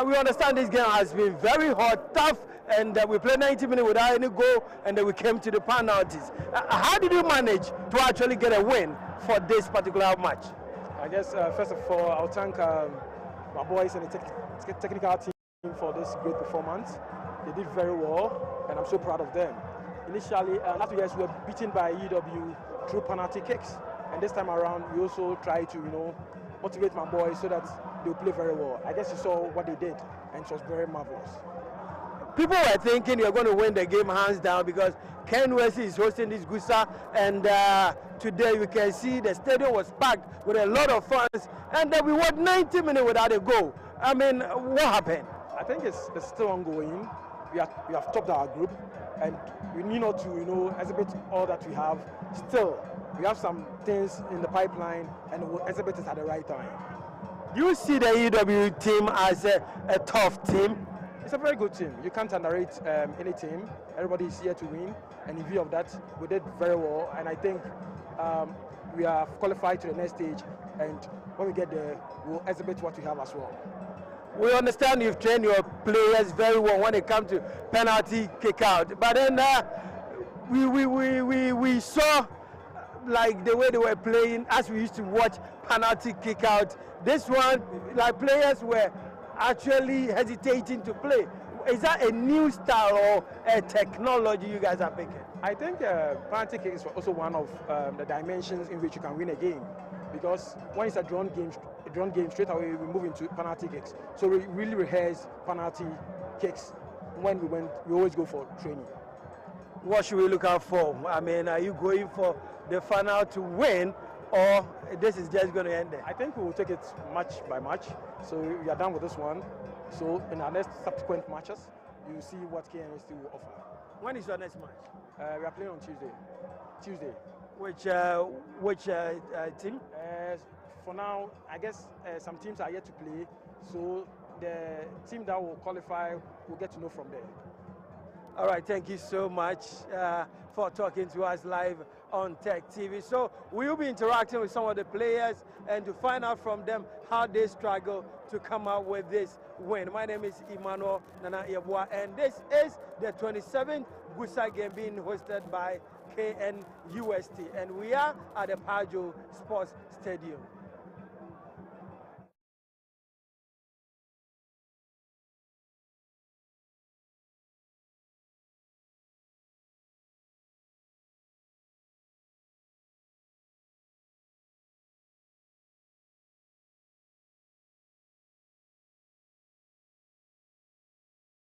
We understand this game has been very hot, tough, and we played 90 minutes without any goal, and then we came to the penalties. How did you manage to actually get a win for this particular match? I guess, first of all, I'll thank my boys and the technical team for this great performance. They did very well, and I'm so proud of them. Initially, last 2 years, we were beaten by UEW through penalty kicks, and this time around, we also try to, motivate my boys so that they'll play very well. I guess you saw what they did, and it was very marvelous. People were thinking you're going to win the game hands down because KNUST is hosting this GUSA, and today we can see the stadium was packed with a lot of fans, and then we went 90 minutes without a goal. What happened? I think it's still ongoing. We have topped our group, and we need not to exhibit all that we have. Still, we have some things in the pipeline, and we'll exhibit it at the right time. You see the UEW team as a tough team? It's a very good team. You can't underrate any team. Everybody is here to win, and in view of that, we did very well, and I think we are qualified to the next stage, and when we get there, we'll exhibit what we have as well. We understand you've trained your players very well when it comes to penalty kick out, but then we saw like the way they were playing as we used to watch penalty kick out. This one, like players were actually hesitating to play. Is that a new style or a technology you guys are picking? I think penalty kick is also one of the dimensions in which you can win a game, because when it's a drawn game, straight away we move into penalty kicks. So we really rehearse penalty kicks when we always go for training. What should we look out for? Are you going for the final to win, or this is just going to end there? I think we will take it match by match. So we are done with this one. So in our next subsequent matches, you will see what KNUST will offer. When is your next match? We are playing on Tuesday. Which team? For now, I guess some teams are yet to play. So the team that will qualify will get to know from there. All right, thank you so much for talking to us live on Tech TV. So we'll be interacting with some of the players and to find out from them how they struggle to come out with this win. My name is Emmanuel Nana Yabua, and this is the 27th GUSA game being hosted by KNUST, and we are at the Pajo Sports Stadium.